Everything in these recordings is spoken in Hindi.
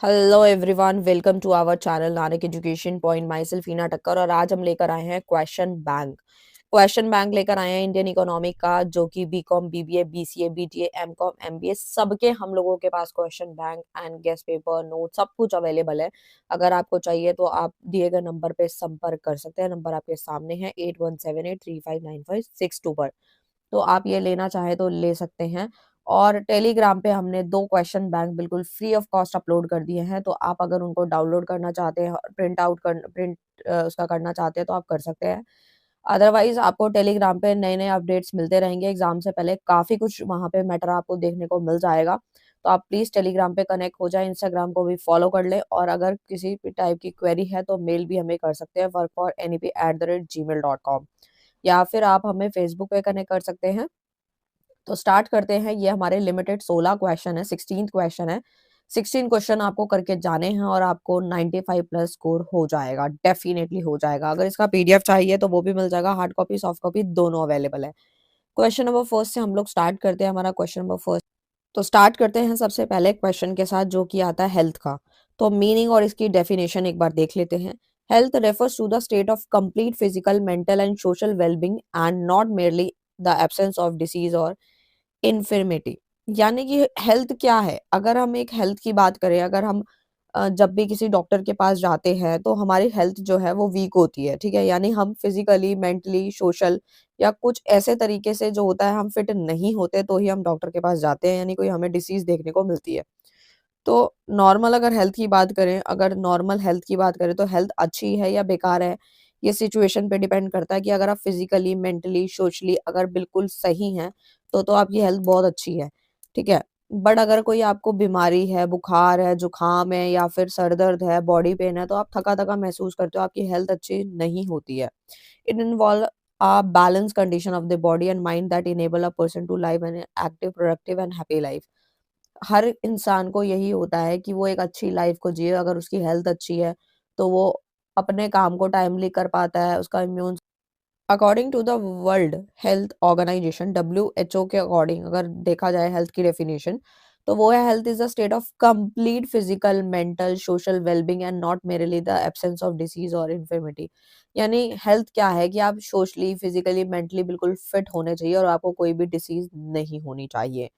Hello everyone, welcome to our channel Nanak education point. Myself Heena Takkar और आज हम लेकर आए हैं क्वेश्चन बैंक लेकर आए हैं इंडियन इकोनॉमी का, जो कि BCom, BBA, BCA, BTA, MCom, MBA सबके हम लोगों के पास question bank and guest paper note सब कुछ अवेलेबल है। अगर आपको चाहिए तो आप दिए गए नंबर पे संपर्क कर सकते हैं। नंबर आपके सामने है 8178359562 पर। तो आप ये लेना चाहे तो ले सकते हैं। और टेलीग्राम पे हमने 2 क्वेश्चन बैंक बिल्कुल फ्री ऑफ कॉस्ट अपलोड कर दिए हैं, तो आप अगर उनको डाउनलोड करना चाहते हैं, प्रिंट उसका करना चाहते हैं तो आप कर सकते हैं। अदरवाइज़ आपको टेलीग्राम पे नए-नए अपडेट्स मिलते रहेंगे। एग्ज़ाम से पहले काफ़ी कुछ वहाँ पे मैटर आपको देखने को मिल जाएगा। तो आप प्लीज़ टेलीग्राम पे कनेक्ट हो जाएँ, इंस्टाग्राम को भी फॉलो कर लें और अगर किसी भी टाइप की क्वेरी है तो मेल भी हमें कर सकते हैं workfornep@gmail.com, या फिर आप हमें फेसबुक पे कनेक्ट कर सकते हैं। तो स्टार्ट करते हैं। ये हमारे लिमिटेड 16 क्वेश्चन है, 16th क्वेश्चन है। 16 क्वेश्चन आपको करके जाने हैं और आपको 95 प्लस स्कोर हो जाएगा, डेफिनेटली हो जाएगा। अगर इसका पीडीएफ चाहिए तो वो भी मिल जाएगा, हार्ड कॉपी, सॉफ्ट कॉपी दोनों अवेलेबल है। क्वेश्चन नंबर फर्स्ट से हम लोग स्टार्ट करते हैं। हमारा क्वेश्चन नंबर फर्स्ट, तो स्टार्ट करते हैं सबसे पहले क्वेश्चन के साथ, जो कि आता है हेल्थ का। तो मीनिंग और इसकी डेफिनेशन एक बार देख लेते हैं। Health refers to the state of complete physical, mental and social wellbeing and not merely the absence of disease और इन्फिर्मिटी। यानी कि हेल्थ क्या है? अगर हम एक हेल्थ की बात करें, अगर हम जब भी किसी डॉक्टर के पास जाते हैं तो हमारी हेल्थ जो है वो वीक होती है, ठीक है? यानी हम फिजिकली, मेंटली, सोशल या कुछ ऐसे तरीके से जो होता है हम फिट नहीं होते तो ही हम डॉक्टर के पास जाते हैं, यानी कोई हमें डिसीज देखने को मिलती है। तो नॉर्मल अगर हेल्थ की बात करें, अगर नॉर्मल हेल्थ की बात करें तो हेल्थ अच्छी है या बेकार है, ये सिचुएशन पे डिपेंड करता है कि अगर आप फिजिकली, मेंटली, सोशली अगर बिल्कुल सही हैं तो आपकी हेल्थ बहुत अच्छी है, ठीक है? बट अगर कोई आपको बीमारी है, बुखार है, जुकाम है या फिर सर दर्द है, बॉडी पेन है, तो आप थका-थका महसूस करते हो, आपकी हेल्थ अच्छी नहीं होती है। It involve a balanced condition of the body and mind that enable a person to live an active, productive and happy life. हर इंसान को यही होता है कि वो एक अच्छी लाइफ को जिए। अगर उसकी हेल्थ अच्छी है तो वो अपने काम को टाइमली कर पाता है। उसका immune, according to the World Health Organisation WHO के अकॉर्डिंग अगर देखा जाए हेल्थ की डेफिनेशन, तो वो है health is the state of complete physical, mental, social wellbeing and not merely the absence of disease और इन्फर्मिटी। यानी हेल्थ क्या है कि आप सोशली, फिजिकली, मेंटली बिल्कुल फिट होने चाहिए और आपको कोई भी डिसीज नहीं होनी चाहिए।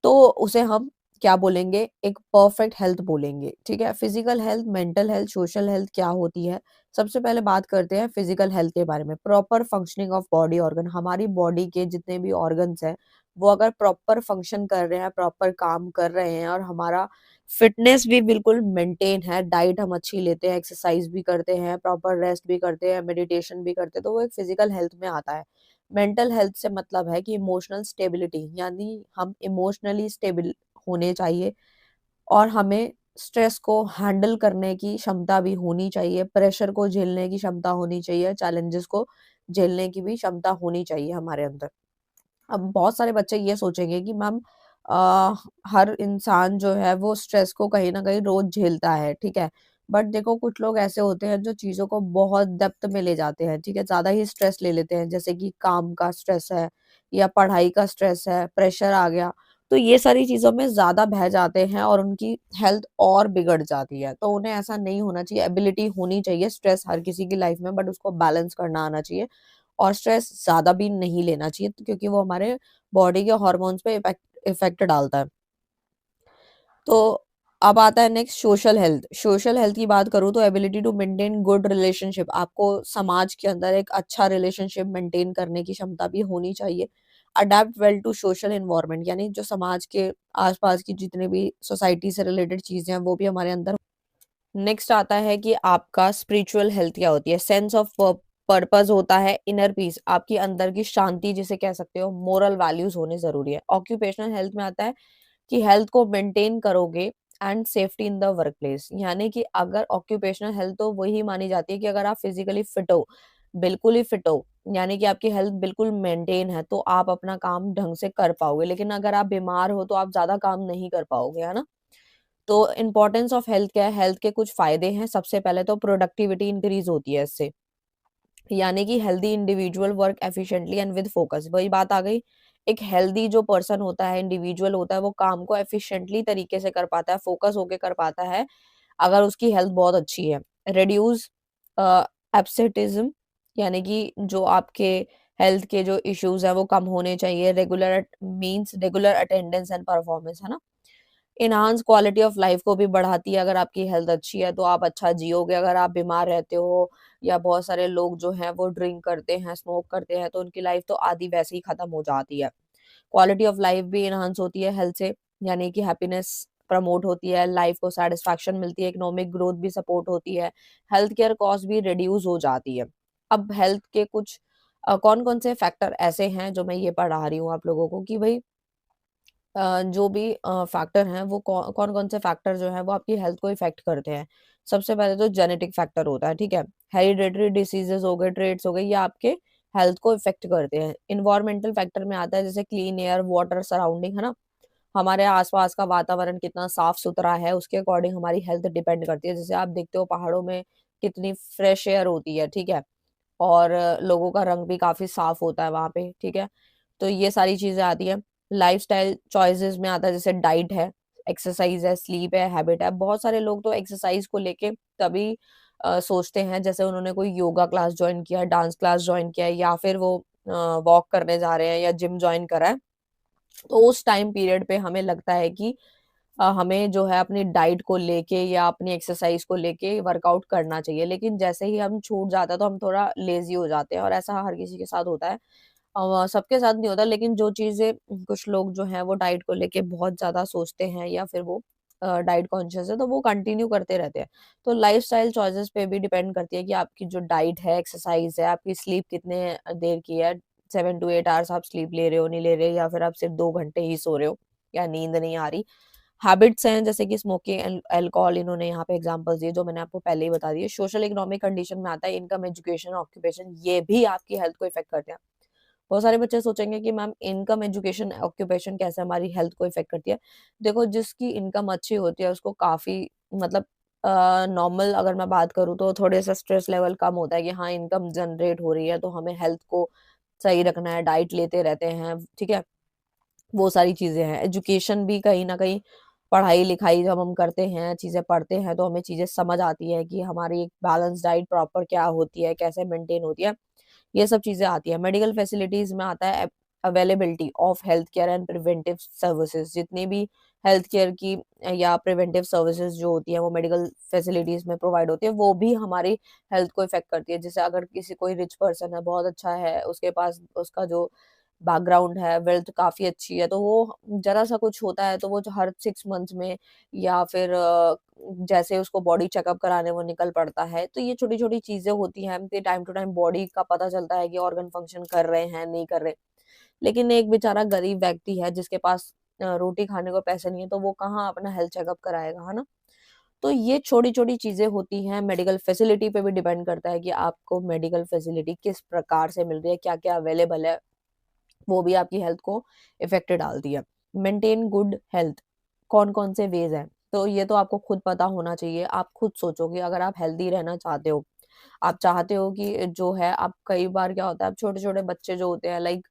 तो उसे हम क्या बोलेंगे? एक परफेक्ट हेल्थ बोलेंगे, ठीक है? Physical health, mental health, social health क्या होती है? सबसे पहले बात करते हैं फिजिकल हेल्थ के बारे में। Proper functioning of body organ, हमारी बॉडी के जितने भी ऑर्गन्स हैं वो अगर प्रॉपर फंक्शन कर रहे हैं, प्रॉपर काम कर रहे हैं और हमारा फिटनेस भी बिल्कुल मेंटेन है, डाइट हम अच्छी लेते हैं, एक्सरसाइज भी करते हैं, प्रॉपर रेस्ट भी करते हैं, मेडिटेशन भी करते हैं, तो वो एक फिजिकल हेल्थ में आता है। मेंटल हेल्थ से मतलब है कि इमोशनल स्टेबिलिटी, यानी हम इमोशनली स्टेबल होने चाहिए और हमें स्ट्रेस को हैंडल करने की क्षमता भी होनी चाहिए, प्रेशर को झेलने की क्षमता होनी चाहिए, चैलेंजेस को झेलने की भी क्षमता होनी चाहिए हमारे अंदर। अब बहुत सारे बच्चे ये सोचेंगे कि मैम हर इंसान जो है वो स्ट्रेस को कहीं न कहीं रोज़ झेलता है, ठीक है? बट देखो कुछ लोग ऐसे होते हैं जो चीज़ों को बहुत डेप्थ में ले जाते हैं, ठीक है? ज़्यादा ही स्ट्रेस ले लेते हैं, जैसे कि काम का स्ट्रेस है या पढ़ाई का स्ट्रेस है, प्रेशर आ गया, तो ये सारी चीज़ों में ज़्यादा बह जाते हैं और उनकी हेल्थ और बिगड़ जाती है। तो उन्हें ऐसा नहीं होना चाहिए, एबिलिटी होनी चाहिए, स्ट्रेस हर किसी की लाइफ में, बट उसको बैलेंस करना आना चाहिए और स्ट्रेस ज़्यादा भी नहीं लेना चाहिए, तो क्योंकि वो हमारे बॉडी के हार्मोन्स पे इफ़ेक्ट इफ़ेक्ट डालता है। तो अब आता है next social health. Social health की बात करूँ तो ability to maintain good relationship, आपको समाज के अंदर एक अच्छा रिलेशनशिप मेंटेन करने की क्षमता भी होनी चाहिए। Adapt well to social environment, यानी जो समाज के आस-पास की जितने भी सोसाइटी से रिलेटेड चीज़ें हैं वो भी हमारे अंदर। नेक्स्ट आता है कि आपका स्पिरिचुअल हेल्थ क्या होती है? सेंस ऑफ पर्पस होता है, इनर पीस, आपकी अंदर की शांति जिसे कह सकते हो, मोरल वैल्यूज होने ज़रूरी है। ऑक्यूपेशनल हेल्थ में आता है कि हेल्थ को मेंटेन करोगे and safety in the workplace, यानी कि अगर ऑक्यूपेशनल हेल्थ तो वही मानी जाती है कि अगर आप फिजिकली फिट हो, बिल्कुल ही फिट हो, यानी कि आपकी हेल्थ बिल्कुल मेंटेन है, तो आप अपना काम ढंग से कर पाओगे। लेकिन अगर आप बीमार हो तो आप ज़्यादा काम नहीं कर पाओगे, है ना? तो इम्पोर्टेंस ऑफ हेल्थ क्या है? हेल्थ के कुछ फायदे हैं। सबसे पहले तो प्रोडक्टिविटी इंक्रीज होती है इससे, यानी कि healthy individual work efficiently and with focus, वही बात आ गई। एक हेल्दी जो पर्सन होता है, इंडिविजुअल होता है, वो काम को एफिशिएंटली तरीके से कर पाता है, फोकस होके कर पाता है, अगर उसकी हेल्थ बहुत अच्छी है। रिड्यूस एब्सेंटिज्म, यानी कि जो आपके हेल्थ के जो इश्यूज़ हैं वो कम होने चाहिए। रेगुलर अटेंडेंस एंड परफॉर्मेंस, है ना? एनहांस क्वालिटी ऑफ लाइफ को भी बढ़ाती है। अगर आपकी हेल्थ अच्छी है तो आप अच्छा जियोगे। अगर आप बीमार रहते हो या बहुत सारे लोग जो हैं वो ड्रिंक करते हैं, स्मोक करते हैं, तो उनकी लाइफ तो आधी वैसे ही खत्म हो जाती है। क्वालिटी ऑफ लाइफ भी एनहांस होती है हेल्थ से, यानी कि हैप्पीनेस प्रमोट होती है, लाइफ को सेटिस्फैक्शन मिलती है, इकोनॉमिक ग्रोथ भी सपोर्ट होती है, हेल्थ केयर कॉस्ट भी रिड्यूस हो जाती है। अब हेल्थ के कुछ कौन कौन से फैक्टर ऐसे हैं जो मैं ये पढ़ा रही हूँ आप लोगों को कि भाई जो भी फैक्टर हैं वो कौन-कौन से फैक्टर जो हैं वो आपकी हेल्थ को इफ़ेक्ट करते हैं। सबसे पहले तो जेनेटिक फैक्टर होता है, ठीक है? हेरिडिटरी डिसीज़ेज़ हो गए, ट्रेट्स हो गए, ये आपके हेल्थ को इफ़ेक्ट करते हैं। एनवायरमेंटल फैक्टर में आता है जैसे क्लीन एयर, वाटर सराउंडिंग, है ना? हमारे आस-पास का वातावरण कितना साफ-सुथरा है, उसके अकॉर्डिंग हमारी हेल्थ डिपेंड करती है। जैसे आप देखते हो पहाड़ों में कितनी फ्रेश एयर होती है, ठीक है? और लोगों का रंग भी काफ़ी साफ होता है वहाँ पे, ठीक है? तो ये सारी चीज़ें आती हैं। लाइफ़स्टाइल चॉइसेस में आता है जैसे डाइट है, एक्सरसाइज़ है, स्लीप है, हैबिट है। बहुत सारे लोग तो एक्सरसाइज़ को लेके तभी सोचते हैं जैसे उन्होंने कोई योगा क्लास जॉइन किया है, डांस क्लास जॉइन किया है या फिर वो वॉक करने जा रहे हैं या जिम जॉइन करा है। तो उस टाइम पीरियड पे हमें लगता है कि हमें जो है अपनी डाइट को लेके या अपनी एक्सरसाइज को लेके वर्कआउट करना चाहिए। लेकिन जैसे ही हम छूट जाता है तो हम थोड़ा लेज़ी हो जाते हैं और ऐसा हर किसी के साथ होता है। सबके साथ नहीं होता, लेकिन जो चीज़ें कुछ लोग जो हैं वो डाइट को लेके बहुत ज़्यादा सोचते हैं या फिर वो डाइट कॉन्शियस है तो वो कंटिन्यू करते रहते हैं। तो लाइफ़स्टाइल चॉइसेस पे भी डिपेंड करती है कि आपकी जो डाइट है, एक्सरसाइज है, आपकी स्लीप कितने देर की है, 7 टू 8 आवर्स आप स्लीप ले रहे हो, नहीं ले रहे, या फिर आप सिर्फ 2 घंटे ही सो रहे हो या नींद नहीं आ रही। हैबिट्स हैं जैसे कि स्मोकिंग एंड अल्कोहल, इन्होंने यहाँ पे एग्जांपल्स दिए जो मैंने आपको पहले ही बता दिए। सोशल इकोनॉमिक कंडीशन में आता है इनकम, एजुकेशन, ऑक्यूपेशन, ये भी आपकी हेल्थ को इफेक्ट करते हैं। बहुत सारे बच्चे सोचेंगे कि मैम इनकम, एजुकेशन, ऑक्यूपेशन कैसे हमारी हेल्थ को इफेक्ट करती है। देखो, जिसकी इनकम अच्छी होती है उसको काफ़ी, मतलब नॉर्मल अगर मैं बात करूँ तो थोड़े सा स्ट्रेस लेवल कम होता है कि हाँ, इनकम जनरेट हो रही है तो हमें हेल्थ को सही रखना है, डाइट लेते रहते हैं, ठीक है? वो सारी चीज़ें हैं। एजुकेशन भी कहीं न कहीं, पढ़ाई-लिखाई जब हम करते हैं, चीज़ें पढ़ते हैं, तो हमें चीज़ें समझ आती है कि हमारी एक बैलेंस डाइट प्रॉपर क्या होती है, कैसे मेंटेन होती है, ये सब चीज़ें आती हैं। मेडिकल फैसिलिटीज़ में आता है availability of health care and preventive services. जितनी भी हेल्थ केयर की या प्रिवेंटिव सर्विसेज़ जो होती हैं, वो मेडिकल फैसिलिटीज़ में प्रोवाइड होती है, वो भी हमारी हेल्थ को इफ़ेक्ट करती है। जैसे अगर किसी कोई रिच पर्सन है, बहुत अच्छा है, उसके पास उसका जो बैकग्राउंड है, वेल्थ काफ़ी अच्छी है, तो वो ज़रा-सा कुछ होता है तो वो जो हर 6 मंथ्स में या फिर जैसे उसको बॉडी चेकअप कराने वो निकल पड़ता है। तो ये छोटी-छोटी चीज़ें होती हैं, ये टाइम टू टाइम बॉडी का पता चलता है कि ऑर्गन फंक्शन कर रहे हैं, नहीं कर रहे। लेकिन एक बेचारा गरीब व्यक्ति है जिसके पास रोटी खाने को पैसे नहीं है, तो वो कहाँ अपना हेल्थ चेकअप कराएगा, है ना? तो ये छोटी-छोटी चीज़ें होती हैं। मेडिकल फैसिलिटी पे भी डिपेंड करता है कि आपको मेडिकल फैसिलिटी किस प्रकार से मिल रही है, क्या-क्या अवेलेबल है। वो भी आपकी हेल्थ को इफ़ेक्ट डालती है। मेंटेन गुड हेल्थ, कौन-कौन से वेज़ हैं? तो ये तो आपको खुद पता होना चाहिए। आप खुद सोचो कि अगर आप हेल्दी रहना चाहते हो, आप चाहते हो कि जो है, आप कई बार क्या होता है, आप छोटे-छोटे बच्चे जो होते हैं लाइक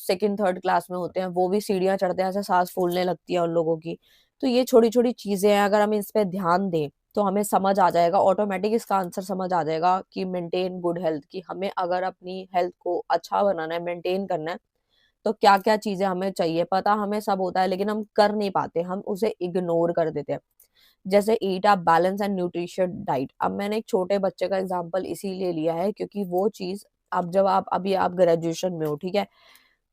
2nd 3rd क्लास में होते हैं, वो भी सीढ़ियाँ चढ़ते हैं, ऐसे साँस फूलने लगती है उन लोगों की। तो ये छोटी-छोटी चीज़ें हैं, अगर हम इस पे ध्यान दें, तो हमें समझ आ जाएगा, ऑटोमैटिक इसका आंसर समझ आ जाएगा कि मेंटेन गुड हेल्थ, कि हमें अगर अपनी हेल्थ को अच्छा बनाना है, मेंटेन करना है, तो क्या-क्या चीज़ें हमें चाहिए। पता हमें सब होता है लेकिन हम कर नहीं पाते, हम उसे इग्नोर कर देते हैं। जैसे eat a balance and nutritious diet. अब मैंने एक छोटे बच्चे का एग्जांपल इसीलिए लिया है क्योंकि वो चीज़, अब जब आप अभी आप ग्रेजुएशन में हो, ठीक है?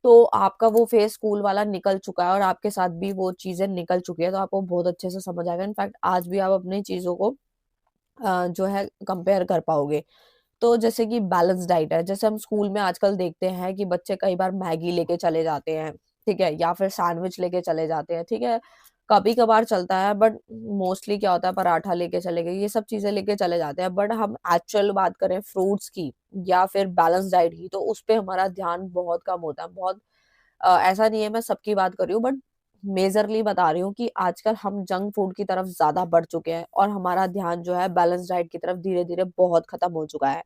तो आपका वो फेज़ स्कूल वाला निकल चुका है और आपके साथ भी वो चीज़ें निकल चुकी है, तो आपको बहुत अच्छे से समझ आएगा। इनफैक्ट आज भी आप अपनी चीज़ों को जो है कंपेयर कर पाओगे। तो जैसे कि बैलेंस डाइट है, जैसे हम स्कूल में आजकल देखते हैं कि बच्चे कई बार मैगी लेके चले जाते हैं, ठीक है? या फिर सैंडविच लेके चले जाते हैं, ठीक है? कभी-कभार चलता है बट मोस्टली क्या होता है, पराठा लेके चले गए, ये सब चीज़ें लेके चले जाते हैं। बट हम एक्चुअल बात करें फ्रूट्स की या फिर बैलेंस डाइट की, तो उस पे हमारा ध्यान बहुत कम होता है। बहुत ऐसा नहीं है मैं सबकी बात कर रही हूँ, बट मेजरली बता रही हूँ कि आजकल हम जंक फूड की तरफ ज़्यादा बढ़ चुके हैं और हमारा ध्यान जो है बैलेंस डाइट की तरफ धीरे-धीरे बहुत खत्म हो चुका है,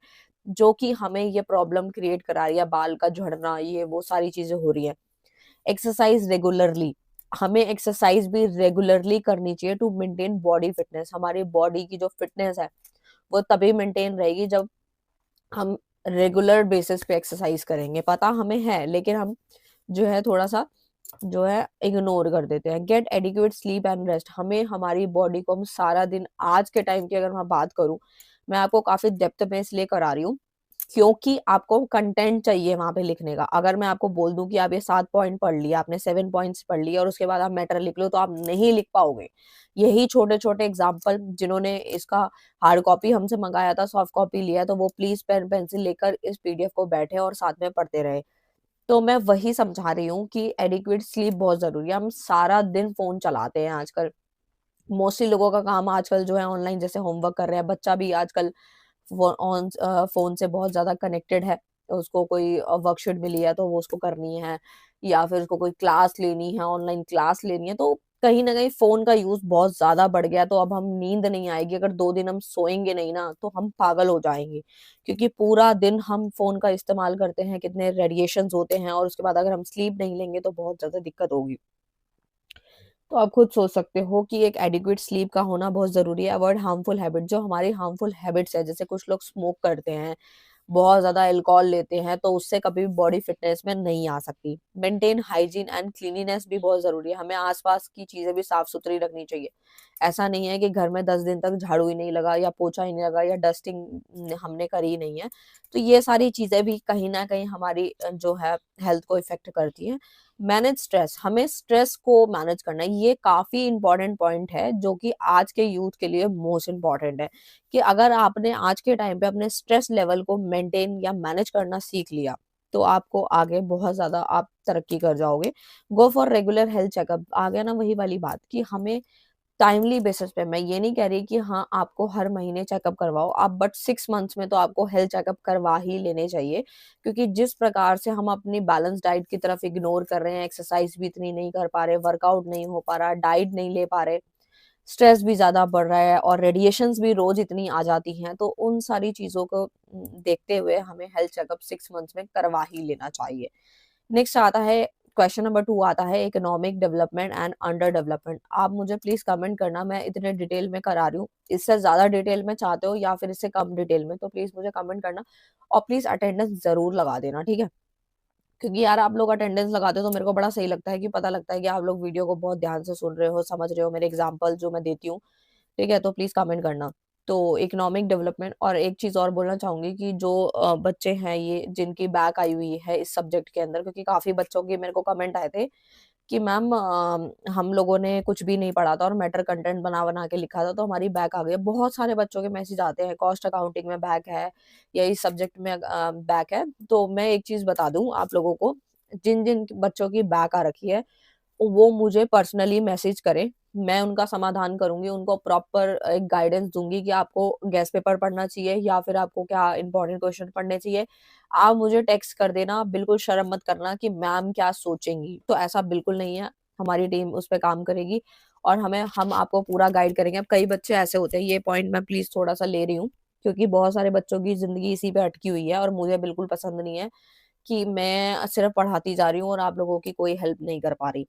जो कि हमें ये प्रॉब्लम क्रिएट करा रही है, बाल का झड़ना, ये वो सारी चीज़ें हो रही हैं। एक्सरसाइज रेगुलरली, हमें एक्सरसाइज भी रेगुलरली करनी चाहिए टू मेंटेन बॉडी फिटनेस। हमारी बॉडी की जो फिटनेस है वो तभी मेंटेन रहेगी जब हम रेगुलर बेसिस पे एक्सरसाइज करेंगे। पता हमें है लेकिन हम जो है थोड़ा सा जो है इग्नोर कर देते हैं। Get adequate sleep and rest, हमें हमारी बॉडी को हम सारा दिन, आज के टाइम की अगर मैं बात करूं, मैं आपको काफी डेप्थ में इसलिए करा रही हूँ क्योंकि आपको कंटेंट चाहिए वहां पे लिखने का। अगर मैं आपको बोल दूं कि आप ये 7 पॉइंट पढ़ लिया, आपने 7 पॉइंट्स पढ़ लिया और उसके बाद आप मैटर लिख लो, तो आप नहीं लिख पाओगे। यही छोटे छोटे एग्जाम्पल, जिन्होंने इसका हार्ड कॉपी हमसे मंगाया था, सॉफ्ट कॉपी लिया, तो वो प्लीज पेन पेंसिल लेकर इस पीडीएफ को बैठे और साथ में पढ़ते रहे। तो मैं वही समझा रही हूँ कि एडिक्वेट स्लीप बहुत जरूरी है। हम सारा दिन फोन चलाते हैं आजकल, मोस्टली लोगों का काम आजकल जो है ऑनलाइन, जैसे होमवर्क कर रहे हैं, बच्चा भी आजकल ऑन फोन से बहुत ज्यादा कनेक्टेड है। उसको कोई वर्कशीट मिली है तो वो उसको करनी है, या फिर उसको कोई क्लास लेनी है, ऑनलाइन क्लास लेनी है, तो कहीं ना कहीं फोन का यूज बहुत ज्यादा बढ़ गया। तो अब हम नींद नहीं आएगी, अगर 2 दिन हम सोएंगे नहीं ना तो हम पागल हो जाएंगे, क्योंकि पूरा दिन हम फोन का इस्तेमाल करते हैं, कितने रेडिएशंस होते हैं, और उसके बाद अगर हम स्लीप नहीं लेंगे तो बहुत ज्यादा दिक्कत होगी। तो आप खुद सोच सकते हो कि एक एडिक्वेट स्लीप का होना बहुत जरूरी है। अवॉइड हार्मफुल हैबिट, जो हमारी हार्मफुल हैबिट्स है, जैसे कुछ लोग स्मोक करते हैं, बहुत ज्यादा अल्कोहल लेते हैं, तो उससे कभी भी बॉडी फिटनेस में नहीं आ सकती। मेंटेन हाइजीन एंड क्लीनिनेस भी बहुत जरूरी है, हमें आसपास की चीजें भी साफ सुथरी रखनी चाहिए। ऐसा नहीं है कि घर में 10 दिन तक झाड़ू ही नहीं लगा या पोछा ही नहीं लगा या डस्टिंग हमने करी ही नहीं है। तो ये सारी चीजें भी कहीं ना कहीं हमारी जो है हेल्थ को इफेक्ट करती है। मैनेज स्ट्रेस, हमें स्ट्रेस को मैनेज करना है, ये काफी इंपॉर्टेंट पॉइंट है जो कि आज के यूथ के लिए मोस्ट इंपॉर्टेंट है। कि अगर आपने आज के टाइम पे अपने स्ट्रेस लेवल को मेंटेन या मैनेज करना सीख लिया, तो आपको आगे बहुत ज्यादा आप तरक्की कर जाओगे। Go for regular health checkup, आ गया ना वही वाली बात कि हमें टाइमली बेसिस पे, मैं ये नहीं कह रही कि हाँ आपको हर महीने चेकअप करवाओ आप, बट 6 मंथ्स में तो आपको हेल्थ चेकअप करवा ही लेने चाहिए। क्योंकि जिस प्रकार से हम अपनी बैलेंस डाइट की तरफ इग्नोर कर रहे हैं, एक्सरसाइज भी इतनी नहीं कर पा रहे, वर्कआउट नहीं हो पा रहा, डाइट नहीं ले पा रहे, स्ट्रेस भी ज्यादा बढ़ रहा है और रेडिएशंस भी रोज इतनी आ जाती हैं, तो उन सारी चीजों को देखते हुए हमें हेल्थ चेकअप 6 मंथ्स में करवा ही लेना चाहिए। नेक्स्ट आता है, क्वेश्चन नंबर 2 आता है, economic development and under development. आप मुझे प्लीज कमेंट करना, मैं इतने डिटेल में करा रही हूँ, इससे ज्यादा डिटेल में चाहते हो या फिर इससे कम डिटेल में, तो प्लीज मुझे कमेंट करना। और प्लीज अटेंडेंस जरूर लगा देना, ठीक है? क्योंकि यार आप लोग अटेंडेंस लगाते हो तो मेरे को बड़ा सही लगता है, कि पता लगता है कि आप लोग वीडियो को बहुत ध्यान से सुन रहे हो, समझ रहे हो मेरे एग्जाम्पल जो मैं देती हूँ। ठीक है, तो प्लीज कमेंट करना। तो इकोनॉमिक डेवलपमेंट, और एक चीज और बोलना चाहूंगी कि जो बच्चे हैं ये जिनकी बैक आई हुई है इस सब्जेक्ट के अंदर, क्योंकि काफी बच्चों के मेरे को कमेंट आए थे कि मैम हम लोगों ने कुछ भी नहीं पढ़ा था और मैटर कंटेंट बना बना के लिखा था तो हमारी बैक आ गई है। बहुत सारे बच्चों के मैसेज आते हैं, कॉस्ट अकाउंटिंग में बैक है या इस सब्जेक्ट में बैक है। तो मैं एक चीज बता दूं आप लोगों को, जिन जिन बच्चों की बैक आ रखी है वो मुझे पर्सनली मैसेज करें, मैं उनका समाधान करूंगी, उनको प्रॉपर एक गाइडेंस दूंगी कि आपको गेस्ट पेपर पढ़ना चाहिए या फिर आपको क्या इंपॉर्टेंट क्वेश्चन पढ़ने चाहिए। आप मुझे टेक्स्ट कर देना, बिल्कुल शर्म मत करना कि मैम क्या सोचेंगी, तो ऐसा बिल्कुल नहीं है। हमारी टीम उस पर काम करेगी और हम आपको पूरा गाइड करेंगे। अब कई बच्चे ऐसे होते हैं, ये पॉइंट मैं प्लीज थोड़ा सा ले रही हूँ क्योंकि बहुत सारे बच्चों की जिंदगी इसी पे अटकी हुई है और मुझे बिल्कुल पसंद नहीं है कि मैं सिर्फ पढ़ाती जा रही हूँ और आप लोगों की कोई हेल्प नहीं कर पा रही।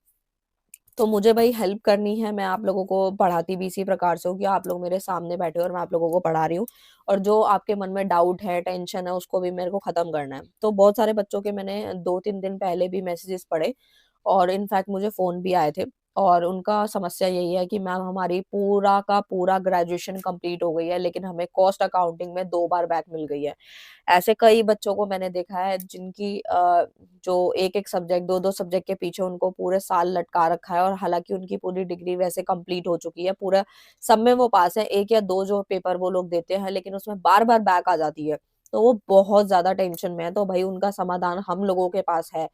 तो मुझे भाई हेल्प करनी है, मैं आप लोगों को पढ़ाती भी इसी प्रकार से हूँ कि आप लोग मेरे सामने बैठे हो और मैं आप लोगों को पढ़ा रही हूँ। और जो आपके मन में डाउट है, टेंशन है, उसको भी मेरे को खत्म करना है। तो बहुत सारे बच्चों के मैंने 2-3 दिन पहले भी मैसेजेस पढ़े और इनफैक्ट मुझे फोन भी आए थे। और उनका समस्या यही है कि मैम हमारी पूरा का पूरा ग्रेजुएशन कंप्लीट हो गई है लेकिन हमें कॉस्ट अकाउंटिंग में 2 बार बैक मिल गई है। ऐसे कई बच्चों को मैंने देखा है जिनकी जो एक एक सब्जेक्ट, दो दो सब्जेक्ट के पीछे उनको पूरे साल लटका रखा है और हालांकि उनकी पूरी डिग्री वैसे कंप्लीट हो चुकी है, पूरा सब में वो पास है, एक या दो जो पेपर वो लोग देते हैं लेकिन उसमें बार बार बैक आ जाती है। तो वो बहुत ज्यादा टेंशन में है, तो भाई उनका समाधान हम लोगों के पास है।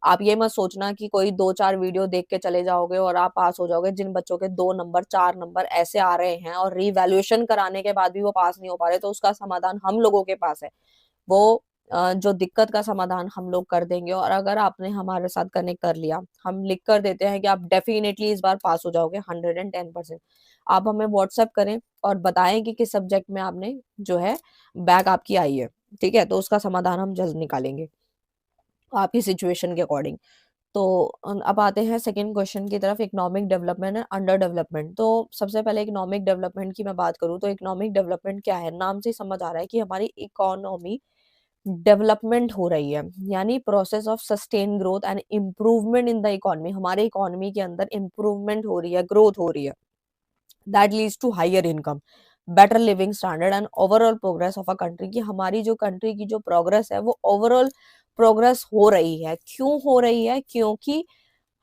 आप ये मत सोचना कि कोई 2-4 वीडियो देख के चले जाओगे और आप पास हो जाओगे। जिन बच्चों के 2 नंबर 4 नंबर ऐसे आ रहे हैं और रीवैल्यूएशन कराने के बाद भी वो पास नहीं हो पा रहे, तो उसका समाधान हम लोगों के पास है। वो जो दिक्कत का समाधान हम लोग कर देंगे। और अगर आपने हमारे साथ कनेक्ट कर लिया, हम लिख कर देते हैं कि आप डेफिनेटली इस बार पास हो जाओगे 110%। आप हमें व्हाट्सएप करें और बताएं कि किस सब्जेक्ट में आपने जो है बैक आपकी आई है। ठीक है, तो उसका समाधान हम जल्द निकालेंगे आपकी सिचुएशन के अकॉर्डिंग। तो अब आते हैं सेकंड क्वेश्चन की तरफ, economic development and under development. तो सबसे पहले इकोनॉमिक डेवलपमेंट की मैं बात करूँ तो इकोनॉमिक डेवलपमेंट क्या है, नाम से समझ आ रहा है कि हमारी इकोनॉमी डेवलपमेंट हो रही है, यानी process of sustain growth and improvement in the economy, हमारे इकोनॉमी के अंदर इम्प्रूवमेंट हो रही है, ग्रोथ हो रही है, that leads to higher income, better living standard and overall progress of a country, कि हमारी जो कंट्री की जो प्रोग्रेस है वो ओवरऑल प्रोग्रेस हो रही है। क्यों हो रही है? क्योंकि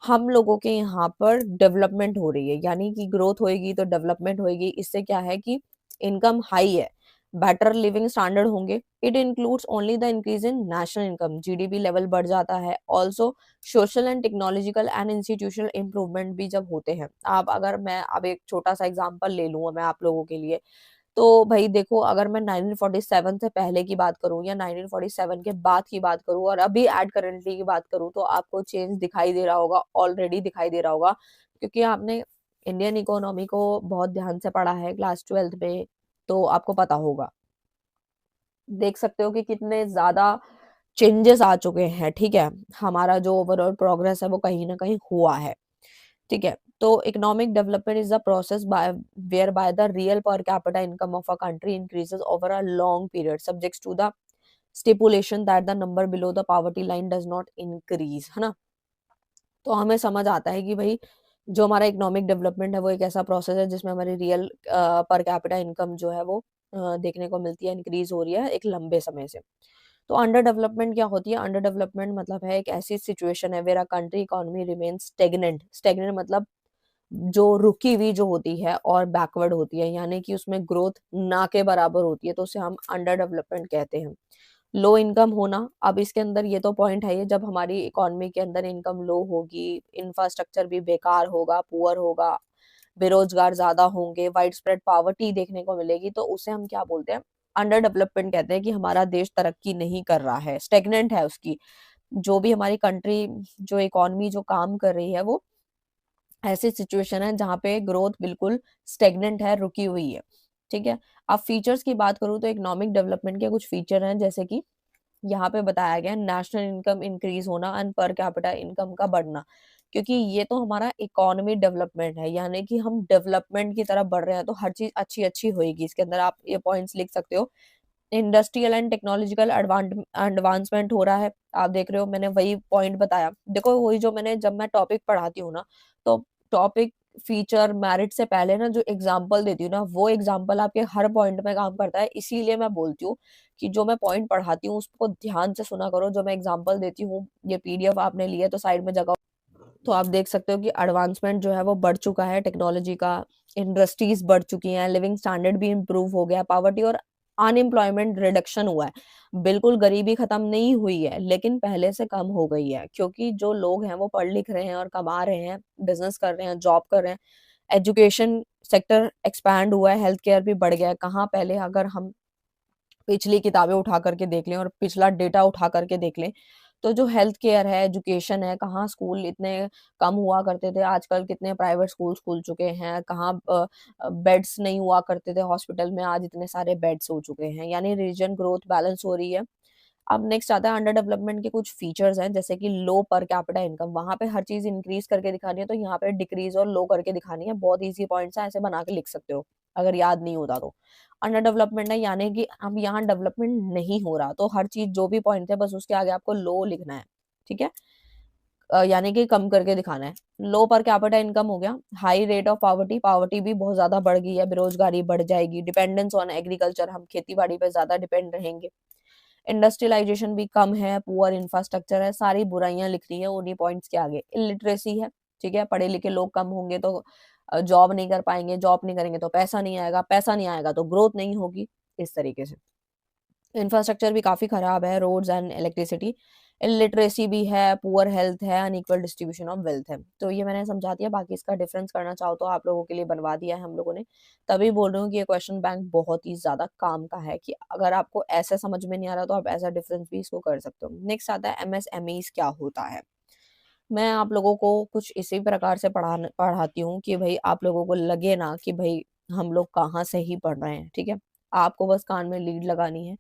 हम लोगों के यहाँ पर डेवलपमेंट हो रही है, यानी कि ग्रोथ होएगी तो डेवलपमेंट होएगी। इससे क्या है कि इनकम हाई है, बेटर लिविंग स्टैंडर्ड होंगे। It includes only the increase in national income, GDP level बढ़ जाता है। Also social and technological and institutional improvement भी जब होते हैं। आप अगर मैं अब एक छोटा सा एग्जांपल ले लूँ मैं आप लोगों के लिए, तो भाई देखो, अगर मैं 1947 से पहले की बात करूं या 1947 के बाद की बात करूं और अभी एट करेंटली की बात करूं, तो आपको चेंज दिखाई दे रहा होगा, ऑलरेडी दिखाई दे रहा होगा, क्योंकि आपने इंडियन इकोनॉमी को बहुत ध्यान से पढ़ा है क्लास 12th में, तो आपको पता होगा। देख सकते हो कि कितने ज्यादा चेंजेस आ चुके हैं, ठीक है। हमारा जो ओवरऑल प्रोग्रेस है वो कहीं ना कहीं हुआ है, ठीक है। तो economic development is the process by where by the real per capita income of a country increases over a long period subjects to the stipulation that the number below the poverty line does not increase, है ना। तो हमें समझ आता है कि भाई जो हमारा इकोनॉमिक डेवलपमेंट है वो एक ऐसा प्रोसेस है जिसमें हमारी रियल पर कैपिटा इनकम जो है वो देखने को मिलती है, इंक्रीज हो रही है एक लंबे समय से। तो अंडर डेवलपमेंट क्या होती है? अंडर डेवलपमेंट मतलब है एक ऐसी सिचुएशन है where a country economy remain stagnant. Stagnant मतलब जो रुकी हुई जो होती है और बैकवर्ड होती है, यानी कि उसमें ग्रोथ ना के बराबर होती है, तो उसे हम अंडर डेवलपमेंट कहते हैं। लो इनकम होना, अब इसके अंदर ये तो पॉइंट है, ये जब हमारी इकोनॉमी के अंदर इनकम लो होगी, इंफ्रास्ट्रक्चर भी बेकार होगा, पुअर होगा, बेरोजगार ज्यादा होंगे, वाइड स्प्रेड पॉवर्टी देखने को मिलेगी, तो उसे हम क्या बोलते हैं? अंडर डेवलपमेंट कहते हैं, कि हमारा देश तरक्की नहीं कर रहा है, स्टेगनेंट है उसकी जो भी हमारी कंट्री, जो इकोनॉमी जो काम कर रही है, वो ऐसी सिचुएशन है जहाँ पे ग्रोथ बिल्कुल स्टेगनेंट है, रुकी हुई है, ठीक है। अब फीचर्स की बात करूँ तो इकोनॉमिक डेवलपमेंट के कुछ फीचर हैं, जैसे कि यहाँ पे बताया गया नेशनल इनकम इंक्रीज होना एंड पर कैपिटा इनकम का बढ़ना, क्योंकि ये तो हमारा इकोनॉमी डेवलपमेंट है, यानी कि हम डेवलपमेंट की तरफ बढ़ रहे हैं, तो हर चीज अच्छी अच्छी होएगी। इसके अंदर आप ये पॉइंट्स लिख सकते हो। इंडस्ट्रियल एंड टेक्नोलॉजिकल एडवांसमेंट हो रहा है, आप देख रहे हो, मैंने वही पॉइंट बताया। देखो वही जो मैंने, जब मैं टॉपिक पढ़ाती हूँ ना, तो टॉपिक फीचर मेरिट से पहले ना जो एग्जांपल देती हूँ ना, वो एग्जांपल आपके हर पॉइंट में काम करता है। इसीलिए मैं बोलती हूँ कि जो मैं पॉइंट पढ़ाती हूँ उसको ध्यान से सुना करो, जो मैं एग्जांपल देती हूँ। ये पीडीएफ आपने लिया तो साइड में जगह, तो आप देख सकते हो कि एडवांसमेंट जो है वो बढ़ चुका है टेक्नोलॉजी का, इंडस्ट्रीज बढ़ चुकी हैं, लिविंग स्टैंडर्ड भी इम्प्रूव हो गया, पावर्टी और अनएम्प्लॉयमेंट रिडक्शन हुआ है। बिल्कुल गरीबी खत्म नहीं हुई है, लेकिन पहले से कम हो गई है, क्योंकि जो लोग हैं वो पढ़ लिख रहे हैं और कमा रहे हैं, बिजनेस कर रहे हैं, जॉब कर रहे हैं, एजुकेशन सेक्टर एक्सपैंड हुआ है, हेल्थ केयर भी बढ़ गया है। कहाँ पहले अगर हम पिछली किताबें उठा करके देख लें और पिछला डेटा उठा करके देख लें, तो जो हेल्थ केयर है, एजुकेशन है, कहाँ स्कूल इतने कम हुआ करते थे, आजकल कितने प्राइवेट स्कूल खुल चुके हैं, कहाँ बेड्स नहीं हुआ करते थे हॉस्पिटल में, आज इतने सारे बेड्स हो चुके हैं, यानी रीजन ग्रोथ बैलेंस हो रही है। अब नेक्स्ट आता है अंडर डेवलपमेंट के कुछ फीचर्स हैं, जैसे कि लो पर कैपिटा इनकम, वहां पे हर चीज इंक्रीज करके दिखानी है, तो यहाँ पे डिक्रीज और लो करके दिखानी है। बहुत इजी पॉइंट्स है, ऐसे बना के लिख सकते हो अगर याद नहीं होता तो। अंडर डेवलपमेंट है, यानी कि अब यहाँ डेवलपमेंट नहीं हो रहा, तो हर चीज जो भी पॉइंट है बस उसके आगे आपको लो लिखना है, ठीक है। यानी कि कम करके दिखाना है। लो पर कैपिटा इनकम हो गया। High rate of poverty, poverty भी बहुत ज्यादा बढ़ गई है, बेरोजगारी बढ़ जाएगी। डिपेंडेंस ऑन एग्रीकल्चर, हम खेती बाड़ी पे ज्यादा डिपेंड रहेंगे। इंडस्ट्रियलाइजेशन भी कम है, पुअर इंफ्रास्ट्रक्चर है, सारी बुराइयां लिख रही है उन्हीं पॉइंट्स के आगे। इलिटरेसी है, ठीक है, पढ़े लिखे लोग कम होंगे तो जॉब नहीं कर पाएंगे, जॉब नहीं करेंगे तो पैसा नहीं आएगा, पैसा नहीं आएगा तो ग्रोथ नहीं होगी, इस तरीके से। इंफ्रास्ट्रक्चर भी काफी खराब है, रोड्स एंड इलेक्ट्रिसिटी। इलिटरेसी भी है, पुअर हेल्थ है, अनइक्वल डिस्ट्रीब्यूशन ऑफ वेल्थ है। तो ये मैंने समझा दिया, बाकी इसका डिफरेंस करना चाहो तो आप लोगों के लिए बनवा दिया है हम लोगों ने। तभी बोल रही हूँ कि ये क्वेश्चन बैंक बहुत ही ज्यादा काम का है, कि अगर आपको ऐसे समझ में नहीं आ रहा तो आप ऐसा डिफरेंस भी इसको कर सकते हो। नेक्स्ट आता है एमएसएमईज क्या होता है। मैं आप लोगों को कुछ इसी प्रकार से पढ़ाती हूँ कि भाई आप लोगों को लगे ना कि भाई हम लोग कहाँ से ही पढ़ रहे हैं, ठीक है। आपको बस कान में लीड लगानी है,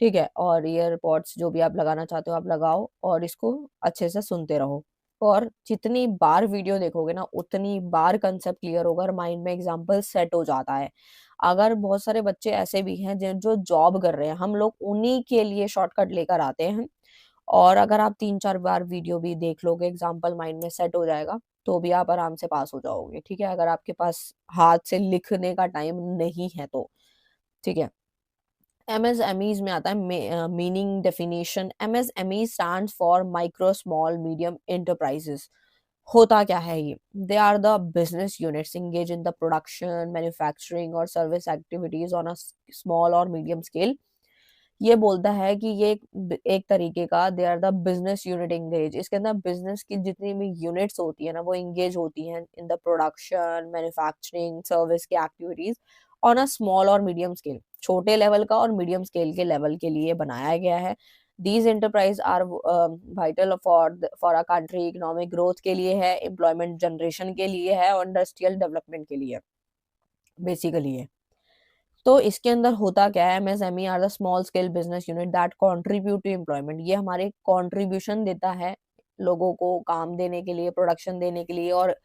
ठीक है, और ईयरपॉड्स जो भी आप लगाना चाहते हो आप लगाओ और इसको अच्छे से सुनते रहो। और जितनी बार वीडियो देखोगे ना उतनी बार कंसेप्ट क्लियर होगा और माइंड में एग्जाम्पल सेट हो जाता है। अगर बहुत सारे बच्चे ऐसे भी हैं जो जॉब कर रहे हैं, हम लोग उन्हीं के लिए शॉर्टकट लेकर आते हैं, और अगर आप 3-4 बार वीडियो भी देख लोगे, एग्जाम्पल माइंड में सेट हो जाएगा, तो भी आप आराम से पास हो जाओगे, ठीक है? अगर आपके पास हाथ से लिखने का टाइम नहीं है तो, ठीक है? एमएसएमईज में आता है meaning definition. MSME stands for micro small medium enterprises. होता क्या है ये? They are the business units engage in the production, manufacturing और service activities on a small और मीडियम स्केल। ये बोलता है कि ये एक तरीके का they are the business unit engage. इसके अंदर बिजनेस की जितनी भी यूनिट्स होती है ना, वो इंगेज होती हैं इन द प्रोडक्शन, मैन्युफैक्चरिंग, सर्विस की एक्टिविटीज ऑन अ स्मॉल और मीडियम स्केल। छोटे लेवल का और मीडियम स्केल के लेवल के लिए बनाया गया है। These enterprise are vital for a country, economic growth के लिए है, एम्प्लॉयमेंट जनरेशन के लिए है और इंडस्ट्रियल डेवलपमेंट के लिए बेसिकली है। तो इसके अंदर होता क्या है? MSME are the small scale business unit that contribute to employment. ये हमारे कंट्रीब्यूशन देता है लोगों को काम देने के लिए, प्रोडक्शन देने के लिए और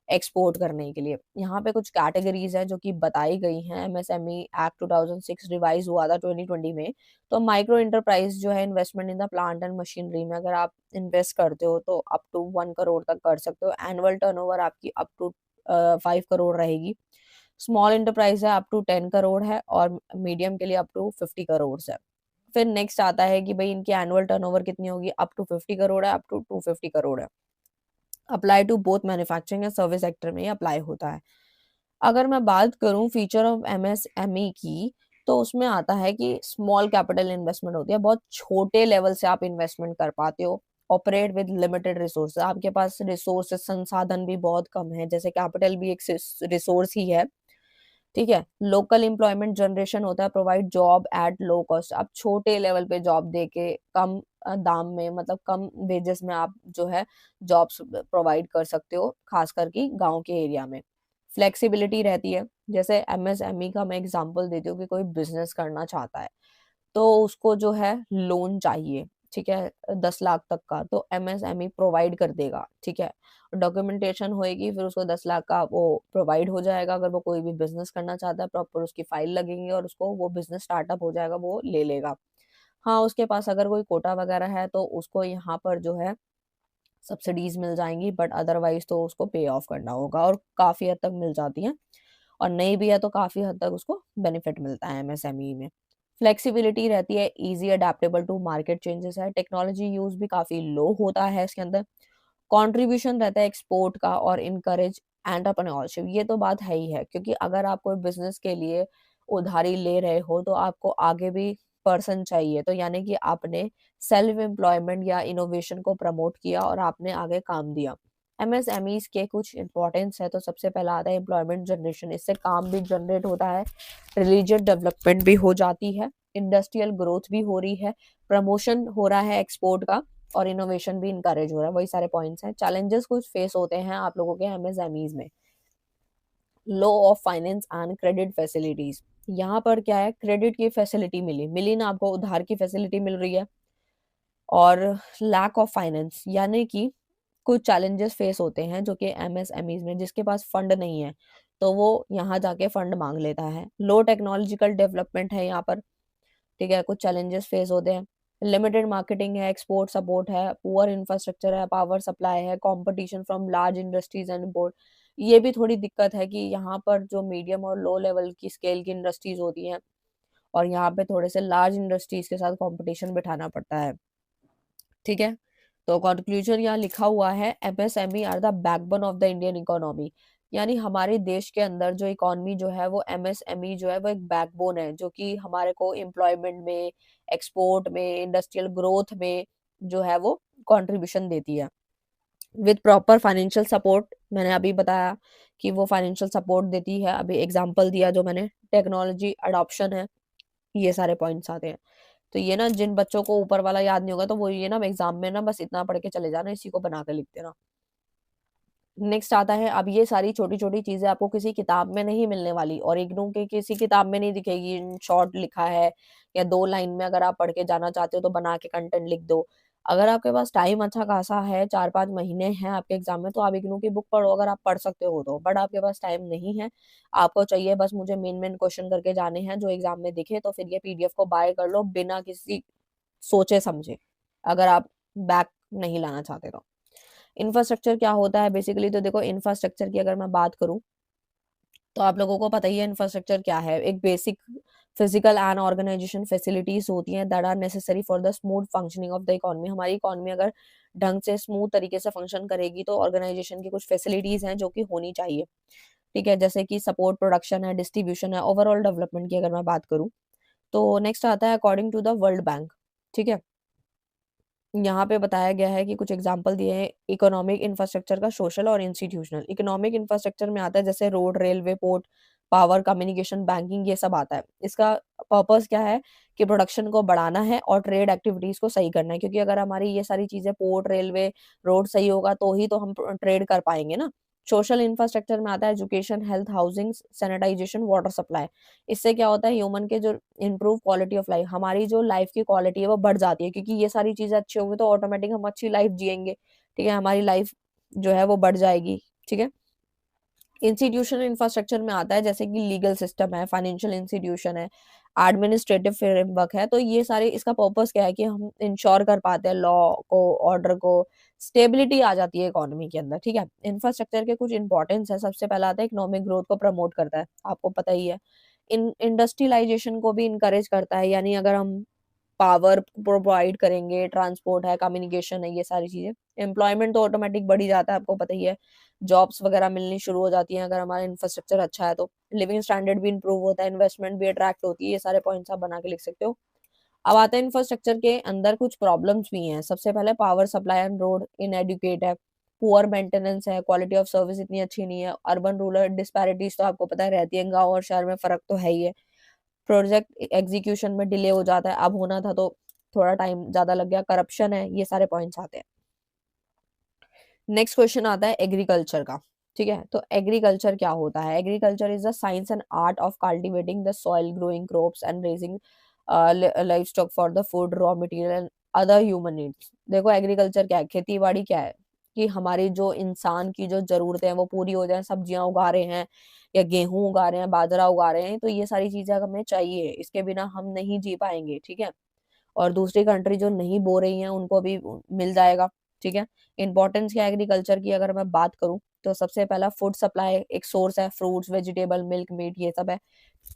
एक्सपोर्ट करने के लिए। यहाँ पे कुछ कैटेगरीज है जो कि बताई गई हैं। एमएसएमई एक्ट 2006 रिवाइज हुआ था 2020 में। तो माइक्रो एंटरप्राइज जो है, investment in the plant and machinery में अगर आप इन्वेस्ट करते हो तो अप टू 1 करोड़ तक कर सकते हो। एनुअल टर्नओवर आपकी अप टू 5 करोड़ रहेगी। स्मॉल एंटरप्राइज है अप टू 10 करोड़ है, और मीडियम के लिए अप टू 50 करोड़ है। फिर नेक्स्ट आता है कि भाई इनकी एनुअल टर्नओवर कितनी होगी? अप टू 50 करोड़ है, अप टू 250 करोड़ है। अप्लाई टू बोथ मैन्युफैक्चरिंग या सर्विस सेक्टर में ये अप्लाई होता है। अगर मैं बात करूं फीचर ऑफ एमएसएमई की, तो उसमें आता है कि स्मॉल कैपिटल इन्वेस्टमेंट होती है। बहुत छोटे लेवल से आप इन्वेस्टमेंट कर पाते हो। ऑपरेट विद लिमिटेड रिसोर्सेज, आपके पास रिसोर्सेज संसाधन भी बहुत कम है, जैसे कैपिटल भी एक रिसोर्स ही है, ठीक है? लोकल एम्प्लॉयमेंट जनरेशन होता है, provide job at low cost. आप छोटे लेवल पे जॉब दे के कम दाम में, मतलब कम वेजेस में आप जो है जॉब्स प्रोवाइड कर सकते हो, खास करके गांव के एरिया में। फ्लेक्सिबिलिटी रहती है। जैसे एमएसएमई का मैं एग्जांपल देती हूँ कि कोई बिजनेस करना चाहता है तो उसको जो है लोन चाहिए, ठीक है, 10 लाख तक का, तो एमएसएमई प्रोवाइड कर देगा, ठीक है। डॉक्यूमेंटेशन होएगी, फिर उसको 10 लाख का वो प्रोवाइड हो जाएगा। अगर वो कोई भी बिजनेस करना चाहता है, प्रॉपर उसकी फाइल लगेंगे और उसको वो बिजनेस स्टार्टअप हो जाएगा, वो ले लेगा। हाँ, उसके पास अगर कोई कोटा वगैरह है तो उसको यहाँ पर जो है सब्सिडीज मिल जाएंगी, बट अदरवाइज तो उसको पे ऑफ करना होगा, और काफी हद तक मिल जाती है। और नहीं भी है तो काफी हद तक उसको बेनिफिट मिलता है एमएसएमई में। फ्लेक्सिबिलिटी रहती है, easy adaptable to market changes है, टेक्नोलॉजी यूज भी काफी लो होता है इसके अंदर। कंट्रीब्यूशन रहता है एक्सपोर्ट का और इनकरेज एंटरप्रेन्योरशिप। ये तो बात है ही है, क्योंकि अगर आप कोई बिजनेस के लिए उधारी ले रहे हो तो आपको आगे भी पर्सन चाहिए, तो यानी कि आपने सेल्फ एम्प्लॉयमेंट या इनोवेशन को प्रमोट किया और आपने आगे काम दिया। एमएसएमईज के कुछ इंपॉर्टेंस है, तो सबसे पहला आता है एम्प्लॉयमेंट जनरेशन। इससे काम भी जनरेट होता है, रिलीजियस डेवलपमेंट भी हो जाती है, इंडस्ट्रियल ग्रोथ भी हो रही है, प्रमोशन हो रहा है एक्सपोर्ट का, और इनोवेशन भी इनकरेज हो रहा है। वही सारे पॉइंट्स हैं। चैलेंजेस कुछ फेस होते हैं आप लोगों के एमएसएमईज में। Low of finance and credit facilities. यहाँ पर क्या है, क्रेडिट की फैसिलिटी मिली मिली ना आपको, उधार की फैसिलिटी मिल रही है। और लैक ऑफ फाइनेंस, यानी कि कुछ चैलेंजेस फेस होते हैं जो कि एमएसएमईज में, जिसके पास फंड नहीं है तो वो यहाँ जाके फंड मांग लेता है। लो टेक्नोलॉजिकल डेवलपमेंट है यहाँ पर, ठीक है, कुछ चैलेंजेस फेस होते हैं। लिमिटेड मार्केटिंग है, एक्सपोर्ट सपोर्ट है, पुअर इंफ्रास्ट्रक्चर है, पावर सप्लाई है, competition from large industries and import. ये भी थोड़ी दिक्कत है कि यहाँ पर जो मीडियम और लो लेवल की स्केल की इंडस्ट्रीज होती हैं, और यहाँ पे थोड़े से लार्ज इंडस्ट्रीज के साथ कंपटीशन बिठाना पड़ता है, ठीक है। तो कंक्लूजन यहाँ लिखा हुआ है, MSME are the backbone of the Indian economy. यानी हमारे देश के अंदर जो इकोनॉमी जो है, वो एमएसएमई जो है वो एक बैकबोन है, जो कि हमारे को एम्प्लॉयमेंट में, एक्सपोर्ट में, इंडस्ट्रियल ग्रोथ में जो है वो कंट्रीब्यूशन देती है। विद प्रॉपर फाइनेंशियल सपोर्ट, मैंने अभी बताया कि वो फाइनेंशियल सपोर्ट देती है, अभी एग्जांपल दिया जो मैंने, टेक्नोलॉजी अडॉप्शन है, ये सारे पॉइंट्स आते हैं। तो ये ना जिन बच्चों को ऊपर वाला याद नहीं होगा, तो वो ये ना एग्जाम में ना बस इतना पढ़ के चले जाना, इसी को बना के लिख देना। नेक्स्ट आता है, अब ये सारी छोटी छोटी चीजें आपको किसी किताब में नहीं मिलने वाली, और इग्नू के किसी किताब में नहीं दिखेगी। इन शॉर्ट लिखा है, या 2 लाइन में अगर आप पढ़ के जाना चाहते हो तो बना के कंटेंट लिख दो। अगर आपके पास टाइम अच्छा खासा है, 4-5 महीने हैं आपके एग्जाम में, तो आप इग्नू की बुक पढ़ो अगर आप पढ़ सकते हो तो। बट आपके पास टाइम नहीं है, आपको चाहिए बस मुझे मेन मेन क्वेश्चन करके जाने हैं जो एग्जाम में दिखे, तो फिर ये पीडीएफ को बाय कर लो बिना किसी सोचे समझे, अगर आप बैक नहीं लाना चाहते तो। इंफ्रास्ट्रक्चर क्या होता है बेसिकली, तो देखो इंफ्रास्ट्रक्चर की अगर मैं बात करूं तो आप लोगों को पता ही है इंफ्रास्ट्रक्चर क्या है। एक basic physical and organisation facilities होती हैं that are necessary for the smooth functioning of the economy. हमारी इकोनॉमी अगर ढंग से स्मूथ तरीके से फंक्शन करेगी तो ऑर्गेनाइजेशन की कुछ फैसिलिटीज हैं जो कि होनी चाहिए, ठीक है, जैसे कि सपोर्ट प्रोडक्शन है, डिस्ट्रीब्यूशन है, ओवरऑल डेवलपमेंट की अगर मैं बात करूं। तो नेक्स्ट आता है according to the World Bank, ठीक है। यहाँ पे बताया गया है कि कुछ एग्जांपल दिए हैं इकोनॉमिक इंफ्रास्ट्रक्चर का, सोशल और इंस्टीट्यूशनल। इकोनॉमिक इंफ्रास्ट्रक्चर में आता है जैसे road, railway, port, power, communication, banking, ये सब आता है। इसका पर्पस क्या है कि प्रोडक्शन को बढ़ाना है और ट्रेड एक्टिविटीज को सही करना है, क्योंकि अगर हमारी ये सारी चीजें पोर्ट, रेलवे, रोड सही होगा तो ही तो हम ट्रेड कर पाएंगे ना। सोशल इंफ्रास्ट्रक्चर में आता है education, health, housing, sanitisation, water supply. इससे क्या होता है ह्यूमन के जो इम्प्रूव क्वालिटी ऑफ लाइफ, हमारी जो लाइफ की क्वालिटी है वो बढ़ जाती है, क्योंकि ये सारी चीजें अच्छी होंगी तो ऑटोमेटिक हम अच्छी लाइफ जिएंगे, ठीक है, हमारी लाइफ जो है वो बढ़ जाएगी, ठीक है। इंस्टीट्यूशनल इंफ्रास्ट्रक्चर में आता है जैसे कि लीगल सिस्टम है, फाइनेंशियल इंस्टीट्यूशन है, एडमिनिस्ट्रेटिव फ्रेमवर्क है। तो ये सारे, इसका पर्पस क्या है कि हम इंश्योर कर पाते हैं लॉ को, ऑर्डर को, स्टेबिलिटी आ जाती है इकोनॉमी के अंदर, ठीक है। इंफ्रास्ट्रक्चर के कुछ इंपॉर्टेंस है, सबसे पहला आता है इकोनॉमिक ग्रोथ को प्रमोट करता है, आपको पता ही है। इन इंडस्ट्रियलाइजेशन को भी इनकरेज करता है, यानी अगर हम पावर प्रोवाइड करेंगे, ट्रांसपोर्ट है, कम्युनिकेशन है, ये सारी चीजें, एम्प्लॉयमेंट तो ऑटोमेटिक बढ़ ही जाता है, आपको पता ही है। जॉब्स वगैरह मिलनी शुरू हो जाती हैं अगर हमारा इंफ्रास्ट्रक्चर अच्छा है तो। लिविंग स्टैंडर्ड भी इंप्रूव होता है, इन्वेस्टमेंट भी अट्रैक्ट होती है, ये सारे पॉइंट्स आप बना के लिख सकते हो। अब आते हैं इंफ्रास्ट्रक्चर के अंदर कुछ प्रॉब्लम्स भी हैं। सबसे पहले power supply and road inadequate है, पुअर मेंटेनेंस है, क्वालिटी ऑफ सर्विस इतनी अच्छी नहीं है, अर्बन रूरल डिस्पैरिटीज तो आपको पता है रहती है, गांव और शहर में फर्क तो है ही है। प्रोजेक्ट एग्जीक्यूशन में डिले हो जाता है, अब होना था तो थोड़ा टाइम ज्यादा लग गया, करप्शन है, ये सारे पॉइंट्स आते हैं। नेक्स्ट क्वेश्चन आता है एग्रीकल्चर का, ठीक है। तो एग्रीकल्चर क्या होता है? Agriculture is the science and art of cultivating the soil, growing crops and raising live stock for the food, raw material and other human needs. देखो एग्रीकल्चर क्या है, खेती बाड़ी क्या है कि हमारी जो इंसान की जो जरूरतें हैं वो पूरी हो जाए, सब्जियां उगा रहे हैं या गेहूं उगा रहे हैं, बाजरा उगा रहे हैं, तो ये सारी चीजें हमें चाहिए, इसके बिना हम नहीं जी पाएंगे, ठीक है। और दूसरी कंट्री जो नहीं बो रही हैं उनको भी मिल जाएगा, ठीक है। इंपॉर्टेंस क्या एग्रीकल्चर की अगर मैं बात करूं तो सबसे पहला फूड सप्लाई एक सोर्स है, फ्रूट्स, वेजिटेबल, मिल्क, मीट, ये सब है।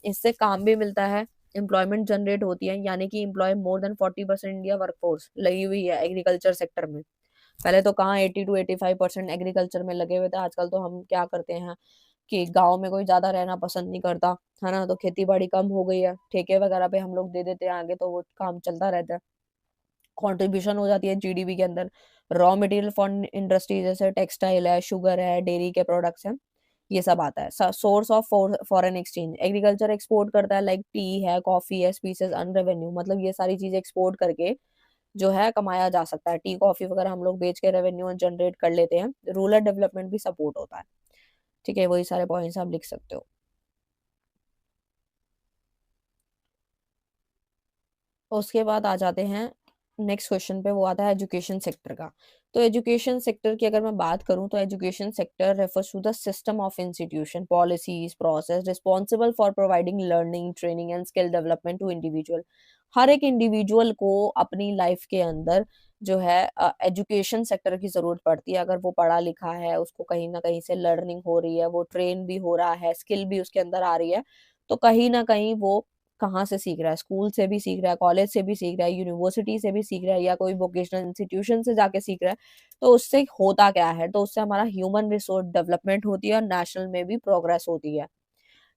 इससे काम भी मिलता है, एम्प्लॉयमेंट जनरेट होती है, यानी कि employ more than 40% India workforce लगी हुई है एग्रीकल्चर सेक्टर में। पहले तो कहाँ 80 to 85% एग्रीकल्चर में लगे हुए थे, आजकल तो हम क्या करते हैं कि गांव में कोई ज्यादा रहना पसंद नहीं करता है ना, तो खेती बाड़ी कम हो गई है, ठेके वगैरह पे हम लोग दे देते हैं आगे, तो वो काम चलता रहता है, कंट्रीब्यूशन हो जाती है जीडीपी के अंदर। रॉ मटेरियल फॉर इंडस्ट्री जैसे टेक्सटाइल है, शुगर है, डेयरी के प्रोडक्ट्स हैं, ये सब आता है। Source of foreign exchange, agriculture export करता है, लाइक टी है, कॉफी है, स्पीसेस, अन रेवेन्यू, मतलब ये सारी चीजें एक्सपोर्ट करके जो है कमाया जा सकता है। टी कॉफी वगैरह हम लोग बेच के रेवेन्यू जनरेट कर लेते हैं, रूरल डेवलपमेंट भी सपोर्ट होता है, ठीक है। वही सारे पॉइंट्स आप लिख सकते हो। उसके बाद आ जाते हैं नेक्स्ट क्वेश्चन पे, वो आता है एजुकेशन सेक्टर का। तो एजुकेशन सेक्टर की अगर मैं बात करूं तो education sector refers to the system of institution, policies, process responsible for providing learning, training and skill development to individual. हर एक इंडिविजुअल को अपनी लाइफ के अंदर जो है एजुकेशन सेक्टर की जरूरत पड़ती है। अगर वो पढ़ा लिखा है, उसको कहीं ना कहीं से लर्निंग हो रही है, वो ट्रेन भी हो रहा है, स्किल भी उसके अंदर आ रही है, तो कहीं ना कहीं वो कहाँ से सीख रहा है, स्कूल से भी सीख रहा है, कॉलेज से भी सीख रहा है, यूनिवर्सिटी से भी सीख रहा है, या कोई वोकेशनल इंस्टीट्यूशन से जाके सीख रहा है, तो उससे होता क्या है, तो उससे हमारा ह्यूमन रिसोर्स डेवलपमेंट होती है और नेशनल में भी प्रोग्रेस होती है,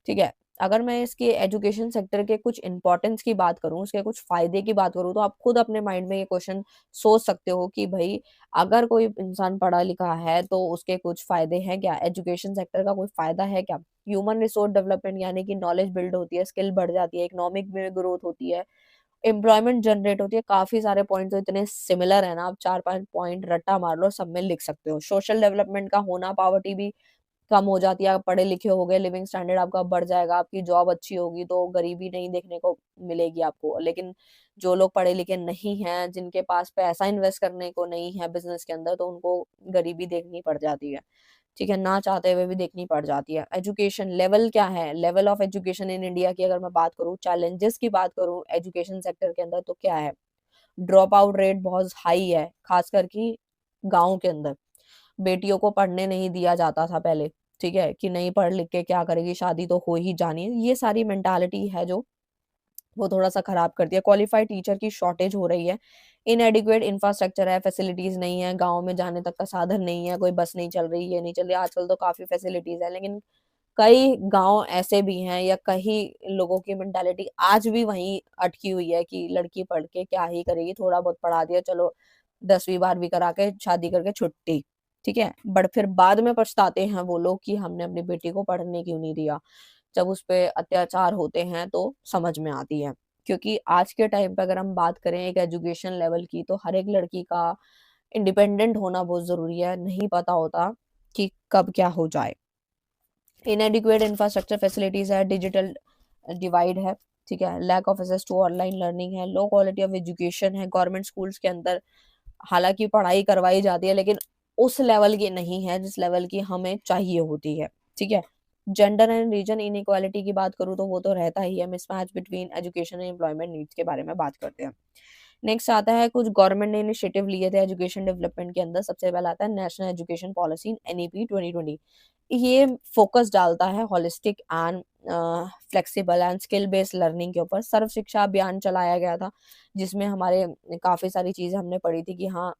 ठीक है। अगर मैं इसके एजुकेशन सेक्टर के कुछ इंपॉर्टेंस की बात करूं, उसके कुछ फायदे की बात करूं, तो आप खुद अपने माइंड में ये क्वेश्चन सोच सकते हो कि भाई अगर कोई इंसान पढ़ा लिखा है तो उसके कुछ फायदे हैं क्या, एजुकेशन सेक्टर का कोई फायदा है क्या। ह्यूमन रिसोर्स डेवलपमेंट यानी कि नॉलेज बिल्ड होती है, स्किल बढ़ जाती है, इकोनॉमिक में ग्रोथ होती है, एम्प्लॉयमेंट जनरेट होती है। काफी सारे पॉइंट तो इतने सिमिलर है ना, आप 4-5 पॉइंट रट्टा मार लो, सब में लिख सकते हो। सोशल डेवलपमेंट का होना, पावर्टी भी कम हो जाती है, आप पढ़े लिखे हो गए, लिविंग स्टैंडर्ड आपका बढ़ जाएगा, आपकी जॉब अच्छी होगी तो गरीबी नहीं देखने को मिलेगी आपको। लेकिन जो लोग पढ़े लिखे नहीं हैं, जिनके पास पैसा इन्वेस्ट करने को नहीं है बिजनेस के अंदर, तो उनको गरीबी देखनी पड़ जाती है, ठीक है, ना चाहते हुए भी देखनी पड़ जाती है। एजुकेशन लेवल क्या है, level of education in India की अगर मैं बात करूँ, चैलेंजेस की बात करूँ एजुकेशन सेक्टर के अंदर, तो क्या है, ड्रॉप आउट रेट बहुत हाई है, खासकर कि गाँव के अंदर। बेटियों को पढ़ने नहीं दिया जाता था पहले, ठीक है, कि नहीं पढ़ लिख के क्या करेगी, शादी तो हो ही जानी है। ये सारी मेंटालिटी है जो वो थोड़ा-सा खराब कर दिया। क्वालिफाइड टीचर की शॉर्टेज हो रही है। इनएडिक्वेट इंफ्रास्ट्रक्चर है, फैसिलिटीज़ नहीं है, गाँव में जाने तक का साधन नहीं है, कोई बस नहीं चल रही, ये नहीं चल रही। आजकल तो काफ़ी फैसिलिटीज़ है, लेकिन कई गाँव ऐसे भी हैं या कई लोगों की मेंटालिटी आज भी वहीं अटकी हुई है कि लड़की पढ़ के क्या ही करेगी, थोड़ा बहुत पढ़ा दिया, चलो 10वीं 12वीं करा के शादी करके छुट्टी, ठीक है? बट फिर बाद में पछताते हैं वो लोग कि हमने अपनी बेटी को पढ़ने क्यों नहीं दिया। जब उस पे अत्याचार होते हैं तो समझ में आती है। क्योंकि आज के टाइम पे अगर हम बात करें एक एजुकेशन लेवल की, तो हर एक लड़की का इंडिपेंडेंट होना बहुत ज़रूरी है, नहीं पता होता कि कब क्या हो जाए। इनएडिक्वेट इंफ्रास्ट्रक्चर फैसिलिटीज़ है, डिजिटल डिवाइड है, ठीक है, lack of access to online learning है, लो क्वालिटी ऑफ एजुकेशन है, गवर्नमेंट स्कूल्स के अंदर हालाँकि पढ़ाई करवाई जाती है, लेकिन उस लेवल की नहीं है जिस लेवल की हमें चाहिए होती है, ठीक है। जेंडर एंड रीजन इनइक्वालिटी की बात करूँ तो वो तो रहता ही है, mismatch between education and employment needs के बारे में बात करते हैं। नेक्स्ट आता है कुछ गवर्नमेंट ने इनिशिएटिव लिए थे एजुकेशन डेवलपमेंट के अंदर। सबसे पहला आता है नेशनल एजुकेशन पॉलिसी एनईपी 2020। ये फोकस डालता है holistic and flexible and skill based learning के ऊपर। सर्व शिक्षा अभियान चलाया गया था, जिसमें हमारे काफी सारी चीजें हमने पढ़ी थी कि हाँ,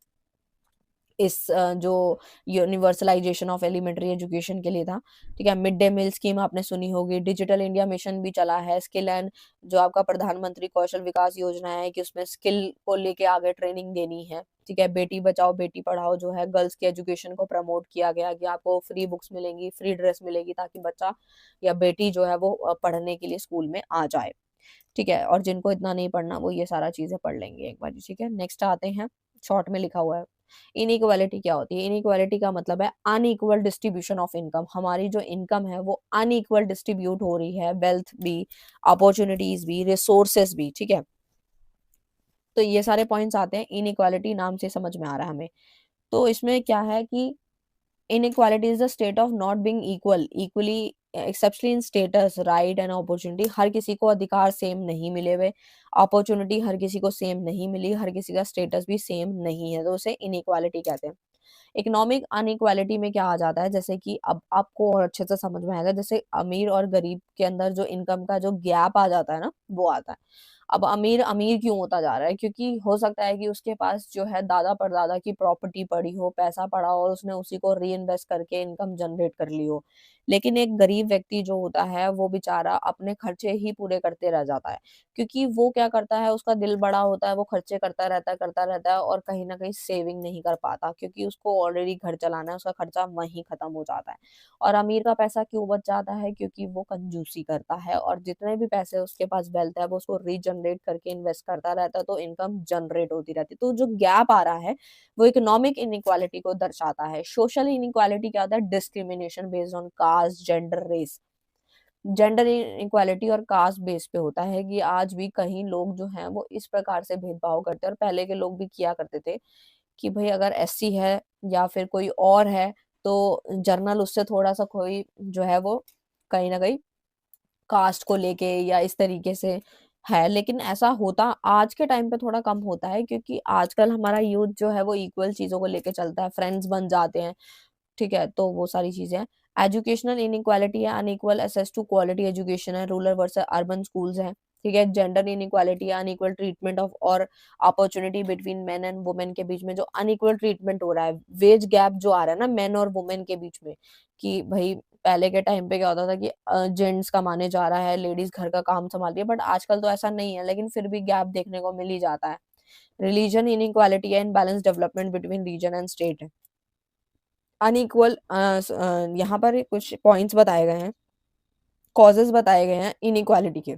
जो यूनिवर्सलाइजेशन ऑफ एलिमेंट्री एजुकेशन के लिए था, ठीक है। मिड डे मील स्कीम आपने सुनी होगी, डिजिटल इंडिया मिशन भी चला है, स्किल एंड जो आपका प्रधानमंत्री कौशल विकास योजना है कि उसमें स्किल को लेके आगे ट्रेनिंग देनी है, ठीक है। बेटी बचाओ बेटी पढ़ाओ जो है, गर्ल्स की एजुकेशन को प्रमोट किया गया कि आपको फ्री बुक्स मिलेंगी, फ्री ड्रेस मिलेगी, ताकि बच्चा या बेटी जो है वो पढ़ने के लिए स्कूल में आ जाए, ठीक है। और जिनको इतना नहीं पढ़ना वो ये सारा चीजें पढ़ लेंगे एक बार, ठीक है। नेक्स्ट आते हैं, शॉर्ट में लिखा हुआ है इनइक्वालिटी क्या होती है। इनइक्वालिटी का मतलब है अनइक्वल डिस्ट्रीब्यूशन ऑफ इनकम। हमारी जो इनकम है वो अनइक्वल डिस्ट्रीब्यूट हो रही है, वेल्थ भी, अपॉर्चुनिटीज भी, रिसोर्सेस भी, ठीक है। तो ये सारे पॉइंट्स आते हैं, इनइक्वालिटी नाम से समझ में आ रहा है हमें। तो इसमें क्या है कि inequality is the state of not being equally exceptionally in status, right and opportunity. हर किसी को अधिकार सेम नहीं मिले हुए, अपॉर्चुनिटी हर किसी को सेम नहीं मिली, हर किसी का स्टेटस भी सेम नहीं है, तो उसे इनइक्वालिटी कहते हैं। इकोनॉमिक अनइक्वालिटी में क्या आ जाता है, जैसे कि अब आपको और अच्छे से समझ में आएगा, जैसे अमीर और गरीब के अंदर जो इनकम का जो गैप आ जाता है ना, वो आता है। अब अमीर अमीर क्यों होता जा रहा है, क्योंकि हो सकता है कि उसके पास जो है दादा परदादा की प्रॉपर्टी पड़ी हो, पैसा पड़ा हो और उसने उसी को री इन्वेस्ट करके इनकम जनरेट कर ली हो। लेकिन एक गरीब व्यक्ति जो होता है वो बेचारा अपने खर्चे ही पूरे करते रह जाता है, क्योंकि वो क्या करता है, उसका दिल बड़ा होता है, वो खर्चे करता रहता है और कहीं ना कहीं सेविंग नहीं कर पाता, क्योंकि उसको ऑलरेडी घर चलाना है, उसका खर्चा वहीं खत्म हो जाता है। और अमीर का पैसा क्यों बच जाता है, क्योंकि वो कंजूसी करता है और जितने भी पैसे उसके पास वेल्थ है वो उसको रीजनरेट करके इन्वेस्ट करता रहता है, तो इनकम जनरेट होती रहती है। तो जो गैप आ रहा है वो इकोनॉमिक इनइक्वालिटी को दर्शाता है। सोशल इनइक्वालिटी क्या होता है, discrimination based on caste, gender, race. Gender inequality और कास्ट बेस पे होता है कि आज भी कहीं लोग जो हैं वो इस प्रकार से भेदभाव करते हैं, और पहले के लोग भी किया करते थे कि भाई अगर एससी है या फिर कोई और है तो जर्नल उससे थोड़ा सा कोई जो है वो कहीं ना कहीं कास्ट को लेके या इस तरीके से है। लेकिन ऐसा होता आज के टाइम पे थोड़ा कम होता है, क्योंकि आजकल हमारा यूथ जो है वो इक्वल चीजों को लेके चलता है, फ्रेंड्स बन जाते हैं, ठीक है। तो वो सारी चीजें हैं। एजुकेशनल इनइक्वालिटी है, unequal access to quality education है, रूरल वर्सेस अर्बन स्कूल्स हैं, ठीक है। जेंडर इनइक्वालिटी है, अनइक्वल ट्रीटमेंट ऑफ और opportunity between men and women के बीच में जो अनइक्वल ट्रीटमेंट हो रहा है, वेज गैप जो आ रहा है ना मेन और वुमेन के बीच में, कि भाई पहले के टाइम पे क्या होता था कि जेंट्स कमाने जा रहा है, लेडीज घर का काम संभाल रही है, बट आजकल तो ऐसा नहीं है, लेकिन फिर भी गैप देखने को मिल ही जाता है। रिलीजन इनइक्वालिटी है, imbalance development between region and state है। अनइक्वल यहाँ पर कुछ पॉइंट्स बताए गए हैं, कॉजेस बताए गए हैं इनइक्वालिटी के।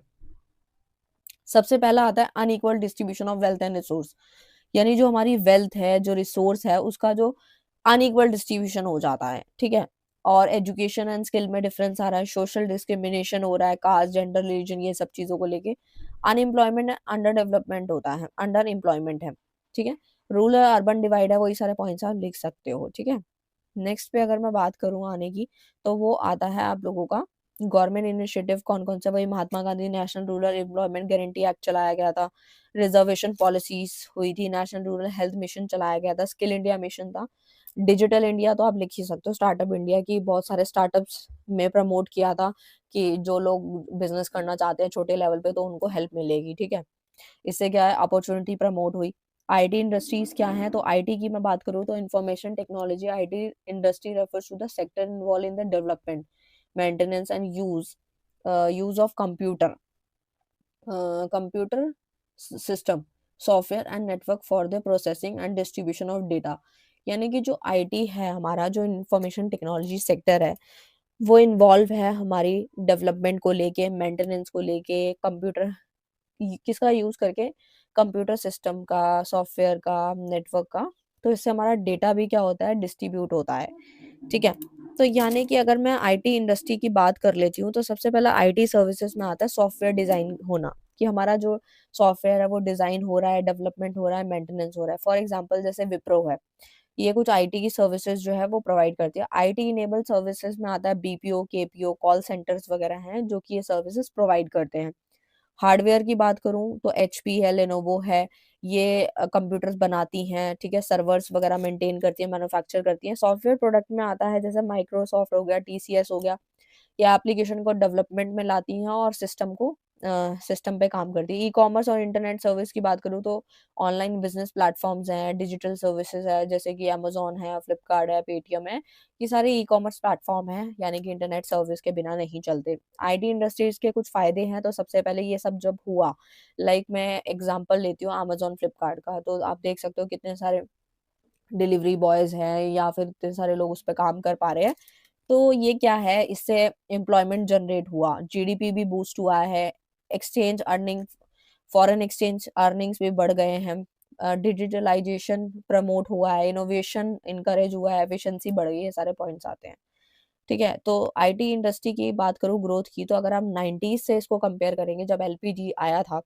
सबसे पहला आता है unequal distribution of wealth and resource, यानी जो हमारी वेल्थ है, जो रिसोर्स है, उसका जो अनइक्वल डिस्ट्रीब्यूशन हो जाता है, ठीक है। और एजुकेशन एंड स्किल में डिफरेंस आ रहा है, सोशल डिस्क्रिमिनेशन हो रहा है, कास्ट, जेंडर, रिलीजन, ये सब चीज़ों को लेके। अनएम्प्लॉयमेंट, अंडर डेवलपमेंट होता है, अंडर एम्प्लॉयमेंट है, ठीक है। रूरल अर्बन डिवाइड है, वही सारे पॉइंट्स आप लिख सकते हो, ठीक है। नेक्स्ट पे अगर मैं बात करूँ आने की, तो वो आता है आप लोगों का गवर्नमेंट इनिशिएटिव कौन कौन सा। वही Mahatma Gandhi national rural employment guarantee act चलाया गया था, रिजर्वेशन पॉलिसीज हुई थी, नेशनल रूरल हेल्थ मिशन चलाया गया था, स्किल इंडिया मिशन था, डिजिटल इंडिया तो आप लिख ही सकते हो, स्टार्टअप इंडिया की बहुत सारे स्टार्टअप्स में प्रमोट किया था कि जो लोग बिजनेस करना चाहते हैं छोटे लेवल पे तो उनको हेल्प मिलेगी, ठीक है। इससे क्या है, अपॉर्चुनिटी प्रमोट हुई। आईटी इंडस्ट्रीज क्या है, तो आईटी की मैं बात करूँ तो information technology IT industry refers to the sector involve in the development, maintenance and use of computer system, software and network for the processing and distribution of data. यानी कि जो आईटी है, हमारा जो इंफॉर्मेशन टेक्नोलॉजी सेक्टर है, वो इन्वॉल्व है हमारी डेवलपमेंट को लेके, मेंटेनेंस को लेके, कंप्यूटर किसका यूज करके, कंप्यूटर सिस्टम का, सॉफ्टवेयर का, नेटवर्क का। तो इससे हमारा डेटा भी क्या होता है, डिस्ट्रीब्यूट होता है, ठीक है। तो यानी कि अगर मैं आईटी इंडस्ट्री की बात कर लेती हूँ तो सबसे पहला आईटी सर्विसेज में आता है सॉफ्टवेयर डिजाइन होना, कि हमारा जो सॉफ्टवेयर है वो डिजाइन हो रहा है, डेवलपमेंट हो रहा है, मेंटेनेंस हो रहा है। फॉर एग्जांपल जैसे विप्रो है, ये कुछ आईटी की सर्विसेज जो है वो प्रोवाइड करती है। आईटी इनेबल सर्विसेज में आता है बीपीओ, केपीओ, कॉल सेंटर्स वगैरह हैं जो कि ये सर्विसेज प्रोवाइड करते हैं। हार्डवेयर की बात करूँ तो एचपी है, लेनोवो है, ये कंप्यूटर्स बनाती हैं, ठीक है, सर्वर्स वगैरह मेंटेन करती है, मैन्युफैक्चर करती हैं। सॉफ्टवेयर प्रोडक्ट में आता है जैसे माइक्रोसॉफ्ट हो गया, टीसीएस हो गया, या एप्लीकेशन को डेवलपमेंट में लाती हैं और सिस्टम पे काम करती है। ई कॉमर्स और इंटरनेट सर्विस की बात करूँ तो ऑनलाइन बिजनेस प्लेटफॉर्म्स हैं, डिजिटल सर्विसेज है जैसे कि अमेजोन है, फ्लिपकार्ट है, पेटीएम है, ये सारे ई कॉमर्स प्लेटफॉर्म हैं, यानी कि इंटरनेट सर्विस के बिना नहीं चलते। आईटी इंडस्ट्रीज के कुछ फायदे हैं, तो सबसे पहले ये सब जब हुआ, लाइक मैं एग्जांपल लेती हूँ अमेजोन फ्लिपकार्ट का, तो आप देख सकते हो कितने सारे डिलीवरी बॉयज हैं या फिर इतने सारे लोग उस पर काम कर पा रहे हैं। तो ये क्या है, इससे एम्प्लॉयमेंट जनरेट हुआ, जीडीपी भी बूस्ट हुआ है, exchange earning, foreign exchange earnings भी बढ़ गए हैं, डिजिटलाइजेशन प्रमोट हुआ है, इनोवेशन इनकरेज हुआ है, एफिशिएंसी बढ़ गई है, सारे पॉइंट्स आते हैं, ठीक है। तो आईटी इंडस्ट्री की बात करूँ ग्रोथ की, तो अगर हम 90s से इसको कंपेयर करेंगे, जब एलपीजी आया था,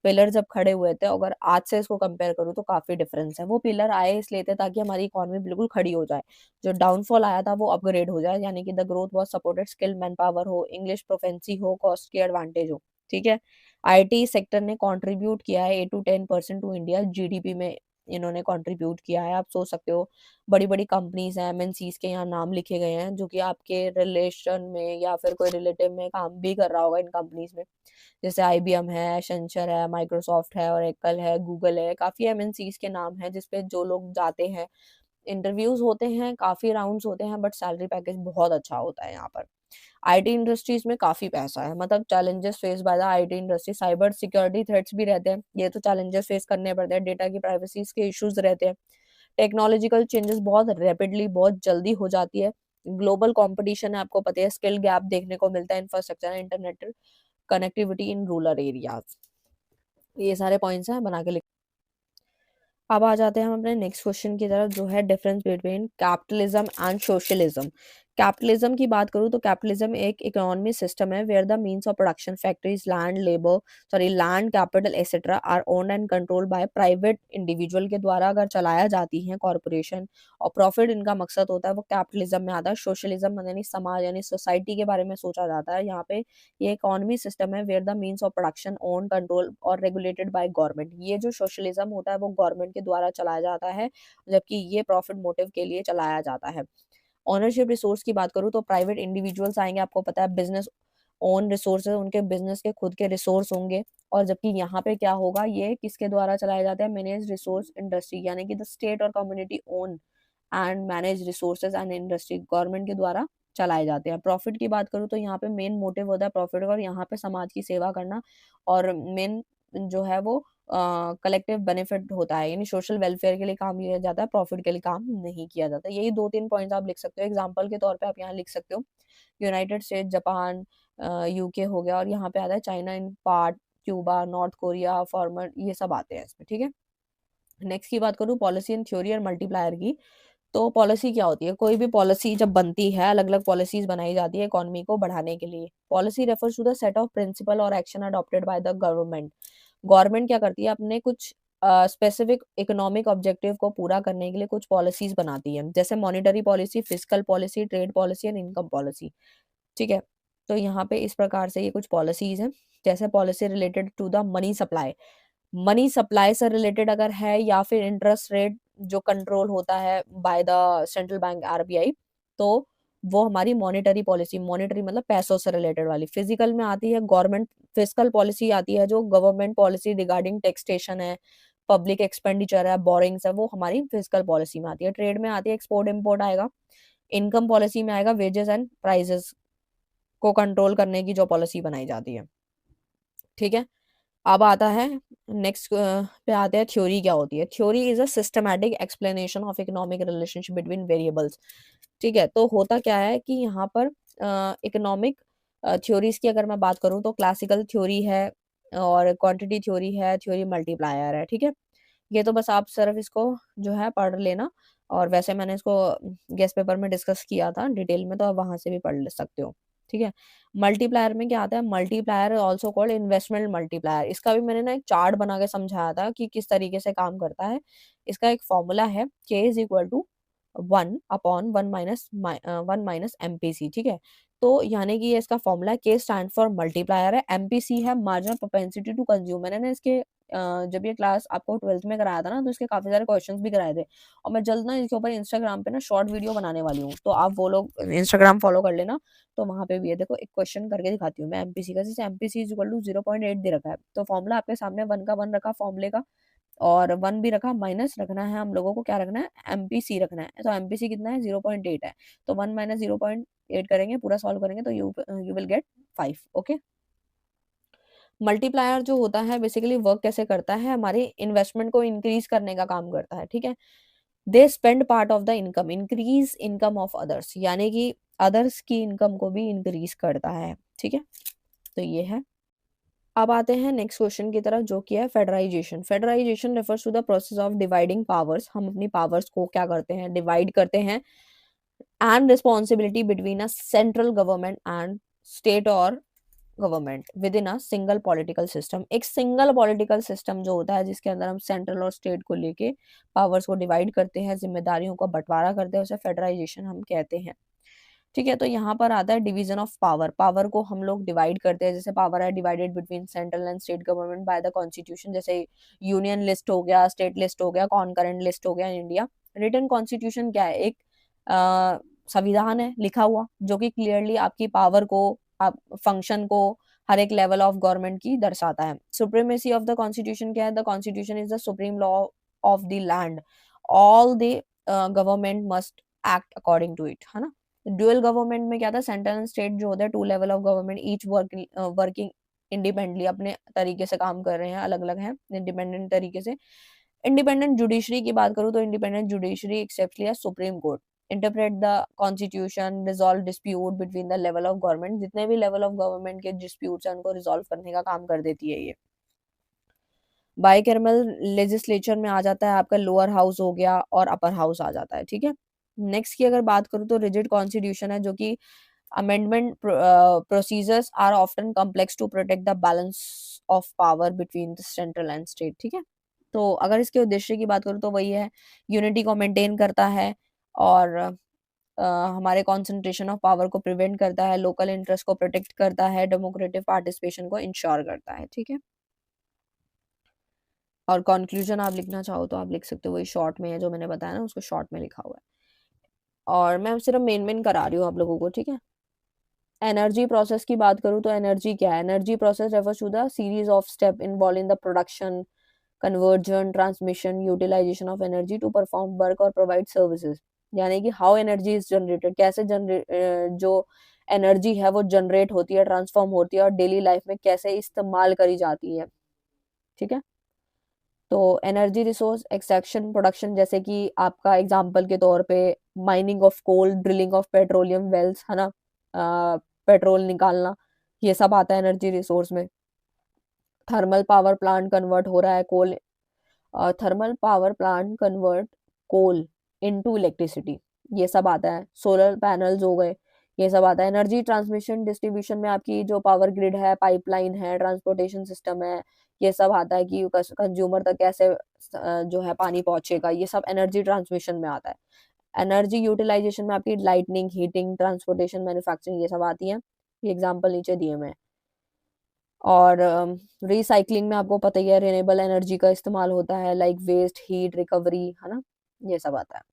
पिलर जब खड़े हुए थे, अगर आज से इसको कंपेयर करूँ तो काफी डिफरेंस है। वो पिलर आए इसलिए थे ताकि हमारी इकोनॉमी बिल्कुल खड़ी हो जाए, जो डाउनफॉल आया था वो अपग्रेड हो जाए, यानी कि the growth was supported, skill man power हो, इंग्लिश प्रोफेंसी हो, कॉस्ट की एडवांटेज हो, ठीक है। आईटी सेक्टर ने कंट्रीब्यूट किया है 8 to 10% टू इंडिया जीडीपी में, इन्होंने कंट्रीब्यूट किया है। आप सोच सकते हो बड़ी बड़ी कंपनीज हैं, एमएनसीज के यहाँ नाम लिखे गए हैं, जो कि आपके रिलेशन में या फिर कोई रिलेटिव में काम भी कर रहा होगा इन कंपनीज में, जैसे आईबीएम है, एसेंचर है, माइक्रोसॉफ्ट है, ओरेकल है, गूगल है, काफी एमएनसीज के नाम हैं जिसपे जो लोग जाते हैं, इंटरव्यूज होते हैं, काफी राउंड्स होते हैं, बट सैलरी पैकेज बहुत अच्छा होता है यहाँ पर। आईटी इंडस्ट्रीज में काफी पैसा है, मतलब challenges face by the IT industry, cyber security threats भी रहते हैं, ये तो चैलेंजेस फेस करने पड़ते हैं, डेटा की प्राइवेसी के इश्यूज रहते हैं, टेक्नोलॉजिकल चेंजेस बहुत रैपिडली, बहुत जल्दी हो जाती है, ग्लोबल कंपटीशन है, आपको पता है, स्किल गैप देखने को मिलता है, infrastructure, internet connectivity in rural areas, ये सारे पॉइंट्स हैं बना के लिख। अब आ जाते हैं हम अपने नेक्स्ट क्वेश्चन की तरफ, जो है difference between capitalism and socialism. Capitalism की बात करूँ तो कैपिटलिज्म एक इकोनॉमी सिस्टम है where the means of production, factories, land, capital etcetera are owned and controlled by private individual के द्वारा अगर चलाया जाती हैं कॉरपोरेशन, और प्रॉफिट इनका मकसद होता है, वो कैपिटलिज्म में आता है। सोशलिज्म यानी समाज, यानी सोसाइटी के बारे में सोचा जाता है। यहाँ पे ये इकोनॉमी सिस्टम है where the means of production own, control और रेगुलेटेड बाय गवर्नमेंट। ये जो सोशलिज्म होता है वो गवर्नमेंट के द्वारा चलाया जाता है, जबकि ये प्रॉफिट मोटिव के लिए चलाया जाता है। ओनरशिप रिसोर्स की बात करूँ तो प्राइवेट इंडिविजुअल्स आएंगे, आपको पता है बिजनेस ओन रिसोर्सेज, उनके बिजनेस के खुद के रिसोर्स होंगे। और जबकि यहाँ पे क्या होगा, ये किसके द्वारा चलाया जाता है, मैनेज रिसोर्स इंडस्ट्री, यानी कि द स्टेट और community own and manage resources and industry, government के द्वारा चलाए जाते हैं। प्रॉफिट की बात करूँ तो यहाँ पे मेन मोटिव होता है प्रॉफिट का, और यहाँ पे समाज की सेवा करना, और मेन जो है वो कलेक्टिव बेनिफिट होता है, यानी सोशल वेलफेयर के लिए काम किया जाता है, प्रॉफिट के लिए काम नहीं किया जाता। यही 2-3 पॉइंट्स आप लिख सकते हो, एग्जाम्पल के तौर पे आप यहाँ लिख सकते हो यूनाइटेड स्टेट, जापान, यूके हो गया, और यहाँ पे आता है China in part, Cuba, north Korea, farmer, ये सब आते हैं इसमें, ठीक है। नेक्स्ट की बात करूँ पॉलिसी एंड थ्योरी और मल्टीप्लायर की, तो पॉलिसी क्या होती है? कोई भी पॉलिसी जब बनती है, अलग-अलग पॉलिसीज़ बनाई जाती है इकोनॉमी को बढ़ाने के लिए। Policy refers to the set of principle और action adopted by the government. Government क्या करती है? अपने कुछ स्पेसिफिक इकोनॉमिक ऑब्जेक्टिव को पूरा करने के लिए कुछ पॉलिसीज़ बनाती है। जैसे monetary policy, fiscal policy, trade policy and income policy. ठीक है? तो यहाँ पे इस प्रकार से ये कुछ पॉलिसीज़ हैं। जैसे policy related to the money supply. Money supply से रिलेटेड अगर है या फिर इंटरेस्ट रेट जो कंट्रोल होता है by the central bank RBI, तो वो हमारी मॉनेटरी पॉलिसी, मॉनेटरी मतलब पैसों से रिलेटेड वाली। फिजिकल में आती है गवर्नमेंट फिस्कल पॉलिसी आती है, जो गवर्नमेंट पॉलिसी रिगार्डिंग टैक्सेशन है, पब्लिक एक्सपेंडिचर है, बोरिंग्स है, वो हमारी फिजिकल पॉलिसी में आती है। ट्रेड में आती है एक्सपोर्ट इम्पोर्ट आएगा। इनकम पॉलिसी में आएगा वेजेस एंड प्राइसेस को कंट्रोल करने की जो पॉलिसी बनाई जाती है। ठीक है? अब आता है नेक्स्ट पे आते हैं थ्योरी क्या होती है। Theory is a systematic explanation of economic relationship between variables. ठीक है, तो होता क्या है कि यहाँ पर इकोनॉमिक थ्योरीज की अगर मैं बात करूँ तो क्लासिकल थ्योरी है और क्वांटिटी थ्योरी है, थ्योरी मल्टीप्लायर है। ठीक है, ये तो बस आप सिर्फ इसको जो है पढ़ लेना, और वैसे मैंने इसको गेस्ट पेपर में डिस्कस किया था डिटेल में, तो आप वहां से भी पढ़ ले सकते हो। ठीक है, मल्टीप्लायर में क्या आता है? Multiplier also called investment multiplier. इसका भी मैंने ना एक चार्ट बना के समझाया था कि किस तरीके से काम करता है। इसका एक फॉर्मूला है, K is equal to 1/1 minus MPC। ठीक है, तो यानी कि ये इसका फॉर्मूला, के स्टैंड फॉर मल्टीप्लायर है, MPC है मार्जिनल प्रोपेंसिटी टू कंज्यूम। मैंने ना इसके जब ये क्लास आपको 12th में कराया था ना, तो इसके काफी सारे क्वेश्चंस भी कराए थे, और मैं जल्द ना इसके ऊपर इंस्टाग्राम पे ना शॉर्ट वीडियो बनाने वाली हूँ, तो आप वो लोग इंस्टाग्राम फॉलो कर लेना। तो वहां पे भी है, देखो एक क्वेश्चन करके दिखाती हूँ मैं एमपीसी का। जैसे एमपीसी इज इक्वल टू 0.8 दे रखा है, तो फॉर्मूला आपके सामने 1 का 1 रखा फॉर्मूले का, और 1 भी रखा, माइनस रखना है हम लोगों को, क्या रखना है? एमपीसी रखना है। तो एमपीसी कितना है? 0.8 है। तो 1 - 0.8 करेंगे, पूरा सॉल्व करेंगे, तो you will get 5। Okay, multiplier जो होता है बेसिकली वर्क कैसे करता है? हमारे इन्वेस्टमेंट को इंक्रीज करने का काम करता है। ठीक है, they spend part of the income, increase income of others, यानी कि अदर्स की इनकम को भी इंक्रीज करता है। ठीक है, तो ये है। अब आते हैं नेक्स्ट क्वेश्चन की तरफ, जो कि है federalisation. Federalisation refers to the process of dividing powers. हम अपनी पावर्स को क्या करते हैं? डिवाइड करते हैं, and responsibility between a central government and state और government within a single political system. एक सिंगल पॉलिटिकल सिस्टम जो होता है, जिसके अंदर हम सेंट्रल और स्टेट को लेके पावर्स को डिवाइड करते हैं, जिम्मेदारियों का बंटवारा करते हैं, उसे फेडराइजेशन हम कहते हैं। ठीक है, तो यहाँ पर आता है डिवीजन ऑफ पावर। पावर को हम लोग डिवाइड करते हैं, जैसे पावर है divided between central and state government by the constitution. जैसे यूनियन लिस्ट हो गया, स्टेट लिस्ट हो गया, कॉन्करेंट लिस्ट हो गया इन इंडिया। रिटन कॉन्स्टिट्यूशन क्या है? एक संविधान है लिखा हुआ, जो कि क्लियरली आपकी पावर को, आप फंक्शन को, हर एक लेवल ऑफ गवर्नमेंट की दर्शाता है। सुप्रीमेसी ऑफ द कॉन्स्टिट्यूशन क्या है? The constitution is the supreme law of the land, all the government must act according to it, है ना। ड्यूअल गवर्नमेंट में क्या था? सेंट्रल एंड स्टेट जो होता है, 2 level of government, each working independently, अपने तरीके से काम कर रहे हैं, अलग अलग हैं इंडिपेंडेंट तरीके से। इंडिपेंडेंट जुडिशरी की बात करूँ तो independent judiciary especially supreme court interpret the constitution, resolve dispute between the level of government. जितने भी लेवल ऑफ गवर्नमेंट के डिस्प्यूट्स हैं, उनको रिजॉल्व करने का काम कर देती है ये। बाइकैमल लेजिस्लेचर में आ जाता है आपका, लोअर हाउस हो गया और अपर हाउस आ जाता है। ठीक है, नेक्स्ट की अगर बात करूँ तो रिजिड कॉन्स्टिट्यूशन है, जो कि amendment procedures are often complex to protect the balance of power between the central and state. ठीक है, तो अगर इसके उद्देश्य की बात करूँ तो वही है, यूनिटी को मेंटेन करता है, और हमारे कॉन्सेंट्रेशन ऑफ पावर को प्रिवेंट करता है, लोकल इंटरेस्ट को प्रोटेक्ट करता है, डेमोक्रेटिक पार्टिसिपेशन को इंश्योर करता है। ठीक है, और कंक्लूजन आप लिखना चाहो तो आप लिख सकते हो, वही शॉर्ट में है जो मैंने बताया ना, उसको शॉर्ट में लिखा हुआ है, और मैं सिर्फ मेन मेन करा रही हूँ आप लोगों को। ठीक है, एनर्जी प्रोसेस की बात करूँ तो एनर्जी क्या है? Energy process refers to the series of step involve in the production, conversion, transmission, utilisation of energy to perform work और प्रोवाइड सर्विसेज। यानी कि हाउ एनर्जी इज जनरेटेड, कैसे जो एनर्जी है वो जनरेट होती है, ट्रांसफॉर्म होती है, और डेली लाइफ में कैसे इस्तेमाल करी जाती है। ठीक है, तो एनर्जी रिसोर्स एक्सट्रैक्शन, प्रोडक्शन, जैसे कि आपका एग्जांपल के तौर पे mining of coal, drilling of petroleum wells, है ना, पेट्रोल निकालना, ये सब आता है एनर्जी रिसोर्स में। थर्मल पावर प्लांट कन्वर्ट हो रहा है coal, thermal power plant convert coal into electricity, ये सब आता है। सोलर पैनल्स हो गए, ये सब आता है। एनर्जी ट्रांसमिशन डिस्ट्रीब्यूशन में आपकी जो पावर ग्रिड है, पाइपलाइन है, ट्रांसपोर्टेशन सिस्टम है, ये सब आता है कि कंज्यूमर तक कैसे जो है पानी पहुंचेगा, ये सब एनर्जी ट्रांसमिशन में आता है। एनर्जी यूटिलाइजेशन में आपकी लाइटनिंग, हीटिंग, ट्रांसपोर्टेशन, मैन्युफैक्चरिंग, ये सब आती है। ये एग्जांपल नीचे दिए हुए हैं। और रिसाइकलिंग में आपको पता ही है, रिन्यूएबल एनर्जी का इस्तेमाल होता है, लाइक वेस्ट हीट रिकवरी, है ना, ये सब आता है।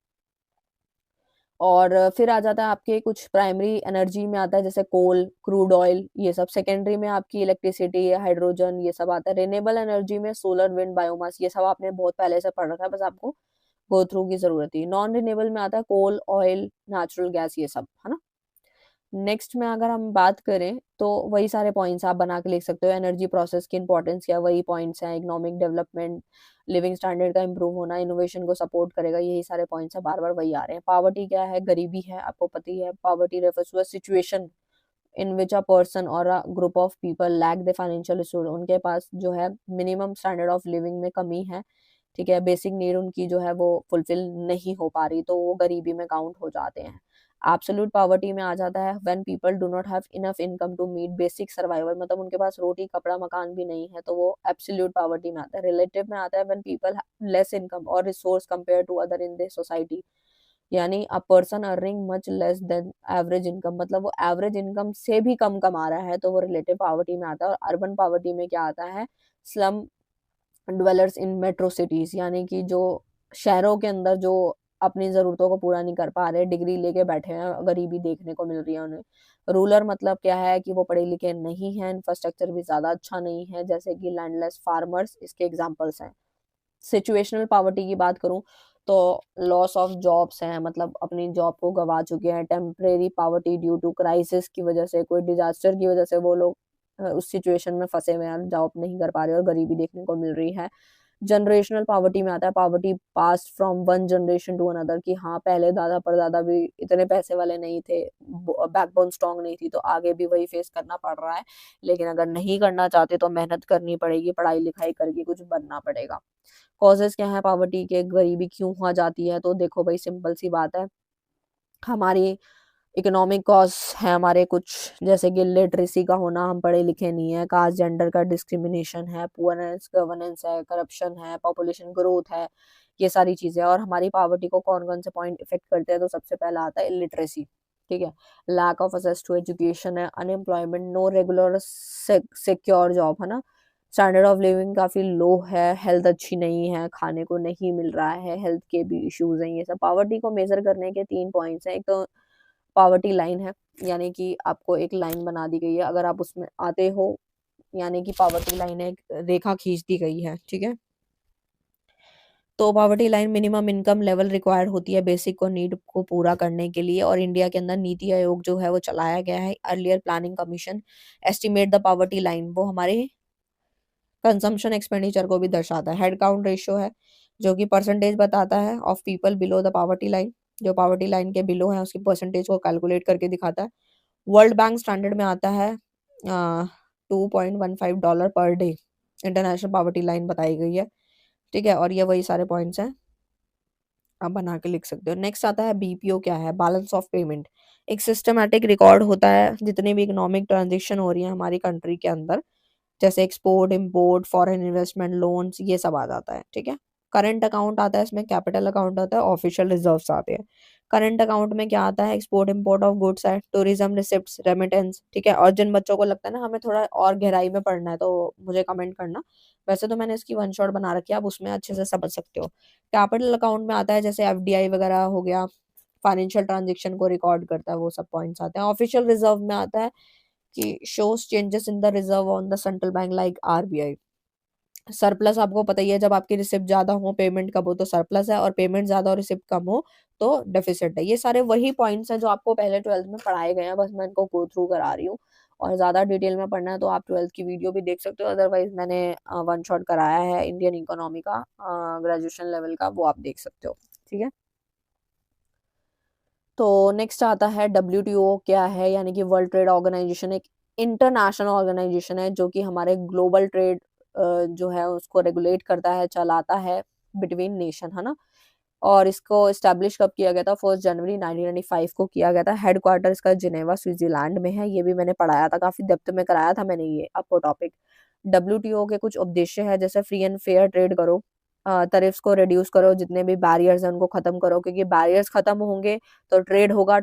और फिर आ जाता है आपके कुछ प्राइमरी एनर्जी में आता है, जैसे कोल, क्रूड ऑयल, ये सब। सेकेंडरी में आपकी इलेक्ट्रिसिटी, हाइड्रोजन, ये सब आता है। रिन्यूएबल एनर्जी में सोलर, विंड, बायोमास, ये सब आपने बहुत पहले से पढ़ रखा है, बस आपको गो थ्रू की जरूरत है। नॉन रिन्यूएबल में आता है कोल, ऑयल, नेचुरल गैस, ये सब, है ना। नेक्स्ट में अगर हम बात करें तो वही सारे पॉइंट्स आप बना के लिख सकते हो। एनर्जी प्रोसेस की इंपॉर्टेंस क्या, वही पॉइंट्स हैं। इकोनॉमिक डेवलपमेंट, लिविंग स्टैंडर्ड का इंप्रूव होना, इनोवेशन को सपोर्ट करेगा, यही सारे पॉइंट्स हैं, बार बार वही आ रहे हैं। पावर्टी क्या है, गरीबी है, आपको पता ही है। Poverty refers to a situation in which a person और a group of people lack the financial resource, उनके पास जो है मिनिमम स्टैंडर्ड ऑफ लिविंग में कमी है, ठीक है, बेसिक नीड उनकी जो है वो फुलफिल नहीं हो पा रही, तो वो गरीबी में काउंट हो जाते हैं। एब्सोल्यूट पॉवर्टी में आ जाता है when people do not have enough income to meet basic survival, मतलब उनके पास रोटी कपड़ा मकान भी नहीं है, तो वो एब्सोल्यूट पॉवर्टी में आता है। रिलेटिव में आता है व्हेन पीपल लेस इनकम और resource compare to other in the society, यानी a person earning much less than average income, मतलब वो एवरेज इनकम से भी कम कमा रहा है, तो वो रिलेटिव पॉवर्टी में आता है। और अर्बन पॉवर्टी में क्या आता है, स्लम ड्वेलर्स इन मेट्रो सिटीज, यानी कि जो शहरों के अंदर जो अपनी जरूरतों को पूरा नहीं कर पा रहे, डिग्री लेके बैठे हैं, गरीबी देखने को मिल रही है उन्हें। रूलर मतलब क्या है कि वो पढ़े लिखे नहीं है, इंफ्रास्ट्रक्चर भी ज्यादा अच्छा नहीं है, जैसे कि लैंडलेस फार्मर्स इसके एग्जांपल्स हैं। सिचुएशनल पॉवर्टी की बात करूं तो लॉस ऑफ जॉब्स हैं, मतलब अपनी जॉब को गवा चुके हैं। Temporary poverty due to crisis की वजह से, कोई डिजास्टर की वजह से वो लोग उस सिचुएशन में फंसे हुए हैं, जॉब नहीं कर पा रहे और गरीबी देखने को मिल रही है। जनरेशनल पॉवर्टी में आता है poverty pass from one generation to another, कि हाँ पहले दादा परदादा भी इतने पैसे वाले नहीं थे, बैकबोन स्ट्रांग नहीं थी, तो आगे भी वही फेस करना पड़ रहा है। लेकिन अगर नहीं करना चाहते तो मेहनत करनी पड़ेगी, पढ़ाई लिखाई करके कुछ बनना पड़ेगा। कॉजेस क्या है पॉवर्टी के, गरीबी क्यों हो जाती है, तो देखो भाई सिंपल सी बात है, हमारी इकोनॉमिक कॉज है हमारे कुछ, जैसे कि लिटरेसी का होना, हम पढ़े लिखे नहीं है, कास्ट जेंडर का डिस्क्रिमिनेशन है, पुअरनेस गवर्नेंस है, करप्शन है, पॉपुलेशन ग्रोथ है, ये सारी चीजें। और हमारी पॉवर्टी को कौन कौन से पॉइंट इफेक्ट करते हैं, तो सबसे पहला आता है इलिटरेसी, ठीक है, lack of access to education है, unemployment, no regular secure job, है ना, स्टैंडर्ड ऑफ लिविंग काफी लो है, हेल्थ अच्छी नहीं है, खाने को नहीं मिल रहा है, हेल्थ के भी इश्यूज हैं, ये सब। पावर्टी को मेजर करने के 3 पॉइंट्स हैं। एक तो पावर्टी लाइन है, यानी कि आपको एक लाइन बना दी गई है, अगर आप उसमें आते हो, यानी कि पावर्टी लाइन एक रेखा खींच दी गई है, ठीक है। तो poverty line minimum income level required होती है बेसिक को नीड को पूरा करने के लिए। और इंडिया के अंदर नीति आयोग जो है वो चलाया गया है, earlier planning commission estimate the poverty line, वो हमारे कंजम्पशन एक्सपेंडिचर को भी दर्शाता है। हेड काउंट रेशियो है जो कि परसेंटेज बताता है of people below the poverty line, जो पावर्टी लाइन के बिलो है उसकी परसेंटेज को कैलकुलेट करके दिखाता है। वर्ल्ड बैंक स्टैंडर्ड में आता है 2.15 dollar per day, international poverty line बताई गई है, ठीक है। और ये वही सारे पॉइंट्स हैं, आप बना के लिख सकते हो। नेक्स्ट आता है बीपीओ क्या है, बैलेंस ऑफ पेमेंट, एक सिस्टमैटिक रिकॉर्ड होता है जितनी भी इकोनॉमिक ट्रांजेक्शन हो रही है हमारी कंट्री के अंदर, जैसे export import foreign investment loans, ये सब आ जाता है, ठीक है। करंट अकाउंट आता है, इसमें कैपिटल अकाउंट आता है, ऑफिशियल रिजर्व्स आते हैं। करंट अकाउंट में क्या आता है, एक्सपोर्ट इंपोर्ट ऑफ गुड्स है, टूरिज्म रिसिप्ट्स, रेमिटेंस, ठीक है। और जिन बच्चों को लगता है ना हमें थोड़ा और गहराई में पढ़ना है तो मुझे कमेंट करना, वैसे तो मैंने इसकी वन शॉट बना रखी है, आप उसमें अच्छे से समझ सकते हो। कैपिटल अकाउंट में आता है जैसे एफडीआई वगैरह हो गया, फाइनेंशियल ट्रांजेक्शन को रिकॉर्ड करता है, वो सब पॉइंट्स आते हैं। ऑफिशियल रिजर्व में आता है कि shows changes in the reserve on the central bank like RBI. Surplus आपको पता ही है, जब आपकी रिसिप्ट ज्यादा हो पेमेंट कम हो तो सरप्लस है, और पेमेंट ज्यादा और रिसिप्ट कम हो तो डेफिसिट है। ये सारे वही पॉइंट्स हैं जो आपको पहले 12th में पढ़ाए गए हैं, बस मैं इनको गो थ्रू करा रही हूँ। और ज्यादा डिटेल में पढ़ना है तो आप 12th की वीडियो भी देख सकते हो, अदरवाइज मैंने वन शॉट कराया है इंडियन इकोनॉमी का, ग्रेजुएशन लेवल का, वो आप देख सकते हो, ठीक है। तो नेक्स्ट आता है डब्ल्यूटीओ क्या है, यानी कि वर्ल्ड ट्रेड ऑर्गेनाइजेशन, एक इंटरनेशनल ऑर्गेनाइजेशन है जो कि हमारे ग्लोबल ट्रेड जो है उसको रेगुलेट करता है, चलाता है बिटवीन नेशन, है ना। और इसको इस्टेब्लिश कब किया गया था? 1 जनवरी 1995 को किया गया था। हेडक्वार्टर इसका जिनेवा स्विट्जरलैंड में है। ये भी मैंने पढ़ाया था, काफी डेप्थ में कराया था मैंने ये आपको टॉपिक। डब्ल्यूटीओ के कुछ उद्देश्य है, जैसे फ्री एंड फेयर ट्रेड करो, टैरिफ्स को रिड्यूस करो, जितने भी बैरियर्स हैं उनको खत्म करो, क्योंकि बैरियर्स खत्म होंगे तो ट्रेड होगा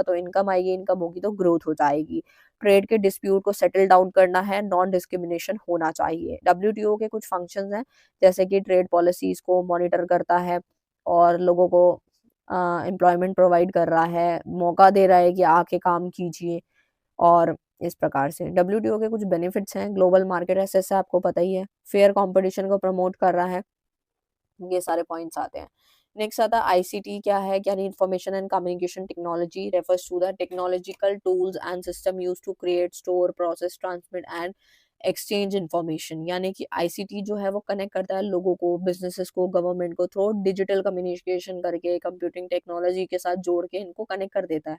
तो इनकम आएगी, इनकम होगी तो ग्रोथ हो जाएगी। ट्रेड के डिस्प्यूट को सेटल डाउन करना है, नॉन डिस्क्रिमिनेशन होना चाहिए। डब्ल्यूटीओ के कुछ फंक्शंस हैं, जैसे कि ट्रेड पॉलिसीज को मॉनिटर करता है और लोगों को एम्प्लॉयमेंट प्रोवाइड कर रहा है, मौका दे रहा है कि आके काम कीजिए। और इस प्रकार से डब्ल्यूटीओ के कुछ बेनिफिट्स हैं, ग्लोबल मार्केट एक्सेस है, आपको पता ही है, फेयर कंपटीशन को प्रमोट कर रहा है, ये सारे पॉइंट्स आते हैं। नेक्स्ट आता है आईसीटी क्या है, यानी information and communication technology, refers to the technological tools and system use to create, store, process, transmit and exchange information. यानी कि आईसीटी जो है वो कनेक्ट करता है लोगों को, बिजनेसेस को, गवर्नमेंट को, थ्रू डिजिटल कम्युनिकेशन करके, कंप्यूटिंग टेक्नोलॉजी के साथ जोड़ के इनको कनेक्ट कर देता है।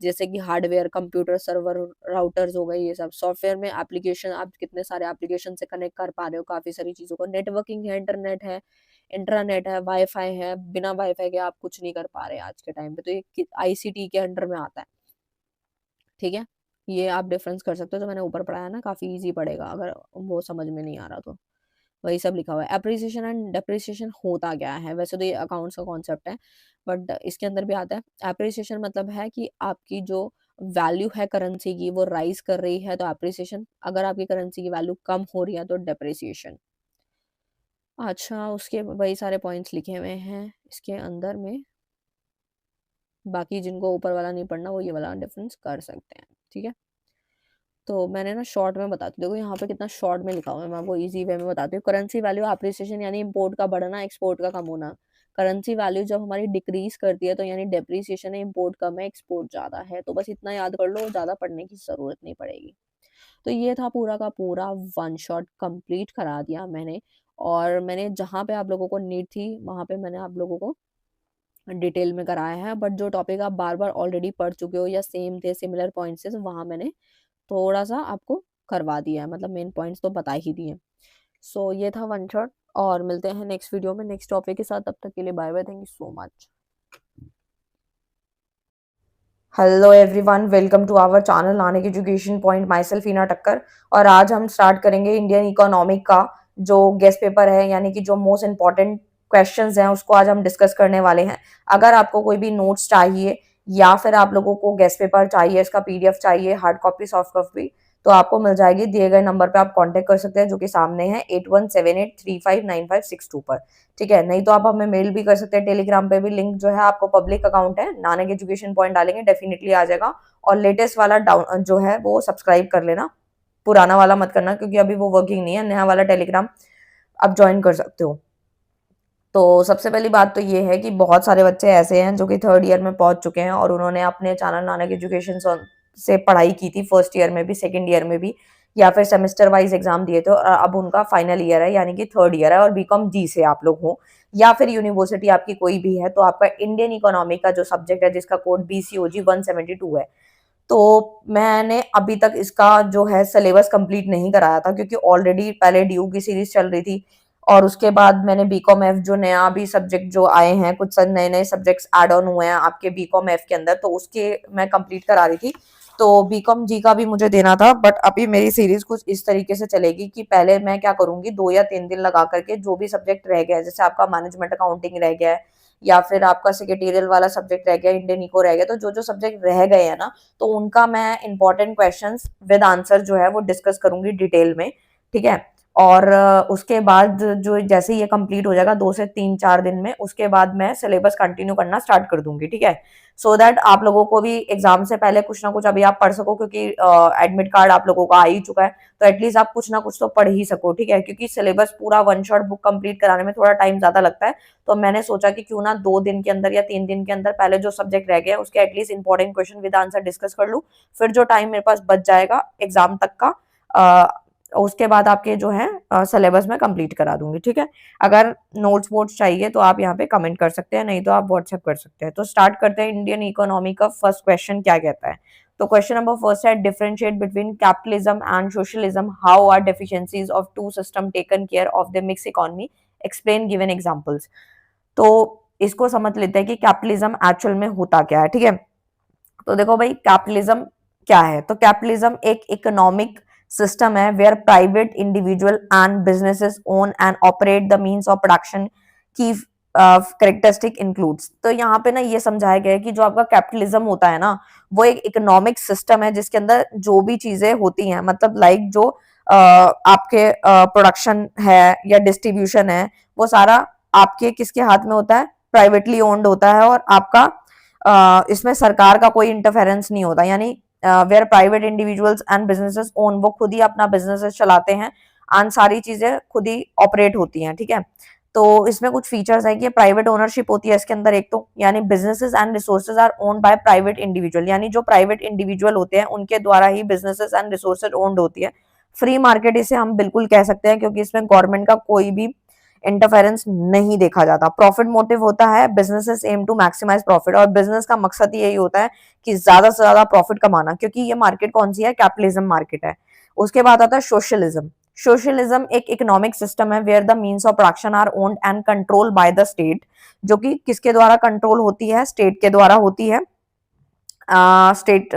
जैसे कि हार्डवेयर, कंप्यूटर, सर्वर, राउटर्स हो गए, ये सब। सॉफ्टवेयर में एप्लीकेशन, आप कितने सारे एप्लीकेशन से कनेक्ट कर पा रहे हो काफी सारी चीजों को। नेटवर्किंग है, इंटरनेट है, इंट्रानेट है, वाईफाई है, बिना वाईफाई के आप कुछ नहीं कर पा रहे आज के टाइम पे, तो ये आईसीटी के अंडर में आता है। ठीक है, ये आप डिफरेंस कर सकते हो, तो मैंने ऊपर पढ़ाया ना, काफी इजी पड़ेगा अगर वो समझ में नहीं आ रहा तो। वही सब लिखा हुआ है। एप्रिसिएशन एंड डेप्रिसिएशन होता क्या है? वैसे तो ये अकाउंट्स का कॉन्सेप्ट है, बट इसके अंदर भी आता है। एप्रिसिएशन मतलब है कि आपकी जो वैल्यू है करेंसी की वो राइज कर रही है, तो एप्रिसिएशन। अगर आपकी करेंसी की वैल्यू कम हो रही है तो डेप्रिसिएशन। अच्छा, उसके वही सारे पॉइंट्स लिखे हुए हैं इसके अंदर में। बाकी जिनको ऊपर वाला नहीं पढ़ना वो ये वाला डिफरेंस कर सकते हैं। ठीक है, तो मैंने ना शॉर्ट में बताती हूँ, देखो यहाँ पे कितना शॉर्ट में लिखा हुआ है, मैं आपको इजी वे में बताती हूँ। करेंसी वैल्यू एप्रिसिएशन यानी इम्पोर्ट का बढ़ना, एक्सपोर्ट का कम होना। करेंसी वैल्यू जब हमारी डिक्रीज करती है तो यानी डेप्रिसिएशन है, इम्पोर्ट कम है, एक्सपोर्ट ज्यादा है। तो बस इतना याद कर लो, ज्यादा पढ़ने की जरूरत नहीं पड़ेगी। तो ये था पूरा का पूरा वन शॉट, कंप्लीट करा दिया मैंने। और मैंने जहाँ पे आप लोगों को नीड थी वहां पे मैंने आप लोगों को डिटेल में कराया है, बट जो टॉपिक आप बार बार ऑलरेडी पढ़ चुके हो या सेम थे, सिमिलर पॉइंट्स थे, तो वहां मैंने थोड़ा सा आपको करवा दिया है, मतलब मेन पॉइंट्स तो बता ही दिए। सो ये था वन शॉट, और मिलते हैं नेक्स्ट वीडियो में नेक्स्ट टॉपिक के साथ। तब तक के लिए bye bye, thank you so much. Hello everyone, welcome to our channel Nanak education point. Myself Heena Takkar, और आज हम स्टार्ट करेंगे इंडियन इकोनॉमिक का जो गेस्ट पेपर है, यानी कि जो मोस्ट इम्पॉर्टेंट क्वेश्चंस हैं उसको आज हम डिस्कस करने वाले हैं। अगर आपको कोई भी नोट्स चाहिए या फिर आप लोगों को गेस्ट पेपर चाहिए, इसका पीडीएफ चाहिए, हार्ड कॉपी, सॉफ्ट कॉपी, तो आपको मिल जाएगी। दिए गए नंबर पे आप कांटेक्ट कर सकते हैं, जो कि सामने है 8178359562 पर। ठीक है, नहीं तो आप हमें मेल भी कर सकते हैं। टेलीग्राम पे भी लिंक जो है, आपको पब्लिक अकाउंट है, नानक एजुकेशन पॉइंट डालेंगे डेफिनेटली आ जाएगा। और लेटेस्ट वाला डाउन जो है वो सब्सक्राइब कर लेना, पुराना वाला मत करना, क्योंकि अभी वो वर्किंग नहीं है। नया वाला टेलीग्राम आप ज्वाइन कर सकते हो। तो सबसे पहली बात तो ये है कि बहुत सारे बच्चे ऐसे हैं जो कि थर्ड ईयर में पहुंच चुके हैं और उन्होंने अपने चैनल नानक एजुकेशन से पढ़ाई की थी, फर्स्ट ईयर में भी, सेकंड ईयर में भी, या फिर सेमेस्टर वाइज एग्जाम दिए थे, और अब उनका फाइनल ईयर है, यानी कि थर्ड ईयर है, और बीकॉम जी से आप लोग हो, या फिर यूनिवर्सिटी आपकी कोई भी है, तो आपका इंडियन इकोनॉमी का जो सब्जेक्ट है, जिसका कोड BCOG 172 है, तो मैंने अभी तक इसका जो है सिलेबस कंप्लीट नहीं कराया था, क्योंकि ऑलरेडी पहले ड्यू की सीरीज चल रही थी, और उसके बाद मैंने बीकॉम एफ जो नया भी सब्जेक्ट जो आए हैं, कुछ नए नए सब्जेक्ट्स एड ऑन हुए हैं आपके बीकॉम एफ के अंदर, तो उसके मैं कंप्लीट करा रही थी। तो बीकॉम जी का भी मुझे देना था, बट अभी मेरी सीरीज कुछ इस तरीके से चलेगी कि पहले मैं क्या करूंगी, 2 या 3 दिन लगा करके जो भी सब्जेक्ट रह गया है, जैसे आपका मैनेजमेंट अकाउंटिंग रह गया है, या फिर आपका सेक्रेटेरियल वाला सब्जेक्ट रह गया, इंडियन इको रह गया, तो जो जो सब्जेक्ट रह गए हैं ना, तो उनका मैं इंपॉर्टेंट क्वेश्चंस विद आंसर जो है वो डिस्कस करूंगी डिटेल में। ठीक है, और उसके बाद जो जैसे ये कंप्लीट हो जाएगा 2 से 3-4 दिन में, उसके बाद मैं सिलेबस कंटिन्यू करना स्टार्ट कर दूंगी। ठीक है, सो दैट आप लोगों को भी एग्जाम से पहले कुछ ना कुछ अभी आप पढ़ सको, क्योंकि एडमिट कार्ड आप लोगों का आ ही चुका है, तो एटलीस्ट आप कुछ ना कुछ तो पढ़ ही सको। ठीक है, क्योंकि सिलेबस पूरा वन शॉट बुक कंप्लीट कराने में थोड़ा टाइम ज्यादा लगता है, तो मैंने सोचा कि क्यों ना 2 दिन के अंदर या 3 दिन के अंदर पहले जो सब्जेक्ट रह गया उसके at least important question with answer discuss कर लूँ, फिर जो टाइम मेरे पास बच जाएगा एग्जाम तक का, उसके बाद आपके जो है सिलेबस में कंप्लीट करा दूंगी। ठीक है, अगर नोट्स वोट्स चाहिए तो आप यहाँ पे कमेंट कर सकते हैं, नहीं तो आप व्हाट्सएप कर सकते हैं। तो स्टार्ट करते हैं। इंडियन इकोनॉमी का फर्स्ट क्वेश्चन क्या कहता है? तो क्वेश्चन नंबर फर्स्ट है, differentiate between capitalism and socialism, how are deficiencies of two system taken care of the mix economy, explain given examples. तो इसको समझ लेते हैं कि कैपिटलिज्म एक्चुअल में होता क्या है, ठीक है। तो देखो भाई कैपिटलिज्म क्या है, तो कैपिटलिज्म एक इकोनॉमिक सिस्टम है where private individual and businesses own and operate the means of production की करेक्टरिस्टिक इंक्लूड्स। तो यहाँ पे ना ये समझाया गया है कि जो आपका कैपिटलिज्म होता है ना, वो एक इकोनॉमिक सिस्टम है जिसके अंदर जो भी चीजें होती हैं, मतलब लाइक जो आपके प्रोडक्शन है या डिस्ट्रीब्यूशन है, वो सारा आपके किसके हाथ में होता है, प्राइवेटली ओन्ड होता है, और आपका इसमें सरकार का कोई इंटरफेरेंस नहीं होता, यानी where private individuals and businesses own, वो खुद ही अपना बिजनेस चलाते हैं एंड सारी चीजें खुद ही ऑपरेट होती हैं, ठीक है। तो इसमें कुछ फीचर्स है कि प्राइवेट ओनरशिप होती है इसके अंदर एक, तो यानी businesses and resources are owned by private individual, यानी जो प्राइवेट इंडिविजुअल होते हैं उनके द्वारा ही बिजनेसेस एंड रिसोर्सेज ओन्ड होती है। फ्री मार्केट इसे हम बिल्कुल कह सकते हैं क्योंकि इसमें गवर्नमेंट का कोई भी इंटरफेरेंस नहीं देखा जाता। प्रॉफिट मोटिव होता है, businesses aim to maximise profit, और बिजनेस का मकसद यही होता है कि ज्यादा से ज्यादा प्रॉफिट कमाना, क्योंकि ये मार्केट कौन सी है, कैपिटलिज्म मार्केट है। उसके बाद आता है सोशलिज्म। सोशलिज्म एक इकोनॉमिक सिस्टम है where the means of production are owned and control by the state, जो कि किसके द्वारा कंट्रोल होती है, स्टेट के द्वारा होती है, state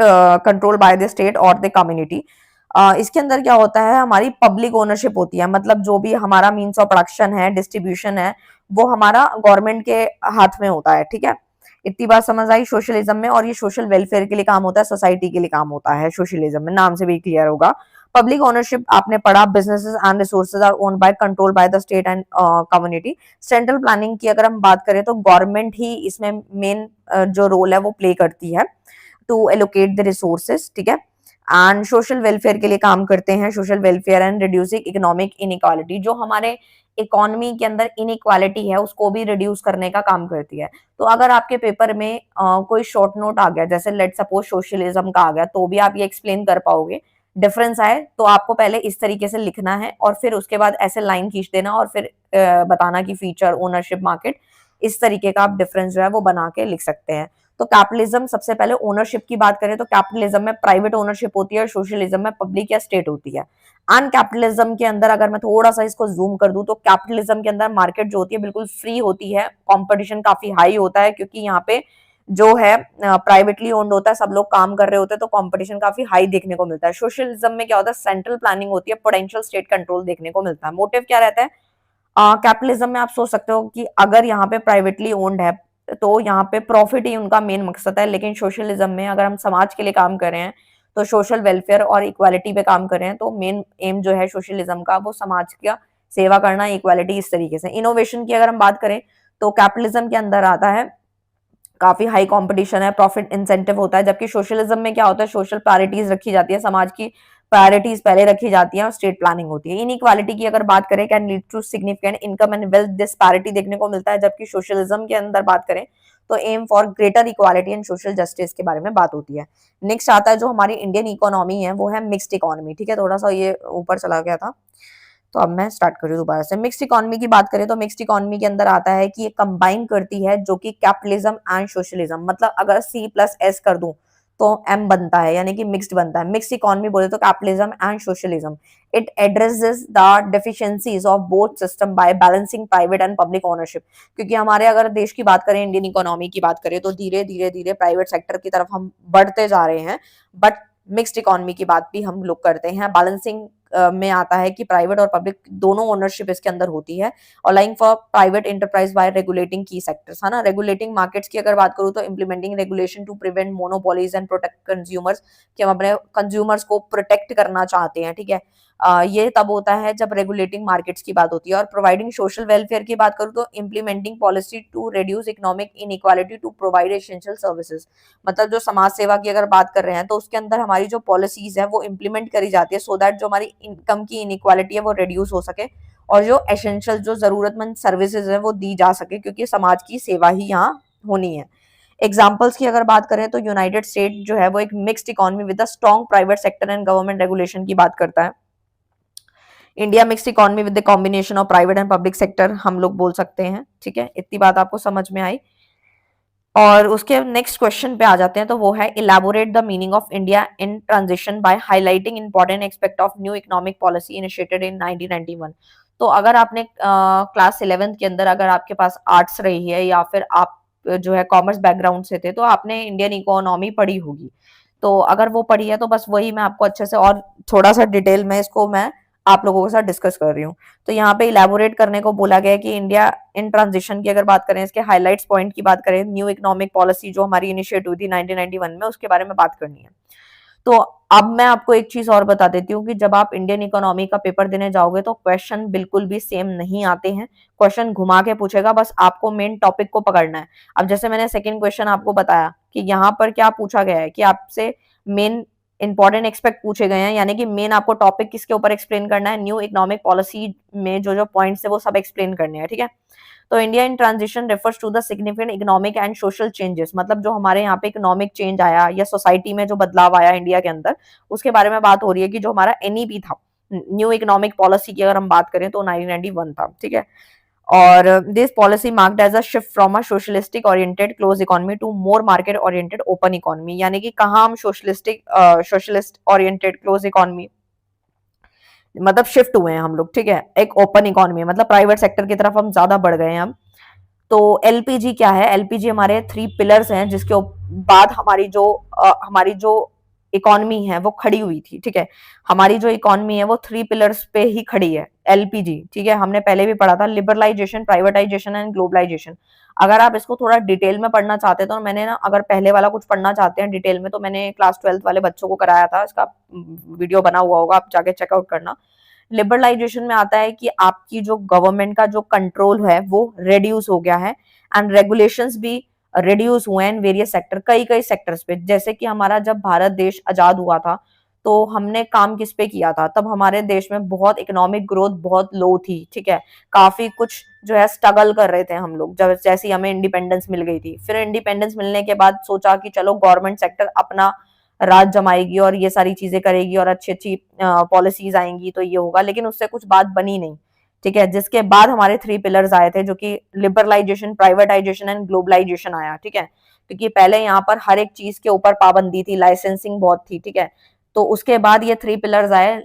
control by the state और द कम्युनिटी। इसके अंदर क्या होता है, हमारी पब्लिक ओनरशिप होती है, मतलब जो भी हमारा मीन्स ऑफ प्रोडक्शन है, डिस्ट्रीब्यूशन है, वो हमारा गवर्नमेंट के हाथ में होता है, ठीक है। इतनी बात समझ आई सोशलिज्म में, और ये सोशल वेलफेयर के लिए काम होता है, सोसाइटी के लिए काम होता है सोशलिज्म में, नाम से भी क्लियर होगा। पब्लिक ओनरशिप आपने पढ़ा, businesses and resources are owned by control by the state and community. Central planning की अगर हम बात करें तो गवर्नमेंट ही इसमें मेन जो रोल है वो प्ले करती है टू एलोकेट द रिसोर्सेज, ठीक है। एंड सोशल वेलफेयर के लिए काम करते हैं, social welfare and reducing economic inequality, जो हमारे इकोनॉमी के अंदर इनइक्वालिटी है उसको भी रिड्यूस करने का काम करती है। तो अगर आपके पेपर में कोई शॉर्ट नोट आ गया, जैसे लेट सपोज सोशलिज्म का आ गया, तो भी आप ये एक्सप्लेन कर पाओगे। डिफरेंस आए तो आपको पहले इस तरीके से लिखना है और फिर उसके बाद ऐसे लाइन खींच देना और फिर बताना कि फीचर, ओनरशिप, मार्केट, इस तरीके का आप डिफरेंस जो है वो बना के लिख सकते हैं। तो कैपिटलिज्म, सबसे पहले ओनरशिप की बात करें तो कैपिटलिज्म में प्राइवेट ओनरशिप होती है और सोशलिज्म में पब्लिक या स्टेट होती है। अन कैपिटलिज्म के अंदर अगर मैं थोड़ा सा इसको जूम कर दूं तो कैपिटलिज्म के अंदर मार्केट जो होती है बिल्कुल फ्री होती है, कंपटीशन काफी हाई होता है क्योंकि यहाँ पे जो है प्राइवेटली ओन्ड होता है, सब लोग काम कर रहे होते हैं, तो कंपटीशन काफी हाई देखने को मिलता है। सोशलिज्म में क्या होता है, सेंट्रल प्लानिंग होती है, पोटेंशियल स्टेट कंट्रोल देखने को मिलता है। मोटिव क्या रहता है, कैपिटलिज्म में आप सोच सकते हो कि अगर यहाँ पे प्राइवेटली ओन्ड है तो यहाँ पे प्रॉफिट ही उनका मेन मकसद है, लेकिन सोशलिज्म में अगर हम समाज के लिए काम कर रहे हैं तो सोशल वेलफेयर और इक्वालिटी पे काम कर रहे हैं, तो मेन एम जो है सोशलिज्म का वो समाज का सेवा करना, इक्वालिटी, इस तरीके से। इनोवेशन की अगर हम बात करें तो कैपिटलिज्म के अंदर आता है काफी हाई कंपटीशन है, प्रॉफिट इंसेंटिव होता है, जबकि सोशलिज्म में क्या होता है, सोशल प्रायोरिटीज रखी जाती है, समाज की प्रायोरिटीज पहले रखी जाती है और स्टेट प्लानिंग होती है। इनइक्वालिटी की अगर बात करें, can lead to significant income and wealth disparity देखने को मिलता है, जबकि सोशलिज्म के अंदर बात करें तो aim for greater equality and social justice के बारे में बात होती है। नेक्स्ट आता है जो हमारी इंडियन इकोनॉमी है वो है मिक्स्ड इकोनॉमी, ठीक है। थोड़ा सा ये ऊपर चला गया था तो अब मैं स्टार्ट कर रही हूँ दोबारा से। मिक्स्ड इकोनॉमी की बात करें तो मिक्स्ड इकोनॉमी के अंदर आता है कि ये कंबाइन करती है जो कि कैपिटलिज्म एंड सोशलिज्म, मतलब अगर C प्लस S कर दूं तो M बनता है, यानी कि मिक्स्ड बनता है। मिक्स्ड इकोनॉमी बोले तो capitalism and socialism. It addresses the deficiencies of both system by balancing private and public ownership, क्योंकि हमारे अगर देश की बात करें, इंडियन इकोनॉमी की बात करें तो धीरे धीरे धीरे प्राइवेट सेक्टर की तरफ हम बढ़ते जा रहे हैं, बट मिक्स्ड इकोनॉमी की बात भी हम लोग करते हैं। बैलेंसिंग में आता है कि प्राइवेट और पब्लिक दोनों ओनरशिप इसके अंदर होती है। Allowing for private enterprise by regulating key sectors, है ना। रेगुलेटिंग मार्केट्स की अगर बात करूं तो implementing regulation to prevent monopolies and protect consumers, कि हम अपने कंज्यूमर्स को प्रोटेक्ट करना चाहते हैं, ठीक है। ये तब होता है जब रेगुलेटिंग मार्केट्स की बात होती है। और प्रोवाइडिंग सोशल वेलफेयर की बात करूं तो implementing policy to reduce economic inequality to provide essential services, मतलब जो समाज सेवा की अगर बात कर रहे हैं तो उसके अंदर हमारी जो पॉलिसीज है वो इम्प्लीमेंट करी जाती है सो दैट जो हमारी इनकम की इनइक्वालिटी है वो रिड्यूस हो सके और जो एसेंशियल, जो जरूरतमंद सर्विसेज है वो दी जा सके, क्योंकि समाज की सेवा ही यहाँ होनी है। एग्जाम्पल्स की अगर बात करें तो यूनाइटेड स्टेट जो है वो एक mixed economy with a strong private sector and government regulation की बात करता है। India mixed economy with the combination of private and public sector हम लोग बोल सकते हैं, ठीक है। इतनी बात आपको समझ में आई। और उसके नेक्स्ट क्वेश्चन पे आ जाते हैं, तो वो है elaborate the meaning of India in transition by highlighting important aspect of new economic policy initiated in 1991। तो अगर आपने क्लास 11th के अंदर अगर आपके पास आर्ट्स रही है या फिर आप जो है कॉमर्स बैकग्राउंड से थे, तो आपने इंडियन इकोनॉमी पढ़ी होगी। तो अगर वो पढ़ी है तो बस वही मैं आपको अच्छे से और थोड़ा सा डिटेल में इसको मैं आप लोगों के साथ डिस्कस कर रही हूँ। तो यहाँ पे इलेबोरेट करने को बोला गया है कि इंडिया इन ट्रांजिशन की अगर बात करें, इसके हाइलाइट्स पॉइंट की बात करें, न्यू इकोनॉमिक पॉलिसी जो हमारी इनिशिएट हुई थी 1991 में, उसके बारे में बात करनी है। तो अब मैं आपको एक चीज और बता देती हूँ कि जब आप इंडियन इकोनॉमी का पेपर देने जाओगे तो क्वेश्चन बिल्कुल भी सेम नहीं आते हैं। क्वेश्चन घुमा के पूछेगा, बस आपको मेन टॉपिक को पकड़ना है। अब जैसे मैंने सेकंड क्वेश्चन आपको बताया कि यहाँ पर क्या पूछा गया है कि आपसे मेन इंपॉर्टेंट एक्सपेक्ट पूछे गए हैं, यानी कि मेन आपको टॉपिक किसके ऊपर एक्सप्लेन करना है, न्यू इकोनॉमिक पॉलिसी में जो जो पॉइंट्स है वो सब एक्सप्लेन करने हैं, ठीक है। तो India in transition refers to the significant economic and social changes, मतलब जो हमारे यहाँ पे इकोनॉमिक चेंज आया या सोसाइटी में जो बदलाव आया इंडिया के अंदर, उसके बारे में बात हो रही है कि जो हमारा एनईपी था, न्यू इकोनॉमिक पॉलिसी की अगर हम बात करें तो 1991 था, ठीक है। और this policy marked as a shift from a socialistic oriented close economy to more market oriented open economy, यानी कि कहाँ हम सोशलिस्ट ओरिएंटेड क्लोज इकोनॉमी मतलब शिफ्ट हुए हैं हम लोग, ठीक है, एक ओपन इकोनॉमी मतलब प्राइवेट सेक्टर की तरफ हम ज्यादा बढ़ गए हैं हम। तो एलपीजी क्या है, एलपीजी हमारे 3 पिलर्स हैं जिसके बाद हमारी जो इकोनॉमी है वो खड़ी हुई थी, ठीक है। हमारी जो इकोनॉमी है वो 3 पिलर्स पे ही खड़ी है, एलपीजी, ठीक है। हमने पहले भी पढ़ा था, लिबरलाइजेशन, प्राइवेटाइजेशन एंड ग्लोबलाइजेशन। अगर आप इसको थोड़ा डिटेल में पढ़ना चाहते हैं तो मैंने ना, अगर पहले वाला कुछ पढ़ना चाहते हैं डिटेल में, तो मैंने क्लास 12th वाले बच्चों को कराया था, इसका वीडियो बना हुआ होगा, आप जाके चेकआउट करना। लिबरलाइजेशन में आता है कि आपकी जो गवर्नमेंट का जो कंट्रोल है वो रिड्यूस हो गया है एंड रेगुलेशंस भी रिड्यूस हुए हैं वेरियस सेक्टर, कई कई सेक्टर्स पे। जैसे कि हमारा जब भारत देश आजाद हुआ था तो हमने काम किस पे किया था, तब हमारे देश में बहुत इकोनॉमिक ग्रोथ बहुत लो थी, ठीक है। काफी कुछ जो है स्ट्रगल कर रहे थे हम लोग, जब जैसे हमें इंडिपेंडेंस मिल गई थी। फिर इंडिपेंडेंस मिलने के बाद सोचा कि चलो गवर्नमेंट सेक्टर अपना राज जमाएगी और ये सारी चीजें करेगी और अच्छी अच्छी पॉलिसीज आएंगी तो ये होगा, लेकिन उससे कुछ बात बनी नहीं, ठीक है। जिसके बाद हमारे 3 पिलर्स आए थे जो कि लिबरलाइजेशन, प्राइवेटाइजेशन एंड ग्लोबलाइजेशन आया, ठीक है। क्योंकि पहले यहाँ पर हर एक चीज के ऊपर पाबंदी थी, लाइसेंसिंग बहुत थी, ठीक है। तो उसके बाद ये 3 पिलर्स आए,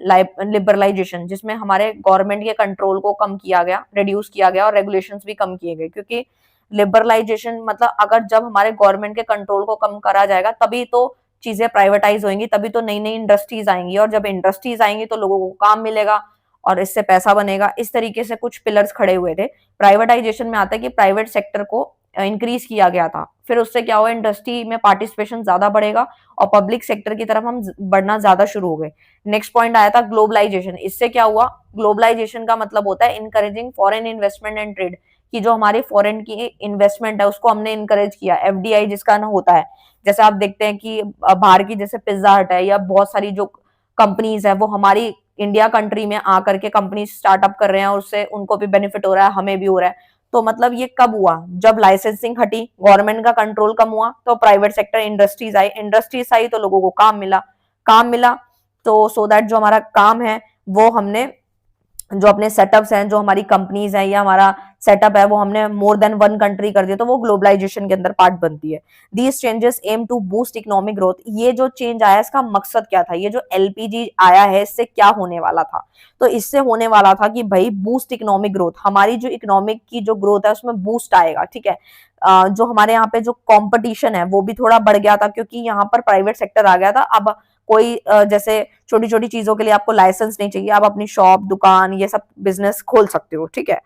लिबरलाइजेशन, जिसमें हमारे गवर्नमेंट के कंट्रोल को कम किया गया, रिड्यूस किया गया और रेगुलेशंस भी कम किए गए। क्योंकि लिबरलाइजेशन मतलब अगर जब हमारे गवर्नमेंट के कंट्रोल को कम करा जाएगा तभी तो चीजें प्राइवेटाइज होंगी, तभी तो नई नई इंडस्ट्रीज आएंगी, और जब इंडस्ट्रीज आएंगी तो लोगों को काम मिलेगा और इससे पैसा बनेगा। इस तरीके से कुछ पिलर्स खड़े हुए थे। प्राइवेटाइजेशन में आता है कि प्राइवेट सेक्टर को इंक्रीज किया गया था, फिर उससे क्या हुआ, इंडस्ट्री में पार्टिसिपेशन ज्यादा बढ़ेगा और पब्लिक सेक्टर की तरफ हम बढ़ना ज्यादा शुरू हो गए। नेक्स्ट पॉइंट आया था ग्लोबलाइजेशन। इससे क्या हुआ, ग्लोबलाइजेशन का मतलब होता है encouraging foreign investment and trade, कि जो हमारी फॉरेन की इन्वेस्टमेंट है उसको हमने इनकरेज किया, एफडीआई जिसका ना होता है। जैसे आप देखते हैं कि बाहर की जैसे पिज्जा हट है या बहुत सारी जो कंपनीज है वो हमारी इंडिया कंट्री में आकर के कंपनी स्टार्टअप कर रहे हैं और उससे उनको भी बेनिफिट हो रहा है, हमें भी हो रहा है। तो मतलब ये कब हुआ, जब लाइसेंसिंग हटी, गवर्नमेंट का कंट्रोल कम हुआ, तो प्राइवेट सेक्टर इंडस्ट्रीज आई तो लोगों को काम मिला। तो सो दैट जो हमारा काम है वो हमने जो अपने सेटअप्स हैं, जो हमारी कंपनीज हैं या हमारा सेटअप है वो हमने मोर देन वन कंट्री कर दिया, तो वो ग्लोबलाइजेशन के अंदर पार्ट बनती है। These changes aim to boost economic growth. ये जो चेंज आया इसका मकसद क्या था, ये जो एलपीजी आया है इससे क्या होने वाला था, तो इससे होने वाला था कि भाई बूस्ट इकोनॉमिक ग्रोथ, हमारी जो इकोनॉमिक की जो ग्रोथ है उसमें बूस्ट आएगा, ठीक है। जो हमारे यहाँ पे जो कंपटीशन है वो भी थोड़ा बढ़ गया था, क्योंकि यहाँ पर प्राइवेट सेक्टर आ गया था। अब कोई जैसे छोटी छोटी चीजों के लिए आपको लाइसेंस नहीं चाहिए, आप अपनी शॉप, दुकान, ये सब बिजनेस खोल सकते हो, ठीक है।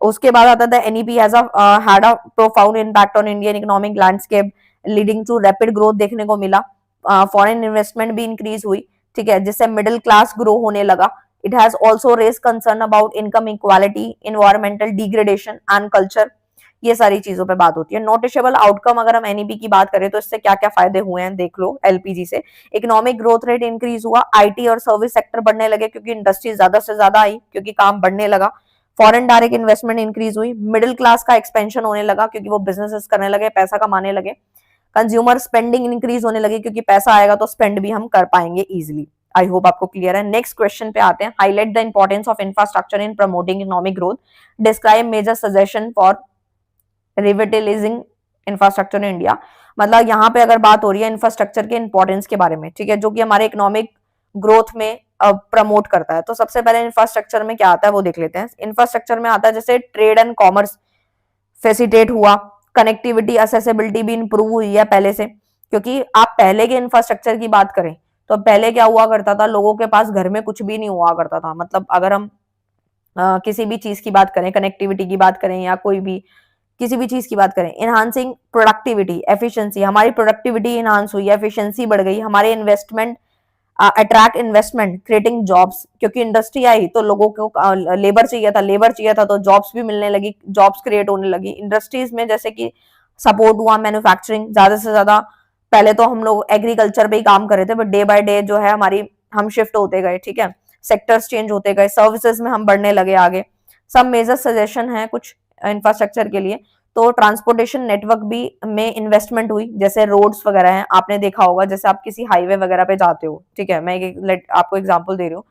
उसके बाद आता था NEP has had a profound impact on Indian economic landscape leading to rapid growth देखने को मिला। फॉरेन इन्वेस्टमेंट भी इंक्रीज हुई, ठीक है, जिससे मिडिल क्लास ग्रो होने लगा। It has also raise concern about income equality, environmental degradation and culture, ये सारी चीजों पे बात होती है। नोटिसेबल आउटकम अगर हम एनईपी की बात करें तो इससे क्या क्या फायदे हुए हैं देख लो एलपीजी से। इकोनॉमिक ग्रोथ रेट इंक्रीज हुआ, आईटी और सर्विस सेक्टर बढ़ने लगे क्योंकि इंडस्ट्री ज्यादा से ज्यादा आई, क्योंकि काम बढ़ने लगा। फॉरेन डायरेक्ट इन्वेस्टमेंट इंक्रीज हुई, मिडिल क्लास का एक्सपेंशन होने लगा क्योंकि वो बिजनेसेस करने लगे, पैसा कमाने लगे। कंज्यूमर स्पेंडिंग इंक्रीज होने लगी क्योंकि पैसा आएगा तो स्पेंड भी हम कर पाएंगे इजिली। आई होप आपको क्लियर है। नेक्स्ट क्वेश्चन पे आते हैं। Highlight the importance of infrastructure in promoting economic growth, describe major suggestion for revitalising infrastructure in India. मतलब यहाँ पे अगर बात हो रही है इंफ्रास्ट्रक्चर के इंपॉर्टेंस के बारे में, ठीक है, जो कि हमारे इकोनॉमिक ग्रोथ में प्रमोट करता है। तो सबसे पहले इंफ्रास्ट्रक्चर में क्या आता है वो देख लेते हैं। इंफ्रास्ट्रक्चर में आता है जैसे ट्रेड एंड कॉमर्स फैसिलिटेट हुआ, कनेक्टिविटी असेसिबिलिटी भी इंप्रूव हुई है पहले से, क्योंकि आप पहले के इंफ्रास्ट्रक्चर की बात करें तो पहले क्या हुआ करता था, लोगों के पास घर में कुछ भी नहीं हुआ करता था। मतलब अगर हम किसी भी चीज की बात करें, कनेक्टिविटी की बात करें या कोई भी किसी भी चीज की बात करें, इनहांसिंग प्रोडक्टिविटी एफिशिएंसी, हमारी प्रोडक्टिविटी इनहांस हुई है, एफिशिएंसी बढ़ गई, हमारे investment attract investment creating jobs, क्योंकि इंडस्ट्री आई तो लोगों को लेबर चाहिए था तो जॉब्स भी मिलने लगी, जॉब्स क्रिएट होने लगी इंडस्ट्रीज में। जैसे कि सपोर्ट हुआ मैन्युफैक्चरिंग ज्यादा से ज्यादा। पहले तो हम लोग एग्रीकल्चर पे ही काम कर रहे थे, बट डे बाय डे जो है हमारी हम शिफ्ट होते गए, ठीक है, सेक्टर्स चेंज होते गए, सर्विसेज में हम बढ़ने लगे आगे। सब मेजर सजेशन है कुछ इंफ्रास्ट्रक्चर के लिए। तो ट्रांसपोर्टेशन नेटवर्क भी में इन्वेस्टमेंट हुई, जैसे रोड्स वगैरह हैं, आपने देखा होगा जैसे आप किसी हाईवे वगैरह पे जाते हो, ठीक है, मैं आपको एग्जांपल दे रही हूँ।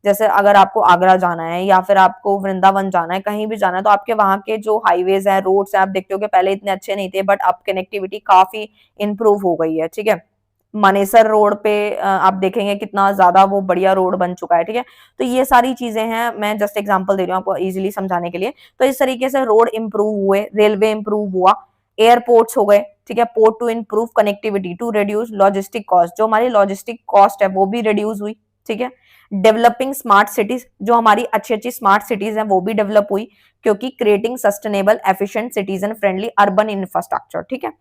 जैसे अगर आपको आगरा जाना है या फिर आपको वृंदावन जाना है, कहीं भी जाना है, तो आपके वहां के जो हाईवेज हैं, रोड्स हैं, आप देखते हो कि पहले इतने अच्छे नहीं थे, बट अब कनेक्टिविटी काफी इंप्रूव हो गई है, ठीक है। मानेसर रोड पे आप देखेंगे कितना ज्यादा वो बढ़िया रोड बन चुका है, ठीक है। तो ये सारी चीजें हैं, मैं जस्ट एग्जांपल दे रही हूँ आपको इजीली समझाने के लिए। तो इस तरीके से रोड इंप्रूव हुए, रेलवे इंप्रूव हुआ, एयरपोर्ट्स हो गए, ठीक है, port to improve connectivity to reduce logistic cost, जो हमारी लॉजिस्टिक कॉस्ट है वो भी रिड्यूस हुई, ठीक है। डेवलपिंग स्मार्ट सिटीज, जो हमारी अच्छी अच्छी स्मार्ट सिटीज हैं वो भी डेवलप हुई, क्योंकि creating sustainable efficient citizen friendly urban infrastructure, ठीक है।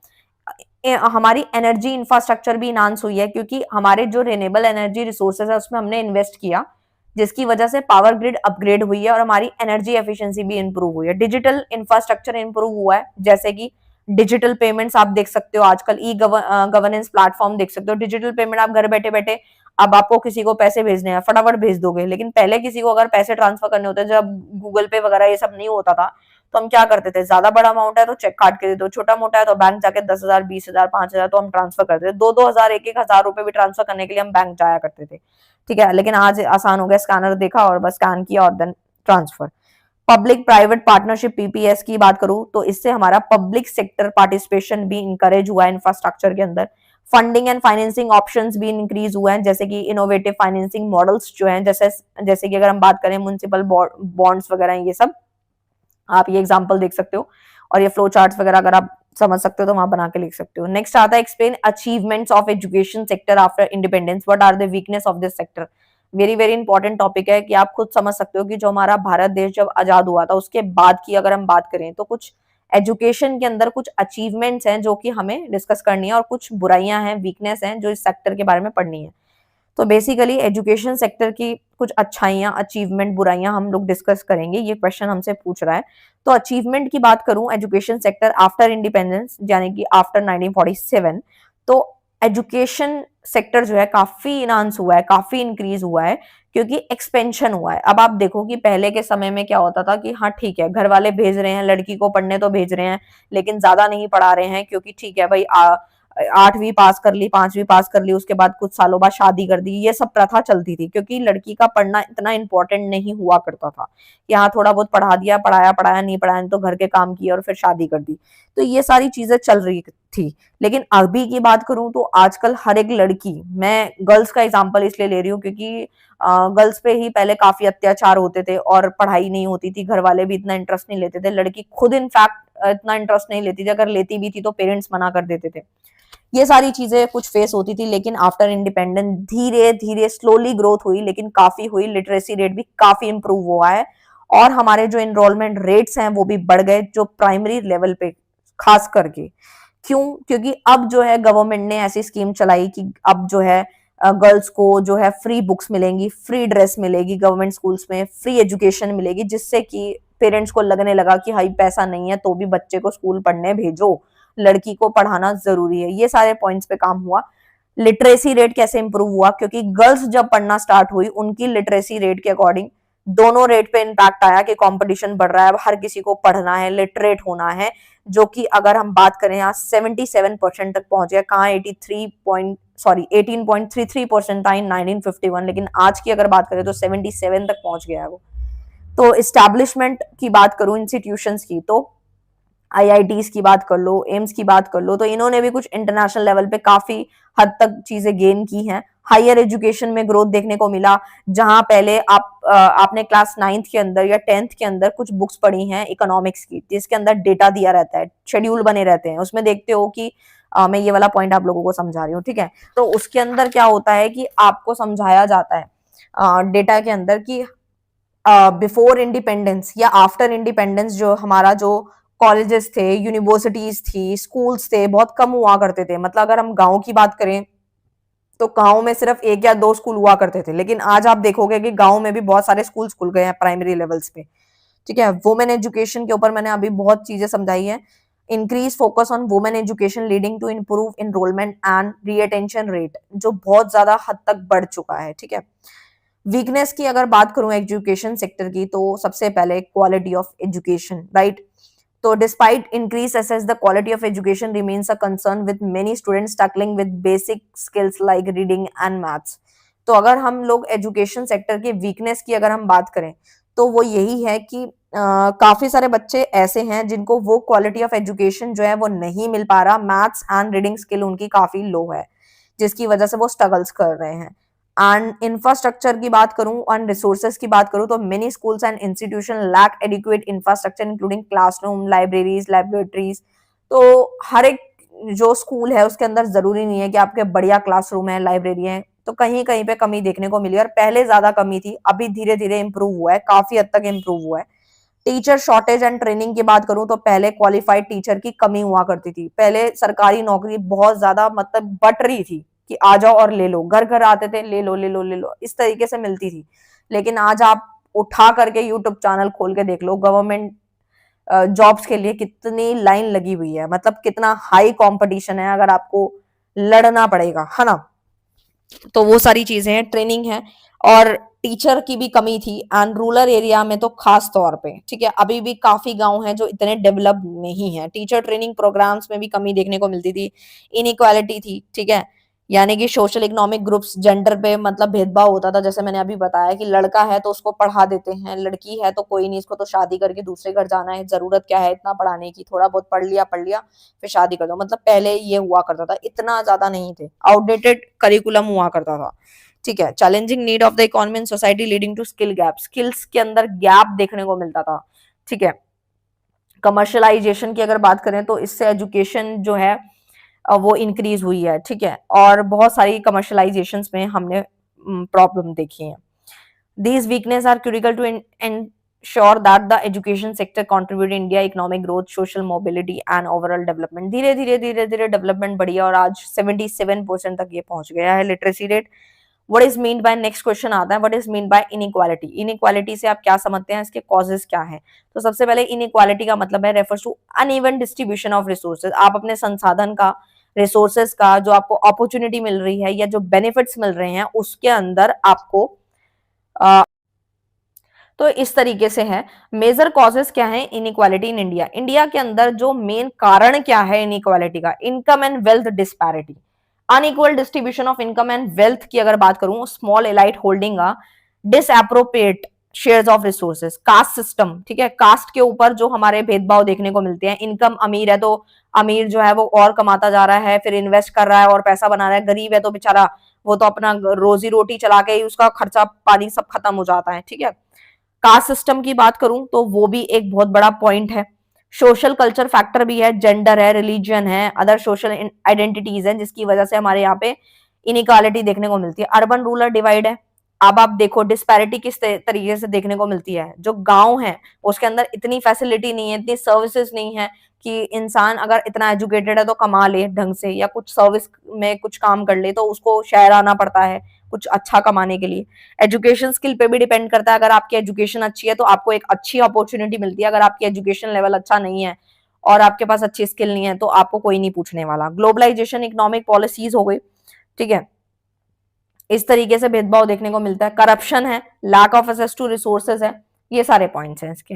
हमारी एनर्जी इंफ्रास्ट्रक्चर भी इनहांस हुई है, क्योंकि हमारे जो रिन्यूएबल एनर्जी रिसोर्सेज है उसमें हमने इन्वेस्ट किया, जिसकी वजह से पावर ग्रिड अपग्रेड हुई है और हमारी एनर्जी एफिशिएंसी भी इंप्रूव हुई है। डिजिटल इंफ्रास्ट्रक्चर इंप्रूव हुआ है, जैसे कि डिजिटल पेमेंट्स आप देख सकते हो आजकल, ई गवर्नेंस प्लेटफॉर्म देख सकते हो, डिजिटल पेमेंट आप घर बैठे बैठे, अब आपको किसी को पैसे भेजने हैं फटाफट भेज दोगे। लेकिन पहले किसी को अगर पैसे ट्रांसफर करने होते, जब गूगल पे वगैरह ये सब नहीं होता था, तो हम क्या करते थे, ज्यादा बड़ा अमाउंट है तो चेक काट के दे दो, छोटा मोटा है तो बैंक जाके 10,000 20,000 5,000 तो हम ट्रांसफर करते थे, 2,000 1,000 रुपए भी ट्रांसफर करने के लिए हम बैंक जाया करते थे, ठीक है। लेकिन आज आसान हो गया, स्कैनर देखा और बस स्कैन किया और then transfer. Public private partnership PPS की बात करूं तो इससे हमारा पब्लिक सेक्टर पार्टिसिपेशन भी इंकरेज हुआ है इंफ्रास्ट्रक्चर के अंदर। फंडिंग एंड फाइनेंसिंग ऑप्शंस भी इंक्रीज हुए हैं, जैसे कि इनोवेटिव फाइनेंसिंग मॉडल्स जो हैं, जैसे कि अगर हम बात करें म्युनिसिपल बॉन्ड्स वगैरह, ये सब आप ये एग्जांपल देख सकते हो, और ये फ्लो चार्ट्स वगैरह अगर आप समझ सकते हो तो वहां बना के लिख सकते हो। नेक्स्ट आता है explain achievements of education sector after independence, what are the weakness of this sector. Very very important topic है कि आप खुद समझ सकते हो कि जो हमारा भारत देश जब आजाद हुआ था उसके बाद की अगर हम बात करें तो कुछ एजुकेशन के अंदर कुछ अचीवमेंट्स हैं जो कि हमें डिस्कस करनी है, और कुछ बुराइयां हैं, वीकनेस हैं जो इस सेक्टर के बारे में पढ़नी है। तो बेसिकली एजुकेशन सेक्टर की कुछ अच्छाइयां, अचीवमेंट, बुराइयां हम लोग डिस्कस करेंगे, ये क्वेश्चन हमसे पूछ रहा है। तो अचीवमेंट की बात करूं, एजुकेशन सेक्टर आफ्टर इंडिपेंडेंस यानी कि आफ्टर 1947, तो एजुकेशन सेक्टर जो है काफी इनहांस हुआ है, काफी इंक्रीज हुआ है, क्योंकि एक्सपेंशन हुआ है। अब आप देखो कि पहले के समय में क्या होता था कि हाँ ठीक है, घर वाले भेज रहे हैं लड़की को पढ़ने तो भेज रहे हैं, लेकिन ज्यादा नहीं पढ़ा रहे हैं, क्योंकि ठीक है भाई 8वीं पास कर ली, 5वीं पास कर ली, उसके बाद कुछ सालों बाद शादी कर दी, ये सब प्रथा चलती थी, क्योंकि लड़की का पढ़ना इतना इंपॉर्टेंट नहीं हुआ करता था। यहाँ थोड़ा बहुत पढ़ा दिया, पढ़ाया पढ़ाया, नहीं पढ़ाया तो घर के काम किए और फिर शादी कर दी, तो ये सारी चीजें चल रही थी। लेकिन अभी की बात करूं तो आजकल हर एक लड़की, मैं गर्ल्स का एग्जाम्पल इसलिए ले रही हूँ क्योंकि गर्ल्स पे ही पहले काफी अत्याचार होते थे और पढ़ाई नहीं होती थी, घर वाले भी इतना इंटरेस्ट नहीं लेते थे, लड़की खुद इनफैक्ट इतना इंटरेस्ट नहीं लेती थी, अगर लेती भी थी तो पेरेंट्स मना कर देते थे। ये सारी चीजें कुछ फेस होती थी, लेकिन आफ्टर इंडिपेंडेंस धीरे धीरे स्लोली ग्रोथ हुई, लेकिन काफी हुई, लिटरेसी रेट भी काफी इंप्रूव हुआ है, और हमारे जो एनरोलमेंट रेट्स हैं वो भी बढ़ गए, जो प्राइमरी लेवल पे खास करके। क्यों? क्योंकि अब जो है गवर्नमेंट ने ऐसी स्कीम चलाई कि अब जो है गर्ल्स को जो है फ्री बुक्स मिलेंगी, फ्री ड्रेस मिलेगी, गवर्नमेंट स्कूल्स में फ्री एजुकेशन मिलेगी, जिससे कि पेरेंट्स को लगने लगा कि हाई पैसा नहीं है तो भी बच्चे को स्कूल पढ़ने भेजो, लड़की को पढ़ाना जरूरी है। ये सारे पॉइंट्स पे काम हुआ। लिटरेसी रेट कैसे इंप्रूव हुआ? क्योंकि गर्ल्स जब पढ़ना स्टार्ट हुई उनकी लिटरेसी रेट के अकॉर्डिंग दोनों रेट पे इम्पैक्ट आया कि कंपटीशन बढ़ रहा है, अब हर किसी को पढ़ना है, लिटरेट होना है, जो कि अगर हम बात करें यहाँ 77% तक पहुंच गया। कहाँ 18.33% था इन 1951, लेकिन आज की अगर बात करें तो 77 तक पहुंच गया है वो। तो इस्टेब्लिशमेंट की बात करूं इंस्टीट्यूशंस की, तो आईआईटीज की बात कर लो, एम्स की बात कर लो, तो इन्होंने भी कुछ इंटरनेशनल लेवल पे काफी हद तक चीजें गेन की हैं, हायर एजुकेशन में ग्रोथ देखने को मिला, जहां पहले आपने क्लास 9th के अंदर या 10th के अंदर कुछ बुक्स पढ़ी हैं इकोनॉमिक्स की, जिसके अंदर डेटा दिया रहता है, शेड्यूल बने रहते हैं, उसमें देखते हो कि मैं ये वाला पॉइंट आप लोगों को समझा रही हूँ, ठीक है। तो उसके अंदर क्या होता है कि आपको समझाया जाता है डेटा के अंदर कि बिफोर इंडिपेंडेंस या आफ्टर इंडिपेंडेंस जो हमारा जो कॉलेजेस थे, यूनिवर्सिटीज थी, स्कूल्स थे, बहुत कम हुआ करते थे। मतलब अगर हम गांव की बात करें तो गांव में सिर्फ 1 या 2 स्कूल हुआ करते थे, लेकिन आज आप देखोगे कि गांव में भी बहुत सारे स्कूल खुल गए हैं प्राइमरी लेवल्स पे, ठीक है। वुमेन एजुकेशन के ऊपर मैंने अभी बहुत चीजें समझाई है। Increase focus on women education leading to improve enrolment and retention rate, जो बहुत ज्यादा हद तक बढ़ चुका है, ठीक है। वीकनेस की अगर बात करूं एजुकेशन सेक्टर की, तो सबसे पहले क्वालिटी ऑफ एजुकेशन, राइट। तो despite increase access the quality of education remains a concern with many students struggling with basic skills like reading and maths. तो अगर हम लोग एजुकेशन सेक्टर की वीकनेस की अगर हम बात करें, तो वो यही है कि काफी सारे बच्चे ऐसे हैं जिनको वो क्वालिटी ऑफ एजुकेशन जो है वो नहीं मिल पा रहा, मैथ्स एंड रीडिंग स्किल उनकी काफी लो है, जिसकी वजह से वो स्ट्रगल्स कर रहे हैं। एंड इंफ्रास्ट्रक्चर की बात करूं और रिसोर्सेज की बात करूं, तो many schools and institution lack adequate infrastructure including classroom, libraries, laboratories. तो हर एक जो स्कूल है उसके अंदर जरूरी नहीं है कि आपके बढ़िया क्लासरूम है, लाइब्रेरी है, तो कहीं कहीं पे कमी देखने को मिली, और पहले ज्यादा कमी थी, अभी धीरे धीरे इंप्रूव हुआ है, काफी हद तक इंप्रूव हुआ है। टीचर शॉर्टेज एंड ट्रेनिंग की बात करूं, तो पहले क्वालिफाइड टीचर की कमी हुआ करती थी। पहले सरकारी नौकरी बहुत ज्यादा मतलब बट रही थी कि आ जाओ और ले लो, घर घर आते थे, ले लो ले लो ले लो, इस तरीके से मिलती थी। लेकिन आज आप उठा करके यूट्यूब चैनल खोल के देख लो, गवर्नमेंट जॉब्स के लिए कितनी लाइन लगी हुई है, मतलब कितना हाई कंपटीशन है, अगर आपको लड़ना पड़ेगा, है ना। तो वो सारी चीजें हैं, ट्रेनिंग है, और टीचर की भी कमी थी, एंड रूरल एरिया में तो खास तौर पे, ठीक है। अभी भी काफी गांव हैं जो इतने डेवलप नहीं है, टीचर ट्रेनिंग प्रोग्राम्स में भी कमी देखने को मिलती थी, इनइक्वालिटी थी, ठीक है। यानी कि सोशल इकोनॉमिक ग्रुप्स, जेंडर पे मतलब भेदभाव होता था, जैसे मैंने अभी बताया कि लड़का है तो उसको पढ़ा देते हैं, लड़की है तो कोई नहीं, इसको तो शादी करके दूसरे घर जाना है, जरूरत क्या है इतना पढ़ाने की, थोड़ा बहुत पढ़ लिया फिर शादी कर दो। मतलब पहले ये हुआ करता था, इतना ज्यादा नहीं थे, आउटडेटेड करिकुलम हुआ करता था, ठीक है। Challenging need of the economy and society leading to skill gap, skills के अंदर गैप देखने को मिलता था, ठीक है। कमर्शलाइजेशन की अगर बात करें तो इससे एजुकेशन जो है वो इंक्रीज हुई है, ठीक है। और बहुत सारी कमर्शलाइजेशन में हमने प्रॉब्लम देखी है। These weaknesses are critical to ensure that the education sector contribute India economic growth, social mobility and overall development। धीरे धीरे डेवलपमेंट बढ़ी है और आज 77% तक ये पहुंच गया है literacy rate. What is mean by, next question आता है, what is mean by inequality। inequality से आप क्या समझते हैं, इसके कॉजेस क्या हैं। तो सबसे पहले inequality का मतलब है refers to uneven distribution of resources. आप अपने संसाधन का, रिसोर्सेज का, जो आपको अपॉर्चुनिटी मिल रही है या जो बेनिफिट्स मिल रहे हैं उसके अंदर आपको तो इस तरीके से है। मेजर कॉजेस क्या है इनइक्वालिटी इन इंडिया, इंडिया के अंदर जो मेन कारण क्या है इनइक्वालिटी का, income and wealth disparity, unequal distribution of income and wealth की अगर बात करूं, small elite holding disproportionate shares of resources, caste system, ठीक है। कास्ट के ऊपर जो हमारे भेदभाव देखने को मिलते हैं, इनकम अमीर है तो अमीर जो है वो और कमाता जा रहा है, फिर इन्वेस्ट कर रहा है और पैसा बना रहा है, गरीब है तो बेचारा वो तो अपना रोजी रोटी चला के ही उसका खर्चा पानी सब खत्म हो जाता है, ठीक है। कास्ट सिस्टम की बात करूं तो वो भी एक बहुत बड़ा पॉइंट है। सोशल कल्चर फैक्टर भी है, जेंडर है, रिलीजन है, अदर सोशल आइडेंटिटीज है, जिसकी वजह से हमारे यहाँ पे इनइक्वालिटी देखने को मिलती है। अर्बन रूरल डिवाइड है। अब आप देखो डिस्पैरिटी किस तरीके से देखने को मिलती है, जो गांव है उसके अंदर इतनी फैसिलिटी नहीं है, इतनी सर्विसेज नहीं है कि इंसान अगर इतना एजुकेटेड है तो कमा ले ढंग से या कुछ सर्विस में कुछ काम कर ले, तो उसको शहर आना पड़ता है कुछ अच्छा कमाने के लिए। एजुकेशन स्किल पे भी डिपेंड करता है, अगर आपकी एजुकेशन अच्छी है तो आपको एक अच्छी अपॉर्चुनिटी मिलती है, अगर आपकी एजुकेशन लेवल अच्छा नहीं है और आपके पास अच्छी स्किल नहीं है तो आपको कोई नहीं पूछने वाला। ग्लोबलाइजेशन, इकोनॉमिक पॉलिसीज हो गई, ठीक है, इस तरीके से भेदभाव देखने को मिलता है। करप्शन है, lack of access to resources है, ये सारे पॉइंट्स हैं इसके।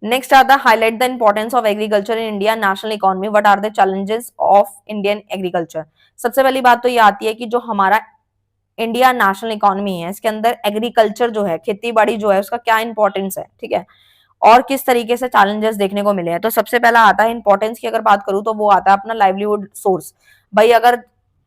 नेक्स्ट आता है highlight the importance of agriculture in India national economy, what are the challenges of Indian agriculture. सबसे पहली बात तो ये आती है कि जो हमारा इंडिया नेशनल इकोनॉमी है इसके अंदर एग्रीकल्चर जो है, खेती बाड़ी जो है, उसका क्या इंपॉर्टेंस है, ठीक है, और किस तरीके से चैलेंजेस देखने को मिले हैं। तो सबसे पहला आता है इंपॉर्टेंस की अगर बात करूं तो वो आता है अपना लाइवलीहुड सोर्स। भाई अगर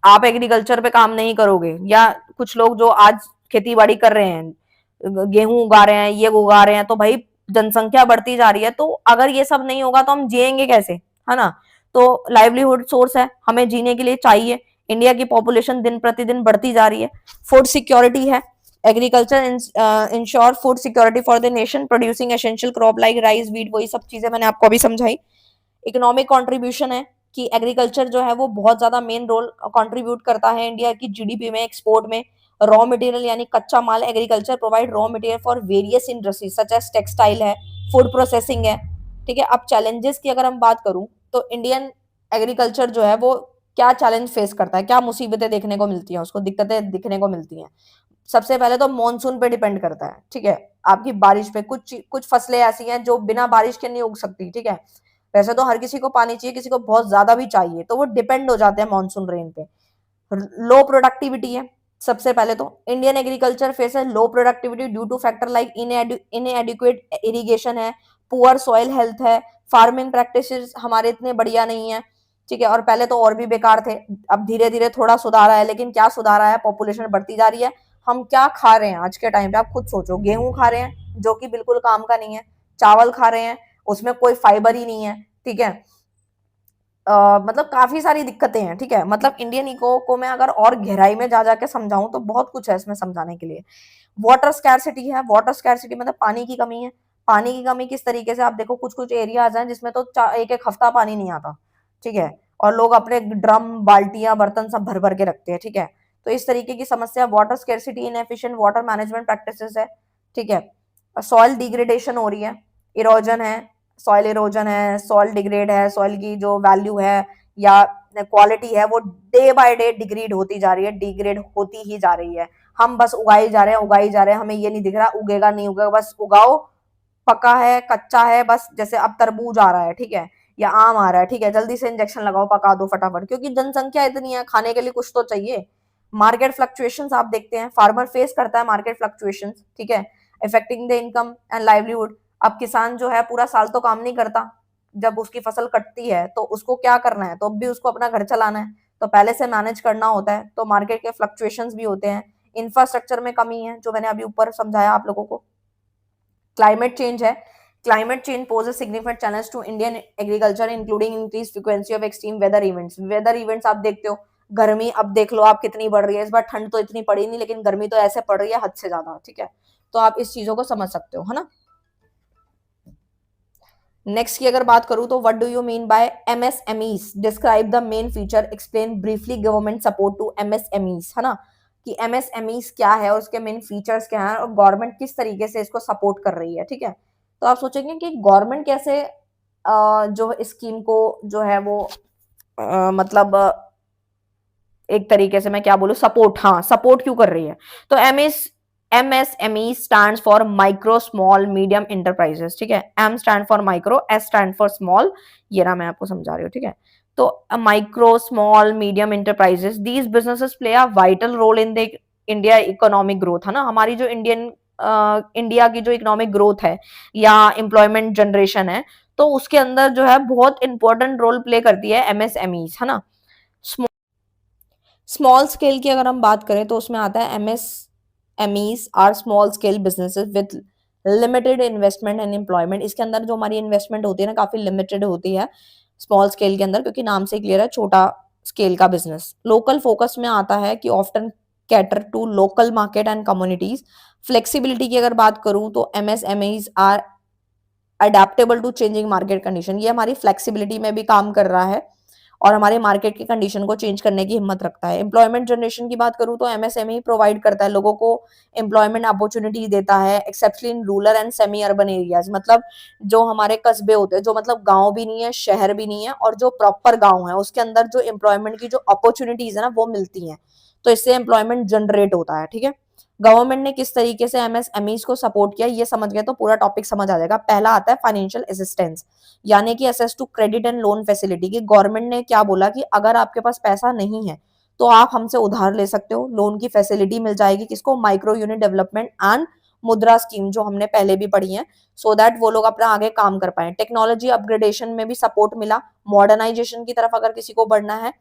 आप एग्रीकल्चर पे काम नहीं करोगे, या कुछ लोग जो आज खेती बाड़ी कर रहे हैं, गेहूं उगा रहे हैं, ये उगा रहे हैं, तो भाई जनसंख्या बढ़ती जा रही है, तो अगर ये सब नहीं होगा तो हम जिएंगे कैसे, है ना। तो लाइवलीहुड सोर्स है, हमें जीने के लिए चाहिए। इंडिया की पॉपुलेशन दिन प्रतिदिन बढ़ती जा रही है। फूड सिक्योरिटी है, agriculture ensure food security for the nation producing essential crop like rice wheat, वही सब चीजें मैंने आपको अभी समझाई। इकोनॉमिक कंट्रीब्यूशन है कि एग्रीकल्चर जो है वो बहुत ज्यादा मेन रोल कंट्रीब्यूट करता है इंडिया की जीडीपी में, एक्सपोर्ट में। रॉ मटेरियल यानी कच्चा माल, agriculture provide raw material for various industries such as textile है, फूड प्रोसेसिंग है, ठीक है। अब चैलेंजेस की अगर हम बात करूं तो इंडियन एग्रीकल्चर जो है वो क्या चैलेंज फेस करता है, क्या मुसीबतें देखने को मिलती हैं उसको, दिक्कतें दिखने को मिलती हैं। सबसे पहले तो मॉनसून पे डिपेंड करता है, ठीक है, आपकी बारिश पे। कुछ कुछ फसलें ऐसी हैं जो बिना बारिश के नहीं उग सकती, ठीक है। वैसे तो हर किसी को पानी चाहिए, किसी को बहुत ज्यादा भी चाहिए, तो वो डिपेंड हो जाते हैं मॉनसून रेन पे। लो प्रोडक्टिविटी है सबसे पहले तो। इंडियन एग्रीकल्चर फेसेस लो productivity due two factor like इनएडिक्वेट irrigation है, पुअर सॉइल हेल्थ है, फार्मिंग प्रैक्टिसेस हमारे इतने बढ़िया नहीं है, ठीक है। और पहले तो और भी बेकार थे, अब धीरे धीरे थोड़ा सुधार आया, लेकिन क्या सुधार आया, पॉपुलेशन बढ़ती जा रही है। हम क्या खा रहे हैं आज के टाइम पे, आप खुद सोचो, गेहूं खा रहे हैं जो कि बिल्कुल काम का नहीं है, चावल खा रहे हैं उसमें कोई फाइबर ही नहीं है, ठीक है। मतलब काफी सारी दिक्कतें हैं, ठीक है। मतलब इंडियन इको को मैं अगर और गहराई में जा जाके समझाऊं तो बहुत कुछ है इसमें समझाने के लिए। वाटर स्कैरसिटी है, वाटर स्कैरसिटी मतलब पानी की कमी है। पानी की कमी किस तरीके से, आप देखो कुछ कुछ एरियाज हैं जिसमें तो एक एक हफ्ता पानी नहीं आता, ठीक है, और लोग अपने ड्रम बाल्टियां बर्तन सब भर भर के रखते हैं, ठीक है। तो इस तरीके की समस्या water scarcity, inefficient water management practices है, ठीक है। सॉइल डिग्रेडेशन हो रही है, इरोजन है, सॉइल इरोजन है, सॉइल डिग्रेड है, सॉइल की जो वैल्यू है या क्वालिटी है वो डे बाय डे डिग्रेड होती जा रही है, डिग्रेड होती ही जा रही है। हम बस उगाई जा रहे हैं, उगाई जा रहे हैं, हमें ये नहीं दिख रहा उगेगा नहीं उगेगा, बस उगाओ, पका है कच्चा है, बस जैसे अब तरबूज आ रहा है, ठीक है, या आम आ रहा है, ठीक है, जल्दी से इंजेक्शन लगाओ, पका दो फटाफट, क्योंकि जनसंख्या इतनी है, खाने के लिए कुछ तो चाहिए। मार्केट फ्लक्चुएशंस आप देखते हैं, फार्मर फेस करता है मार्केट फ्लक्चुएशंस, ठीक है, affecting the income and livelihood. अब किसान जो है पूरा साल तो काम नहीं करता, जब उसकी फसल कटती है तो उसको क्या करना है, तो अब भी उसको अपना घर चलाना है, तो पहले से मैनेज करना होता है, तो मार्केट के फ्लक्चुएशंस भी होते हैं। इंफ्रास्ट्रक्चर में कमी है, जो मैंने अभी ऊपर समझाया आप लोगों को। क्लाइमेट चेंज है, climate change poses significant challenge to Indian agriculture including increased frequency of extreme weather events। weather events आप देखते हो, गर्मी अब देख लो आप कितनी बढ़ रही है, इस बार ठंड तो इतनी पड़ी नहीं, लेकिन गर्मी तो ऐसे पड़ रही है हद से ज्यादा, ठीक है। तो आप इस चीजों को समझ सकते हो, है ना। नेक्स्ट की अगर बात करूं तो what do you mean by MSMEs, describe the main feature, explain briefly government support to MSMEs, है ना, कि एमएसएमईज क्या है और उसके मेन फीचर्स क्या हैं और गवर्नमेंट किस तरीके से इसको सपोर्ट कर रही है, ठीक है। तो आप सोचेंगे कि गवर्नमेंट कैसे जो स्कीम को जो है वो मतलब एक तरीके से मैं क्या बोलूं, सपोर्ट, हाँ सपोर्ट क्यों कर रही है। तो MSME stands for micro small medium enterprises, ठीक है। M stand for micro, S stand for small, ये रहा मैं आपको समझा रही हूँ, ठीक है। तो micro small medium enterprises, these businesses play a vital role in the India economic growth, है ना, हमारी जो इंडिया की जो इकोनॉमिक ग्रोथ है या एम्प्लॉयमेंट जनरेशन है, तो उसके अंदर जो है बहुत इंपॉर्टेंट रोल प्ले करती है MSMEs, है ना। स्मॉल स्केल की अगर हम बात करें तो उसमें आता है MSMEs are small scale businesses with limited investment and employment. इसके अंदर जो हमारी इन्वेस्टमेंट होती है ना काफी लिमिटेड होती है स्मॉल स्केल के अंदर, क्योंकि नाम से क्लियर है छोटा स्केल का बिजनेस। लोकल फोकस में आता है कि often cater to local market and communities. Flexibility की अगर बात करूं तो MSMEs are adaptable to changing market condition, ये हमारी फ्लेक्सिबिलिटी में भी काम कर रहा है और हमारे मार्केट की कंडीशन को चेंज करने की हिम्मत रखता है। एम्प्लॉयमेंट जनरेशन की बात करूं तो MSME प्रोवाइड करता है, लोगों को एम्प्लॉयमेंट अपॉर्चुनिटी देता है, exceptionally in rural and semi urban areas. मतलब जो हमारे कस्बे होते हैं, जो मतलब गांव भी नहीं है शहर भी नहीं है और जो प्रॉपर गांव है, उसके अंदर जो एम्प्लॉयमेंट की जो अपॉर्चुनिटीज है ना वो मिलती हैं, तो इससे एम्प्लॉयमेंट जनरेट होता है, ठीक है। गवर्नमेंट ने किस तरीके से MSMEs को सपोर्ट किया, ये समझ गए तो पूरा टॉपिक समझ आ जाएगा। पहला आता है फाइनेंशियल असिस्टेंस, यानी कि access to credit and loan facility, की गवर्नमेंट ने क्या बोला कि अगर आपके पास पैसा नहीं है तो आप हमसे उधार ले सकते हो, लोन की फैसिलिटी मिल जाएगी, किसको, माइक्रो यूनिट डेवलपमेंट एंड मुद्रा स्कीम, जो हमने पहले भी पढ़ी है, सो दैट वो लोग अपना आगे काम कर पाए। टेक्नोलॉजी अपग्रेडेशन में भी सपोर्ट मिला, मॉडर्नाइजेशन की तरफ अगर किसी को बढ़ना है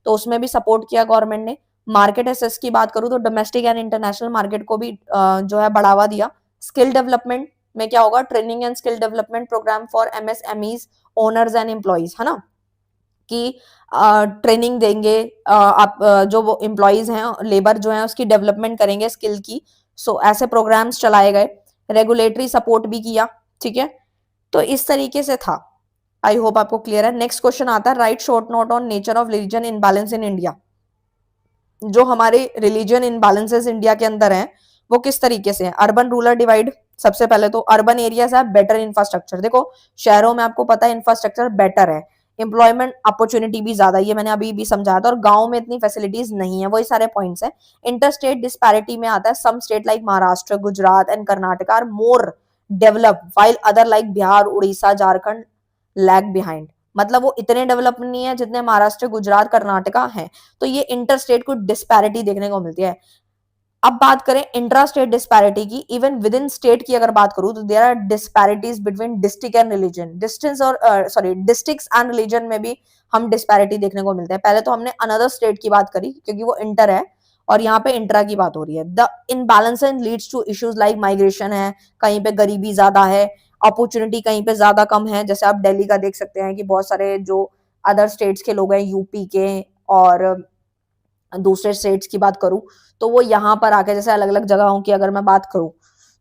तो उसमें भी सपोर्ट किया गवर्नमेंट ने। मार्केट एसेस की बात करूं तो डोमेस्टिक एंड इंटरनेशनल मार्केट को भी जो है बढ़ावा दिया। स्किल डेवलपमेंट में क्या होगा, training and skill development program for MSMEs, owners and employees, है ना, कि ट्रेनिंग देंगे, आप जो वो एम्प्लॉइज हैं, लेबर जो है उसकी डेवलपमेंट करेंगे स्किल की। सो ऐसे प्रोग्राम्स चलाए गए। रेगुलेटरी सपोर्ट भी किया, ठीक है। तो इस तरीके से था। आई होप आपको क्लियर है। नेक्स्ट क्वेश्चन आता है, right short note on nature of religion imbalance in India. जो हमारे रिलीजन इनबैलेंसेस इंडिया के अंदर हैं वो किस तरीके से है। अर्बन रूरल डिवाइड, सबसे पहले तो अर्बन एरियाज है बेटर इंफ्रास्ट्रक्चर। देखो शहरों में आपको पता है इंफ्रास्ट्रक्चर बेटर है, एम्प्लॉयमेंट अपॉर्चुनिटी भी ज्यादा, ये मैंने अभी भी समझाया था, और गांव में इतनी फैसिलिटीज नहीं है, वही सारे पॉइंट्स हैं। इंटर स्टेट डिस्पैरिटी में आता है, some state like Maharashtra, Gujarat and Karnataka are more develop while other like Bihar, Orissa, Jharkhand lag behind. मतलब वो इतने डेवलप नहीं है जितने महाराष्ट्र, गुजरात, कर्नाटका हैं। तो ये इंटर स्टेट को डिस्पैरिटी देखने को मिलती है। अब बात करें इंट्रा स्टेट डिस्पैरिटी की, इवन विद इन स्टेट की अगर बात करूं तो there are disparities between district and religion, distance और सॉरी डिस्ट्रिक्ट्स एंड रिलीजन में भी हम डिस्पैरिटी देखने को मिलते हैं। पहले तो हमने अनदर स्टेट की बात करी क्योंकि वो इंटर है, और यहाँ पे इंट्रा की बात हो रही है। The imbalance leads to issues like migration है, कहीं पे गरीबी ज्यादा है, अपॉर्चुनिटी कहीं पे ज्यादा कम है। जैसे आप दिल्ली का देख सकते हैं कि बहुत सारे जो अदर स्टेट्स के लोग हैं, यूपी के और दूसरे स्टेट्स की बात करूं तो वो यहाँ पर आके, जैसे अलग अलग जगहों की अगर मैं बात करूं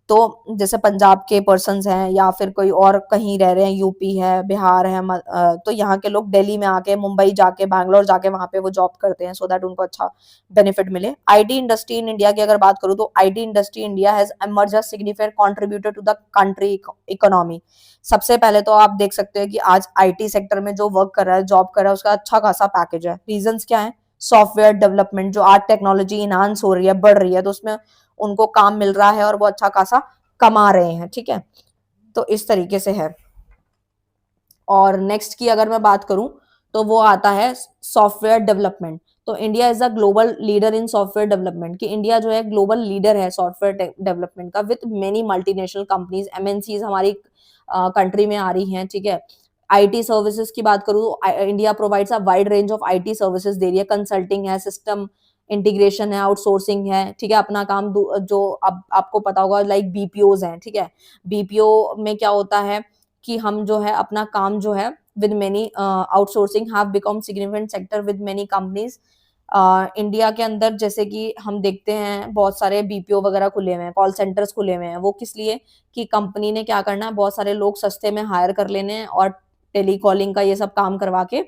तो जैसे पंजाब के पर्सन्स हैं या फिर कोई और कहीं रह रहे हैं, यूपी है, बिहार है, तो यहाँ के लोग दिल्ली में आके, मुंबई जाके, बैंगलोर जाके वहां पे वो जॉब करते हैं, सो दैट उनको अच्छा बेनिफिट मिले। आईटी इंडस्ट्री इन इंडिया की अगर बात करूं तो IT industry India has emerge as significant contributor to the country economy. सबसे पहले तो आप देख सकते हैं कि आज आईटी सेक्टर में जो वर्क कर रहा है, जॉब कर रहा है, उसका अच्छा खासा पैकेज है। रीजंस क्या है, सॉफ्टवेयर डेवलपमेंट, जो आज टेक्नोलॉजी इनहांस हो रही है, बढ़ रही है, तो उसमें उनको काम मिल रहा है और वो अच्छा खासा कमा रहे हैं, ठीक है। तो इस तरीके से है। और नेक्स्ट की अगर मैं बात करूं तो वो आता है सॉफ्टवेयर डेवलपमेंट। तो India is a global leader in software development, कि इंडिया जो है ग्लोबल लीडर है सॉफ्टवेयर डेवलपमेंट का, with many multinational companies, MNCs हमारी कंट्री में आ रही हैं, ठीक है। आईटी सर्विसेज की बात करूं तो India provides a wide range of IT services दे रही है, कंसल्टिंग है, सिस्टम इंटीग्रेशन है, आउटसोर्सिंग है, ठीक है। अपना काम जो अब आपको पता होगा लाइक बीपीओज हैं, ठीक है। बीपीओ में क्या होता है कि हम जो है अपना काम जो है with many outsourcing have become significant sector with many companies. India के अंदर जैसे कि हम देखते हैं बहुत सारे बीपीओ वगैरह खुले हुए हैं, कॉल सेंटर्स खुले हुए हैं। वो किस लिए, कि कंपनी ने क्या करना है, बहुत सारे लोग सस्ते में हायर कर लेने हैं और टेलीकॉलिंग का ये सब काम करवा के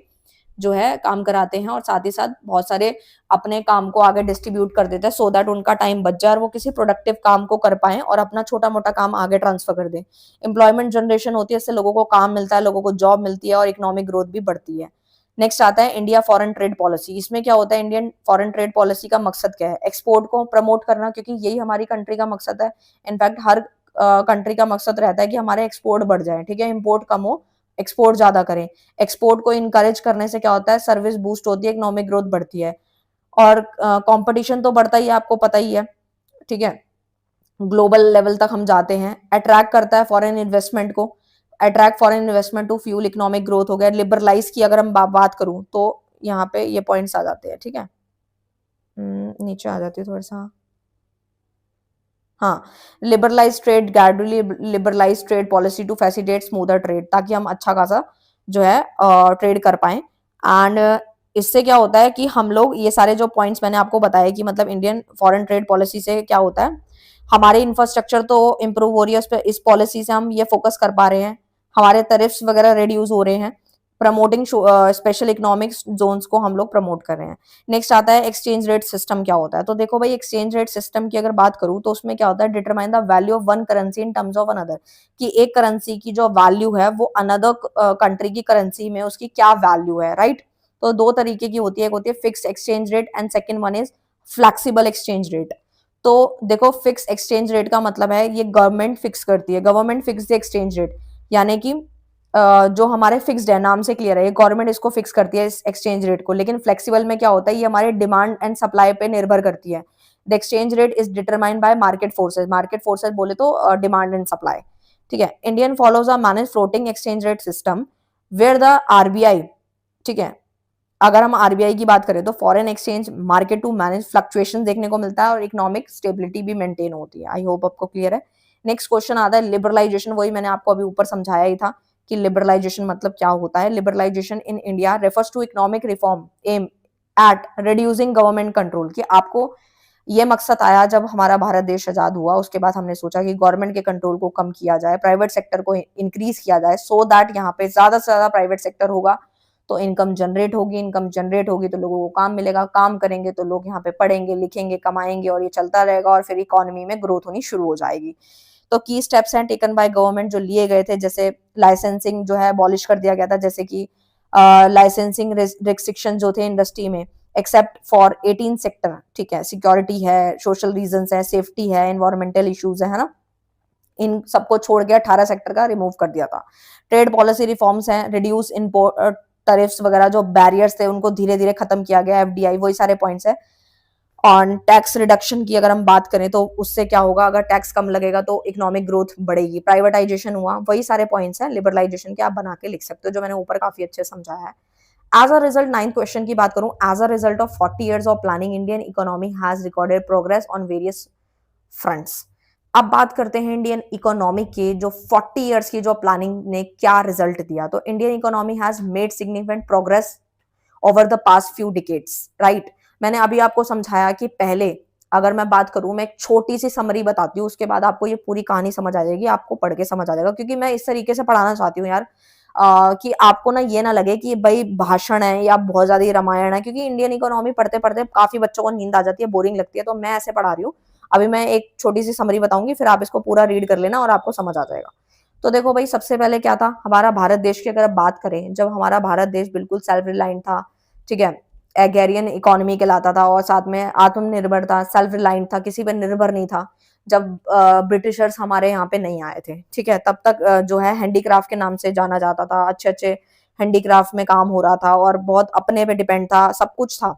जो है काम कराते हैं, और साथ ही साथ बहुत सारे अपने काम को आगे डिस्ट्रीब्यूट कर देते हैं, सो दैट उनका टाइम बच जाए और वो किसी प्रोडक्टिव काम को कर पाए और अपना छोटा मोटा काम आगे ट्रांसफर कर दें। एम्प्लॉयमेंट जनरेशन होती है, इससे लोगों को काम मिलता है, लोगों को जॉब मिलती है और इकोनॉमिक ग्रोथ भी बढ़ती है। नेक्स्ट आता है इंडिया फॉरेन ट्रेड पॉलिसी। इसमें क्या होता है, इंडियन फॉरेन ट्रेड पॉलिसी का मकसद क्या है, एक्सपोर्ट को प्रमोट करना, क्योंकि यही हमारी कंट्री का मकसद है। इनफैक्ट हर कंट्री का मकसद रहता है कि हमारे एक्सपोर्ट बढ़ जाए, ठीक है, इम्पोर्ट कम हो, एक्सपोर्ट ज्यादा करें। एक्सपोर्ट को इनकरेज करने से क्या होता है, सर्विस बूस्ट होती है, इकोनॉमिक ग्रोथ बढ़ती है, और कंपटीशन तो बढ़ता ही है, आपको पता ही है, ठीक है। ग्लोबल लेवल तक हम जाते हैं। अट्रैक्ट करता है फॉरेन इन्वेस्टमेंट को, attract foreign investment to fuel economic growth हो गया। लिबरलाइज की अगर हम बात करूं तो यहाँ पे ये पॉइंट्स आ जाते हैं, ठीक है। नीचे आ जाती है थोड़ा सा, हाँ। Liberalize trade, gradually liberalize trade policy to facilitate smoother trade, ताकि हम अच्छा खासा जो है ट्रेड कर पाए। एंड इससे क्या होता है कि हम लोग ये सारे जो पॉइंट्स मैंने आपको बताया कि मतलब इंडियन फॉरेन ट्रेड पॉलिसी से क्या होता है, हमारे इंफ्रास्ट्रक्चर तो इम्प्रूव हो रही है, उस पर इस पॉलिसी से हम ये फोकस कर पा रहे हैं, हमारे टैरिफ्स वगैरह रिड्यूस हो रहे हैं, प्रमोटिंग स्पेशल इकोनॉमिक जोन्स को हम लोग प्रमोट कर रहे हैं। नेक्स्ट आता है एक्सचेंज रेट सिस्टम क्या होता है। तो देखो भाई, एक्सचेंज रेट सिस्टम की अगर बात करूं तो उसमें क्या होता है, determine the value of one currency in terms of another, कि एक करेंसी की जो वैल्यू है वो अनदर कंट्री की करेंसी में उसकी क्या वैल्यू है, राइट। तो दो तरीके की होती है, एक होती है fix exchange rate and second one is flexible exchange rate. तो देखो, फिक्स एक्सचेंज रेट का मतलब है ये गवर्नमेंट फिक्स करती है, government fix the exchange rate, यानी कि जो हमारे फिक्स्ड है, नाम से क्लियर है, ये गवर्नमेंट इसको फिक्स करती है इस एक्सचेंज रेट को। लेकिन फ्लेक्सिबल में क्या होता है, ये हमारे डिमांड एंड सप्लाई पे निर्भर करती है। The exchange rate is determined by market forces, market forces बोले तो डिमांड एंड सप्लाई, ठीक है। Indian follows a manage floating exchange rate system where the RBI, ठीक है, अगर हम आरबीआई की बात करें तो foreign exchange market to manage fluctuation देखने को मिलता है और इकोनॉमिक स्टेबिलिटी भी मेंटेन होती है। आई होप आपको क्लियर है। नेक्स्ट क्वेश्चन आता है लिबरलाइजेशन। वही मैंने आपको अभी ऊपर समझाया ही था कि लिबरलाइजेशन मतलब क्या होता है। Liberalization in India refers to economic reform aim at reducing government control. कि आपको ये मकसद आया जब हमारा भारत देश आजाद हुआ, उसके बाद हमने सोचा कि गवर्नमेंट के कंट्रोल को कम किया जाए, प्राइवेट सेक्टर को इंक्रीज किया जाए, सो दैट यहाँ पे ज्यादा से ज्यादा प्राइवेट सेक्टर होगा तो इनकम जनरेट होगी, इनकम जनरेट होगी तो लोगों को काम मिलेगा, काम करेंगे तो लोग यहाँ पे पढ़ेंगे, लिखेंगे, कमाएंगे और ये चलता रहेगा और फिर इकोनॉमी में ग्रोथ होनी शुरू हो जाएगी। तो की स्टेप्स हैं टेकन बाय गवर्नमेंट जो लिए गए थे, जैसे लाइसेंसिंग जो है अबॉलिश कर दिया गया था, जैसे कि लाइसेंसिंग रिस्ट्रिक्शन जो थे इंडस्ट्री में एक्सेप्ट फॉर 18 सेक्टर, ठीक है, सिक्योरिटी है, सोशल रीजंस है, सेफ्टी है, एनवायरमेंटल इश्यूज है ना, इन सबको छोड़ के 18 सेक्टर का रिमूव कर दिया था। ट्रेड पॉलिसी रिफॉर्म्स हैं, रिड्यूस इम्पोर्ट टैरिफ्स वगैरह जो बैरियर्स थे उनको धीरे धीरे खत्म किया गया, एफडीआई, वही सारे पॉइंट्स है। ऑन टैक्स रिडक्शन की अगर हम बात करें तो उससे क्या होगा, अगर टैक्स कम लगेगा तो इकोनॉमिक ग्रोथ बढ़ेगी। प्राइवेटाइजेशन हुआ, वही सारे पॉइंट्स हैं लिबरलाइजेशन के, आप बना के लिख सकते हो, जो मैंने ऊपर काफी अच्छे समझाया है। As a result, 9th question की बात करूं, as a result of 40 years of planning Indian economy has recorded progress on various fronts. अब बात करते हैं इंडियन इकोनॉमी के जो 40 इयर्स की जो प्लानिंग ने क्या रिजल्ट दिया। तो Indian economy has made significant progress over the past few decades, right. मैंने अभी आपको समझाया कि पहले अगर मैं बात करूं, मैं एक छोटी सी समरी बताती हूँ, उसके बाद आपको ये पूरी कहानी समझ आ जाएगी, आपको पढ़ के समझ आ जाएगा, क्योंकि मैं इस तरीके से पढ़ाना चाहती हूँ यार, कि आपको ना ये ना लगे कि भाई भाषण है या बहुत ज्यादा रामायण है, क्योंकि इंडियन इकोनॉमी पढ़ते पढ़ते काफी बच्चों को नींद आ जाती है, बोरिंग लगती है, तो मैं ऐसे पढ़ा रही हूँ। अभी मैं एक छोटी सी समरी बताऊंगी, फिर आप इसको पूरा रीड कर लेना और आपको समझ आ जाएगा। तो देखो भाई, सबसे पहले क्या था हमारा भारत देश की, अगर बात करें, जब हमारा भारत देश बिल्कुल सेल्फ रिलायंट था, ठीक है, एगेरियन इकोनॉमी कहलाता था और साथ में आत्मनिर्भर था, सेल्फ रिलायंट था, किसी पर निर्भर नहीं था, जब ब्रिटिशर्स हमारे यहाँ पे नहीं आए थे, ठीक है, तब तक जो है हैंडीक्राफ्ट के नाम से जाना जाता था, अच्छे अच्छे हैंडीक्राफ्ट में काम हो रहा था और बहुत अपने पे डिपेंड था, सब कुछ था।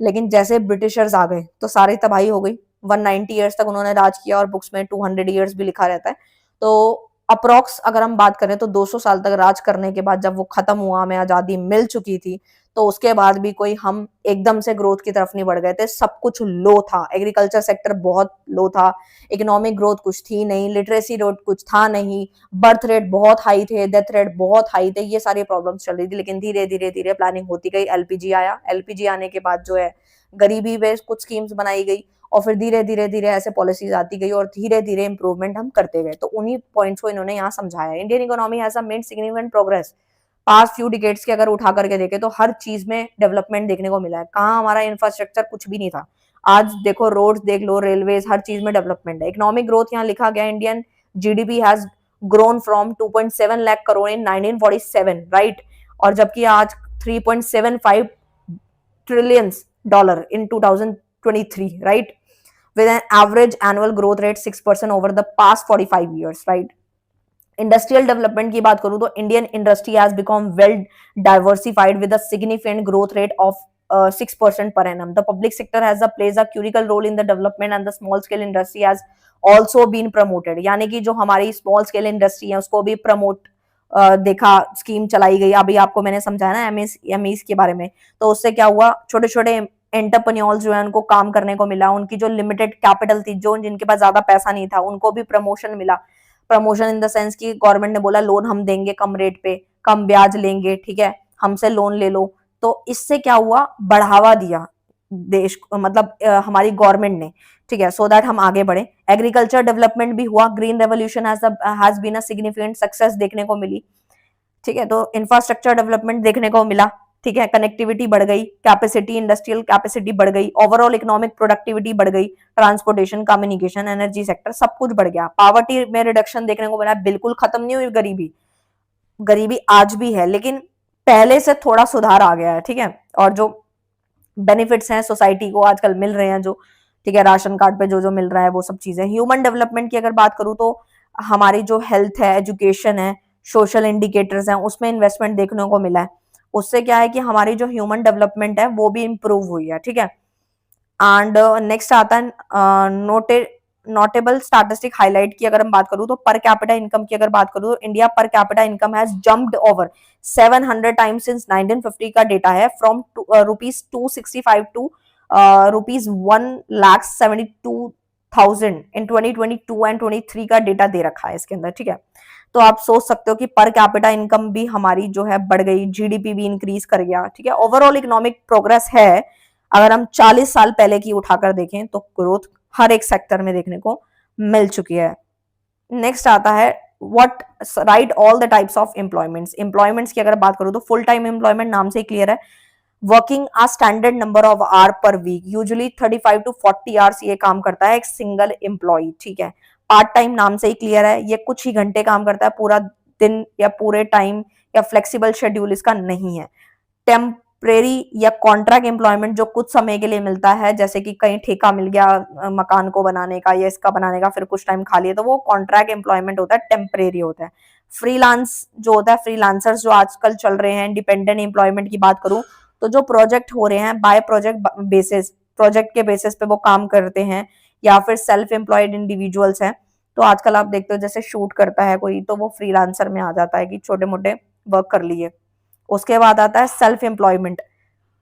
लेकिन जैसे ब्रिटिशर्स आ गए तो सारी तबाही हो गई। 190 ईयर्स तक उन्होंने राज किया और बुक्स में 200 ईयर्स भी लिखा रहता है। तो अप्रोक्स अगर हम बात करें तो 200 साल तक राज करने के बाद जब वो खत्म हुआ, हमें आजादी मिल चुकी थी, तो उसके बाद भी कोई हम एकदम से ग्रोथ की तरफ नहीं बढ़ गए थे, सब कुछ लो था, एग्रीकल्चर सेक्टर बहुत लो था, इकोनॉमिक ग्रोथ कुछ थी नहीं, लिटरेसी रेट कुछ था नहीं, बर्थ रेट बहुत हाई थे, डेथ रेट बहुत हाई थे, ये सारी प्रॉब्लम्स चल रही थी। लेकिन धीरे धीरे धीरे प्लानिंग होती गई, एलपीजी आया, एलपीजी आने के बाद जो है गरीबी पे कुछ स्कीम्स बनाई गई और फिर धीरे धीरे धीरे ऐसे पॉलिसीज आती गई और धीरे धीरे इंप्रूवमेंट हम करते गए। तो उन्हीं पॉइंट्स को इन्होंने यहाँ समझाया। Indian economy has made significant progress past few decades के अगर उठा करके देखे तो हर चीज में डेवलपमेंट देखने को मिला है। कहाँ हमारा इंफ्रास्ट्रक्चर कुछ भी नहीं था, आज देखो रोड्स देख लो, रेलवेज, हर चीज में डेवलपमेंट है। इकोनॉमिक ग्रोथ यहाँ लिखा गया, Indian GDP has grown from 2.7 lakh crore in 1947, right, और जबकि आज 3.75 trillions dollar in 2023, right, with an average annual growth rate 6% over the past 45 years, right? Industrial development की बात करूं तो Indian industry has become well diversified with a significant growth rate of 6% per annum. The public sector has plays a critical role in the development and the small scale industry has also been promoted. यानी कि जो हमारी स्मॉल स्केल इंडस्ट्री है उसको भी प्रमोट देखा, स्कीम चलाई गई। अभी आपको मैंने समझाया ना एमएस के बारे में, तो उससे क्या हुआ, छोटे छोटे एंटरप्रेन्योर्स जो है उनको काम करने को मिला, उनकी जो लिमिटेड कैपिटल थी, जो जिनके पास ज्यादा पैसा नहीं था, उनको भी प्रमोशन मिला। प्रमोशन इन द सेंस की गवर्नमेंट ने बोला लोन हम देंगे कम रेट पे, कम ब्याज लेंगे, ठीक है, हमसे लोन ले लो। तो इससे क्या हुआ, बढ़ावा दिया देश, मतलब हमारी गवर्नमेंट ने, ठीक है, सो दैट हम आगे बढ़े। एग्रीकल्चर डेवलपमेंट भी हुआ, green revolution has been a significant success देखने को मिली, ठीक है। तो इंफ्रास्ट्रक्चर डेवलपमेंट देखने को मिला, ठीक है, कनेक्टिविटी बढ़ गई, कैपेसिटी, इंडस्ट्रियल कैपेसिटी बढ़ गई, ओवरऑल इकोनॉमिक प्रोडक्टिविटी बढ़ गई, ट्रांसपोर्टेशन, कम्युनिकेशन, एनर्जी सेक्टर सब कुछ बढ़ गया। पावर्टी में रिडक्शन देखने को मिला, बिल्कुल खत्म नहीं हुई गरीबी, गरीबी आज भी है लेकिन पहले से थोड़ा सुधार आ गया है, ठीक है। और जो बेनिफिट्स हैं सोसाइटी को आजकल मिल रहे हैं जो, ठीक है, राशन कार्ड पे जो जो मिल रहा है वो सब चीजें। ह्यूमन डेवलपमेंट की अगर बात करूं तो हमारी जो हेल्थ है, एजुकेशन है, सोशल इंडिकेटर्स हैं, उसमें इन्वेस्टमेंट देखने को मिला है। उससे क्या है कि हमारी जो ह्यूमन डेवलपमेंट है वो भी इंप्रूव हुई है, ठीक है। एंड नेक्स्ट आता है नोटेबल स्टैटिस्टिक हाईलाइट की अगर हम बात करूं तो पर कैपिटा इनकम की अगर बात करूं तो India per capita income has jumped over 700 times since 1950 का डेटा है from rupees 265 to rupees 1,72,000 in 2022 and 23 का डेटा दे रखा है इसके अंदर, ठीक है। तो आप सोच सकते हो कि पर कैपिटा इनकम भी हमारी जो है बढ़ गई, जीडीपी भी इंक्रीज कर गया, ठीक है। ओवरऑल इकोनॉमिक प्रोग्रेस है। अगर हम 40 साल पहले की उठाकर देखें तो ग्रोथ हर एक सेक्टर में देखने को मिल चुकी है। नेक्स्ट आता है what right all the types of employments की अगर बात करूं तो फुल टाइम एम्प्लॉयमेंट नाम से क्लियर है, working a standard number of hour per week, usually 35 to 40 hours ये काम करता है एक सिंगल एम्प्लॉय, ठीक है। पार्ट टाइम नाम से ही क्लियर है, ये कुछ ही घंटे काम करता है, पूरा दिन या पूरे टाइम या फ्लेक्सिबल शेड्यूल इसका नहीं है। टेम्परेरी या कॉन्ट्रैक्ट एम्प्लॉयमेंट जो कुछ समय के लिए मिलता है, जैसे कि कहीं ठेका मिल गया मकान को बनाने का या इसका बनाने का, फिर कुछ टाइम खाली है, तो वो कॉन्ट्रैक्ट एम्प्लॉयमेंट होता है, टेम्परेरी होता है। फ्रीलांस जो होता है, फ्रीलांसर्स जो आजकल चल रहे हैं, डिपेंडेंट एम्प्लॉयमेंट की बात करूं तो जो प्रोजेक्ट हो रहे हैं बाय प्रोजेक्ट बेसिस, प्रोजेक्ट के बेसिस पे वो काम करते हैं, या फिर सेल्फ एम्प्लॉयड इंडिविजुअल्स हैं। तो आजकल आप देखते हो जैसे शूट करता है कोई तो वो फ्रीलांसर में आ जाता है कि छोटे मोटे वर्क कर लिए। उसके बाद आता है सेल्फ एम्प्लॉयमेंट।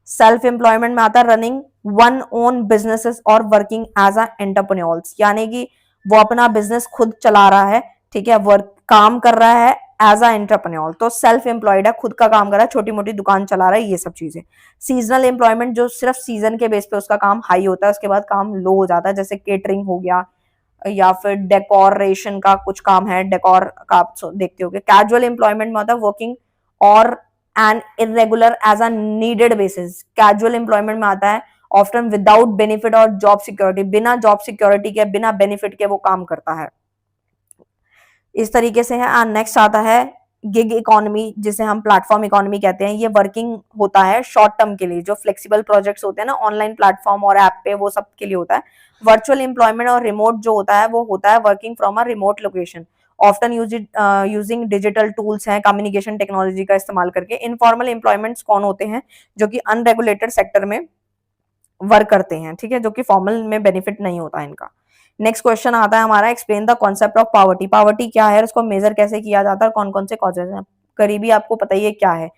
सेल्फ एम्प्लॉयमेंट में आता है रनिंग वन ओन बिजनेसेस और वर्किंग एज अ एंटरप्रेन्योर्स, यानी कि वो अपना बिजनेस खुद चला रहा है, ठीक है, वर्क काम कर रहा है एज अ एंटरप्रेन्योर, तो सेल्फ एम्प्लॉयड है, खुद का काम कर रहा है, छोटी मोटी दुकान चला रहा है, ये सब चीजें। सीजनल एम्प्लॉयमेंट जो सिर्फ सीजन के बेस पे उसका काम हाई होता है, उसके बाद काम लो हो जाता है, जैसे केटरिंग हो गया या फिर डेकोरेशन का कुछ काम है, डेकोर का आप देखते हो। कैजुअल एम्प्लॉयमेंट में होता है वर्किंग और and irregular as a needed basis. Casual employment में आता है ऑफ्टन विदाउट बेनिफिट और जॉब सिक्योरिटी, बिना जॉब सिक्योरिटी के बिना बेनिफिट के वो काम करता है, इस तरीके से है। नेक्स्ट आता है गिग इकोनॉमी, जिसे हम प्लेटफॉर्म इकोनॉमी कहते हैं। ये वर्किंग होता है शॉर्ट टर्म के लिए, जो फ्लेक्सिबल प्रोजेक्ट्स होते हैं ना ऑनलाइन प्लेटफॉर्म और ऐप पे, वो सब के लिए होता है। वर्चुअल एम्प्लॉयमेंट और रिमोट जो होता है वो होता है working from a remote location, often using digital tools हैं, कम्युनिकेशन टेक्नोलॉजी का इस्तेमाल करके। इनफॉर्मल एम्प्लॉयमेंट्स कौन होते हैं? जो कि अनरेगुलेटेड सेक्टर में वर्क करते हैं, ठीक है, जो कि फॉर्मल में बेनिफिट नहीं होता इनका। नेक्स्ट क्वेश्चन आता है हमारा, explain the concept of poverty. Poverty क्या है, उसको मेजर कैसे किया जाता है, कौन कौन से कॉजेज हैं? गरीबी आपको पता ही है क्या है।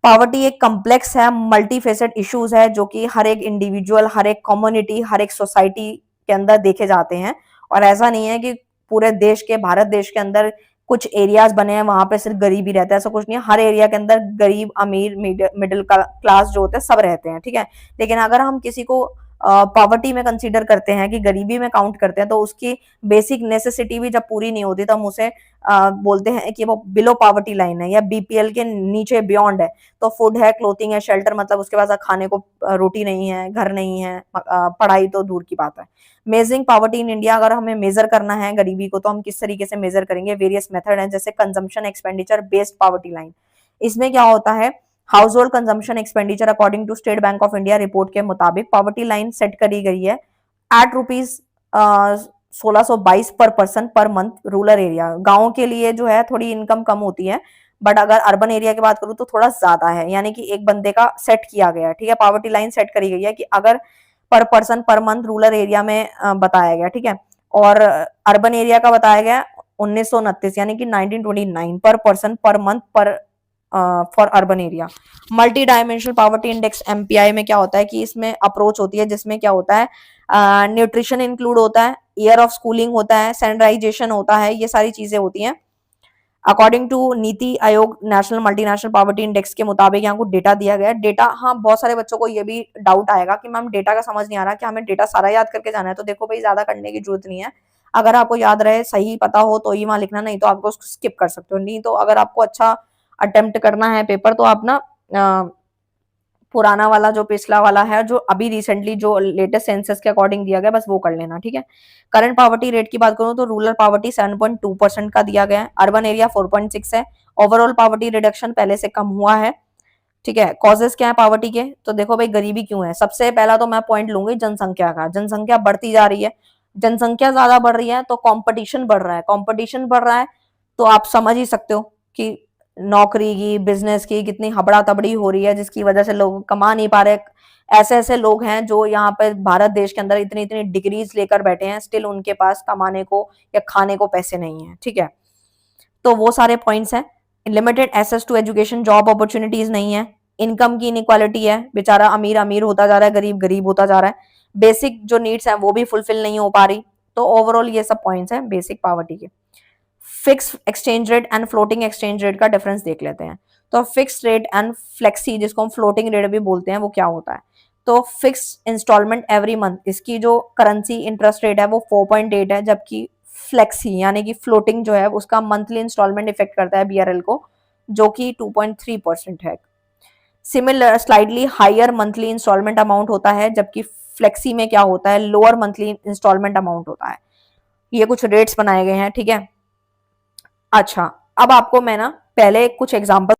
पॉवर्टी एक कम्प्लेक्स है, मल्टी फेसेड इश्यूज है, जो कि हर एक इंडिविजुअल, हर एक कम्युनिटी, हर एक सोसाइटी के अंदर देखे जाते हैं। और ऐसा नहीं है कि पूरे देश के, भारत देश के अंदर कुछ एरियाज बने हैं वहां पे सिर्फ गरीब ही रहता है, ऐसा कुछ नहीं है। हर एरिया के अंदर गरीब, अमीर, मिडिल क्लास जो होते हैं सब रहते हैं, ठीक है। लेकिन अगर हम किसी को पॉवर्टी में कंसीडर करते हैं, कि गरीबी में काउंट करते हैं, तो उसकी बेसिक नेसेसिटी भी जब पूरी नहीं होती तो हम उसे बोलते हैं कि वो बिलो पॉवर्टी लाइन है या बीपीएल के नीचे, बियॉन्ड है। तो फूड है, क्लोथिंग है, शेल्टर, मतलब उसके पास खाने को रोटी नहीं है, घर नहीं है, पढ़ाई तो दूर की बात है। मेजरिंग पॉवर्टी इन इंडिया, अगर हमें मेजर करना है गरीबी को तो हम किस तरीके से मेजर करेंगे? वेरियस मेथड है, जैसे consumption expenditure based poverty line. इसमें क्या होता है, household consumption expenditure according to State Bank of India report के मुताबिक पॉवर्टी लाइन सेट करी गई है एट रुपीज 1622 पर person per month rural area. गांव के लिए जो है थोड़ी इनकम कम होती है, बट अगर अर्बन एरिया की बात करूं तो थोड़ा ज्यादा है, यानी कि एक बंदे का सेट किया गया है, ठीक है। पॉवर्टी लाइन सेट करी गई है कि अगर पर person per month rural area में बताया गया, ठीक है, और अर्बन एरिया का बताया गया 1929 यानी कि 1929 पर पर्सन पर मंथ पर for urban area. Multi dimensional poverty index MPI में क्या होता है कि इसमें अप्रोच होती है, जिसमें क्या होता है, न्यूट्रिशन इंक्लूड होता है, ईयर ऑफ स्कूलिंग होता है, सैनिटाइजेशन होता है, ये सारी चीजें होती हैं। According to NITI Aayog national multinational poverty index के मुताबिक यहाँ को डेटा दिया गया है। डेटा, हाँ, बहुत सारे बच्चों को ये भी डाउट आएगा कि मैम डेटा का समझ नहीं आ रहा, कि हमें डेटा सारा याद करके जाना है? तो देखो भाई, ज्यादा करने की जरूरत नहीं है। अगर आपको याद रहे, सही पता हो तो ही वहां लिखना, नहीं तो आपको स्किप कर सकते हो। नहीं तो अगर आपको अच्छा अटेम्प्ट करना है पेपर तो आप ना पुराना वाला जो पिछला वाला है, जो अभी रिसेंटली जो लेटेस्ट सेंसस के अकॉर्डिंग दिया गया, बस वो कर लेना, ठीक है। करंट पॉवर्टी रेट की बात करूं तो रूरल पॉवर्टी 7.2% का दिया गया है, अर्बन एरिया 4.6 है। ओवरऑल पॉवर्टी रिडक्शन पहले से कम हुआ है, ठीक है। कॉजेस क्या है पॉवर्टी के? तो देखो भाई, गरीबी क्यों है, सबसे पहला तो मैं पॉइंट लूंगी जनसंख्या का। जनसंख्या बढ़ती जा रही है, जनसंख्या ज्यादा बढ़ रही है तो कंपटीशन बढ़ रहा है, कंपटीशन बढ़ रहा है तो आप समझ ही सकते हो कि नौकरी की, बिजनेस की कितनी हबड़ा तबड़ी हो रही है, जिसकी वजह से लोग कमा नहीं पा रहे, ऐसे ऐसे लोग हैं जो यहाँ पर भारत देश के अंदर इतनी इतनी डिग्रीज लेकर बैठे हैं, स्टिल उनके पास कमाने को या खाने को पैसे नहीं है, ठीक है। तो वो सारे पॉइंट्स हैं। Limited access to education, job opportunities नहीं है, इनकम की इनइक्वालिटी है, बेचारा अमीर अमीर होता जा रहा है, गरीब गरीब होता जा रहा है, बेसिक जो नीड्स हैं वो भी फुलफिल नहीं हो पा रही। तो ओवरऑल ये सब पॉइंट्स हैं बेसिक पॉवर्टी के। Fix exchange rate and floating exchange rate का डिफरेंस देख लेते हैं। तो फिक्स रेट एंड फ्लेक्सी, जिसको हम फ्लोटिंग रेट भी बोलते हैं, वो क्या होता है? तो फिक्स इंस्टॉलमेंट एवरी मंथ, इसकी जो करेंसी इंटरेस्ट रेट है वो 4.8 है, जबकि फ्लेक्सी यानी कि फ्लोटिंग जो है उसका मंथली इंस्टॉलमेंट इफेक्ट करता है बीआरएल को, जो कि 2.3% है। Similar slightly higher monthly installment amount होता है, जबकि फ्लेक्सी में क्या होता है, लोअर मंथली इंस्टॉलमेंट अमाउंट होता है। ये कुछ रेट्स बनाए गए हैं, ठीक है। अच्छा, अब आपको मैं ना पहले कुछ एग्जांपल,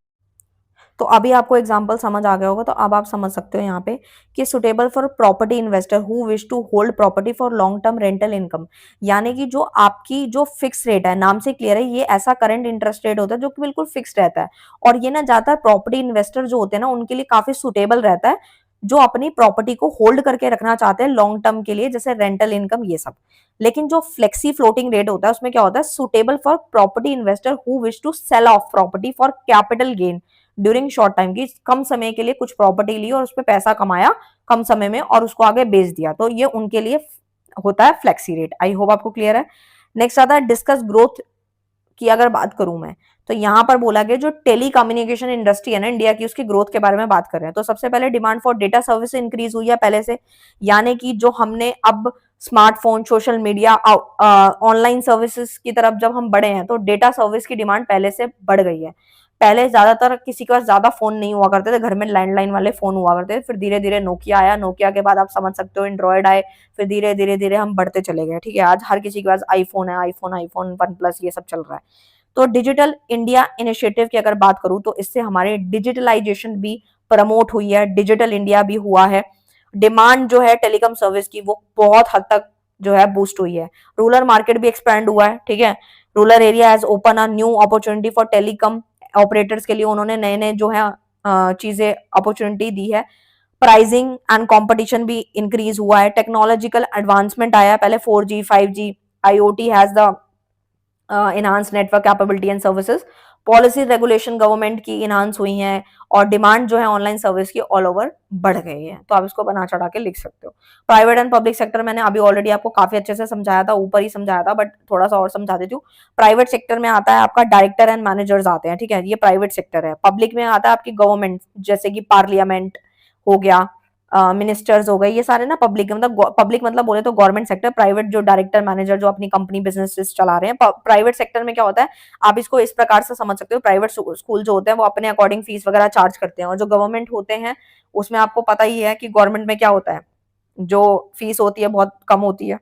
तो अभी आपको एग्जांपल समझ आ गया होगा, तो अब आप समझ सकते हो यहाँ पे कि suitable for property investor who wish to hold property for long term rental income, यानी कि जो आपकी जो फिक्स रेट है, नाम से क्लियर है, ये ऐसा करंट इंटरेस्ट रेट होता है जो कि बिल्कुल फिक्स रहता है, और ये ना ज्यादातर प्रॉपर्टी इन्वेस्टर जो होते हैं ना उनके लिए काफी सुटेबल रहता है, जो अपनी प्रॉपर्टी को होल्ड करके रखना चाहते हैं लॉन्ग टर्म के लिए, जैसे रेंटल इनकम ये सब। लेकिन जो फ्लेक्सी फ्लोटिंग रेट होता है उसमें क्या होता है, suitable for property investor who wish to sell off property for capital gain during short time, की कम समय के लिए कुछ प्रॉपर्टी ली और उस पर पैसा कमाया कम समय में और उसको आगे बेच दिया, तो ये उनके लिए होता है फ्लेक्सी रेट। आई होप आपको क्लियर है। नेक्स्ट आता है डिस्कस ग्रोथ की अगर बात करूं मैं, तो यहां पर बोला गया जो टेली कम्युनिकेशन इंडस्ट्री है ना इंडिया की, उसकी ग्रोथ के बारे में बात कर रहे हैं। तो सबसे पहले demand for data service increase हुई है पहले से, यानी कि जो हमने अब smartphone, social media, online services की तरफ जब हम बढ़े हैं, तो डेटा सर्विस की डिमांड पहले से बढ़ गई है। पहले ज्यादातर किसी के पास ज्यादा फोन नहीं हुआ करते थे, घर में लैंडलाइन वाले फोन हुआ करते थे, फिर धीरे धीरे नोकिया आया, नोकिया के बाद आप समझ सकते हो एंड्रॉयड आए, फिर धीरे धीरे धीरे हम बढ़ते चले गए, ठीक है। आज हर किसी के पास आईफोन है, आईफोन 1 प्लस ये सब चल रहा है। तो डिजिटल इंडिया इनिशिएटिव की अगर बात करूं, तो इससे हमारे डिजिटलाइजेशन भी प्रमोट हुई है, डिजिटल इंडिया भी हुआ है। डिमांड जो है टेलीकॉम सर्विस की वो बहुत हद तक जो है बूस्ट हुई है। रूरल मार्केट भी एक्सपैंड हुआ है, ठीक है। Rural area has open a new opportunity for telecom operators के लिए उन्होंने नए नए जो है चीजें अपॉर्चुनिटी दी है। प्राइसिंग एंड कंपटीशन भी इंक्रीज हुआ है, टेक्नोलॉजिकल एडवांसमेंट आया, पहले 4G 5G, IoT has the enhance network capability and services, policy regulation government की इनहांस हुई हैं, और डिमांड जो है ऑनलाइन सर्विस की ऑल ओवर बढ़ गई है। तो आप इसको बना चढ़ा के लिख सकते हो। प्राइवेट एंड पब्लिक सेक्टर मैंने अभी ऑलरेडी आपको काफी अच्छे से समझाया था, ऊपर ही समझाया था, बट थोड़ा सा और समझा देती हूँ। प्राइवेट सेक्टर में आता है आपका डायरेक्टर एंड मैनेजर्स आते हैं, ठीक है, ये प्राइवेट सेक्टर है। पब्लिक में आता है आपकी गवर्नमेंट, जैसे कि पार्लियामेंट हो गया, मिनिस्टर्स हो गए, ये सारे ना पब्लिक, मतलब पब्लिक मतलब बोले तो गवर्नमेंट सेक्टर। प्राइवेट जो डायरेक्टर मैनेजर जो अपनी कंपनी बिजनेस चला रहे हैं, प्राइवेट सेक्टर में क्या होता है, आप इसको इस प्रकार से समझ सकते हो। प्राइवेट स्कूल जो होते हैं वो अपने अकॉर्डिंग फीस वगैरह चार्ज करते हैं, और जो गवर्नमेंट होते हैं उसमें आपको पता ही है कि गवर्नमेंट में क्या होता है, जो फीस होती है बहुत कम होती है,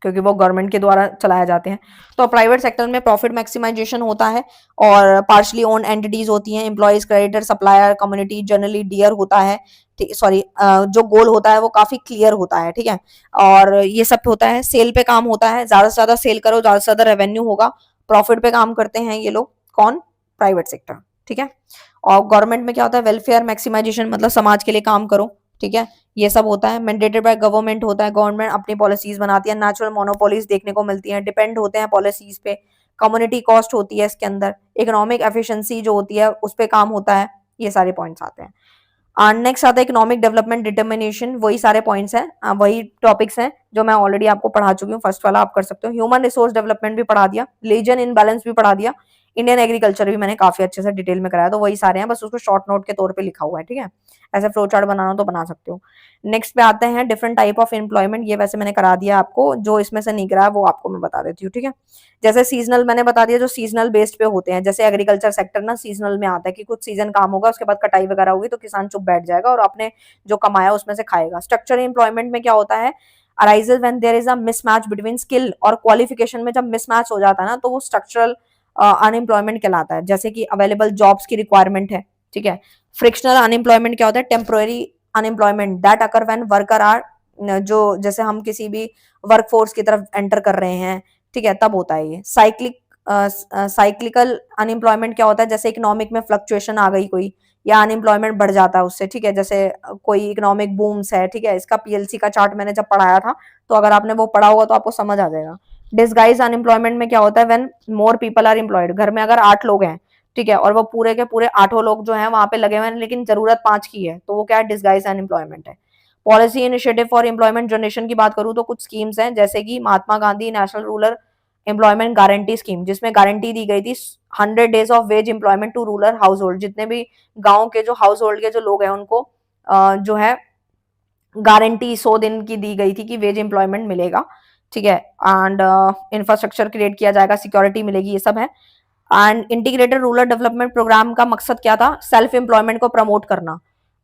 क्योंकि वो गवर्नमेंट के द्वारा चलाए जाते हैं। तो प्राइवेट सेक्टर में प्रॉफिट मैक्सिमाइजेशन होता है, और पार्शली ओन एंटिटीज होती हैं, employees, creditor, supplier, community generally dear होता है, सॉरी, जो गोल होता है वो काफी क्लियर होता है, ठीक है। और ये सब होता है, सेल पे काम होता है, ज्यादा से ज्यादा सेल करो, ज्यादा से ज्यादा रेवेन्यू होगा, प्रॉफिट पे काम करते हैं ये लोग, कौन, प्राइवेट सेक्टर, ठीक है। और गवर्नमेंट में क्या होता है, वेलफेयर मैक्सिमाइजेशन, मतलब समाज के लिए काम करो, ठीक है, ये सब होता है। मैंडेटेड बाय गवर्नमेंट होता है, गवर्नमेंट अपनी पॉलिसीज बनाती है, नेचुरल मोनोपोलीज देखने को मिलती हैं, डिपेंड होते हैं पॉलिसीज पे, कम्युनिटी कॉस्ट होती है इसके अंदर, इकोनॉमिक एफिशिएंसी जो होती है उस पे काम होता है, ये सारे पॉइंट्स आते हैं। नेक्स्ट आता है इकोनॉमिक डेवलपमेंट डिटर्मिनेशन, वही सारे पॉइंट्स हैं, वही टॉपिक्स हैं जो मैं ऑलरेडी आपको पढ़ा चुकी हूँ, फर्स्ट वाला आप कर सकते हो। ह्यूमन रिसोर्स डेवलपमेंट भी पढ़ा दिया, रीजन इनबैलेंस भी पढ़ा दिया, इंडियन एग्रीकल्चर भी मैंने काफी अच्छे से डिटेल में कराया, तो वही सारे हैं, बस उसको शॉर्ट नोट के तौर पे लिखा हुआ है, ठीक है। ऐसे फ्लो चार्ट बनाना तो बना सकते हो। नेक्स्ट पे आते हैं डिफरेंट टाइप ऑफ एम्प्लॉयमेंट, ये वैसे मैंने करा दिया आपको, जो इसमें से नहीं करा वो आपको मैं बता देती हूँ, ठीक है। जैसे सीजनल मैंने बता दिया, जो सीजनल बेस्ड पे होते हैं, जैसे एग्रीकल्चर सेक्टर ना सीजनल में आता है कि कुछ सीजन काम होगा, उसके बाद कटाई वगैरह होगी, तो किसान चुप बैठ जाएगा और अपने जो कमाया उसमें से खाएगा। स्ट्रक्चर एम्प्लॉयमेंट में क्या होता है, arises when there is a mismatch between skill और क्वालिफिकेशन में जब मिसमैच हो जाता है ना, तो वो स्ट्रक्चरल अनएम्प्लॉयमेंट कहलाता है, जैसे कि अवेलेबल जॉब्स की रिक्वायरमेंट है, ठीक है। फ्रिक्शनल अनएम्प्लॉयमेंट क्या होता है, temporary unemployment that occur when worker are, जो जैसे हम किसी भी वर्कफोर्स की तरफ एंटर कर रहे हैं, ठीक है, तब होता है ये। साइक्लिक साइक्लिकल अनएम्प्लॉयमेंट क्या होता है, जैसे इकोनॉमिक में फ्लक्चुएशन आ गई कोई, या अनएम्प्लॉयमेंट बढ़ जाता है उससे, ठीक है, जैसे कोई इकोनॉमिक बूम्स है, ठीक है, इसका पीएलसी का चार्ट मैंने जब पढ़ाया था, तो अगर आपने वो पढ़ा होगा तो आपको समझ आ जाएगा। डिसगाइज अनएम्प्लॉयमेंट में क्या होता है, when more people are employed, घर में अगर 8 लोग हैं, ठीक है, और वो पूरे के पूरे 8 लोग जो हैं वहां पे लगे हुए हैं, लेकिन जरूरत 5 की है, तो वो क्या है, डिसगाइज अनएम्प्लॉयमेंट है। Policy initiative for employment generation की बात करूं तो कुछ स्कीम्स हैं, जैसे कि Mahatma Gandhi national rural employment guarantee scheme, जिसमें गारंटी दी गई थी 100 days of wage employment to rural household, जितने भी गांव के जो हाउस होल्ड के जो लोग हैं उनको जो है गारंटी 100 दिन की दी गई थी कि वेज एम्प्लॉयमेंट मिलेगा, ठीक है, एंड इंफ्रास्ट्रक्चर क्रिएट किया जाएगा, सिक्योरिटी मिलेगी, ये सब है। And integrated rural development program का मकसद क्या था, सेल्फ एम्प्लॉयमेंट को प्रमोट करना,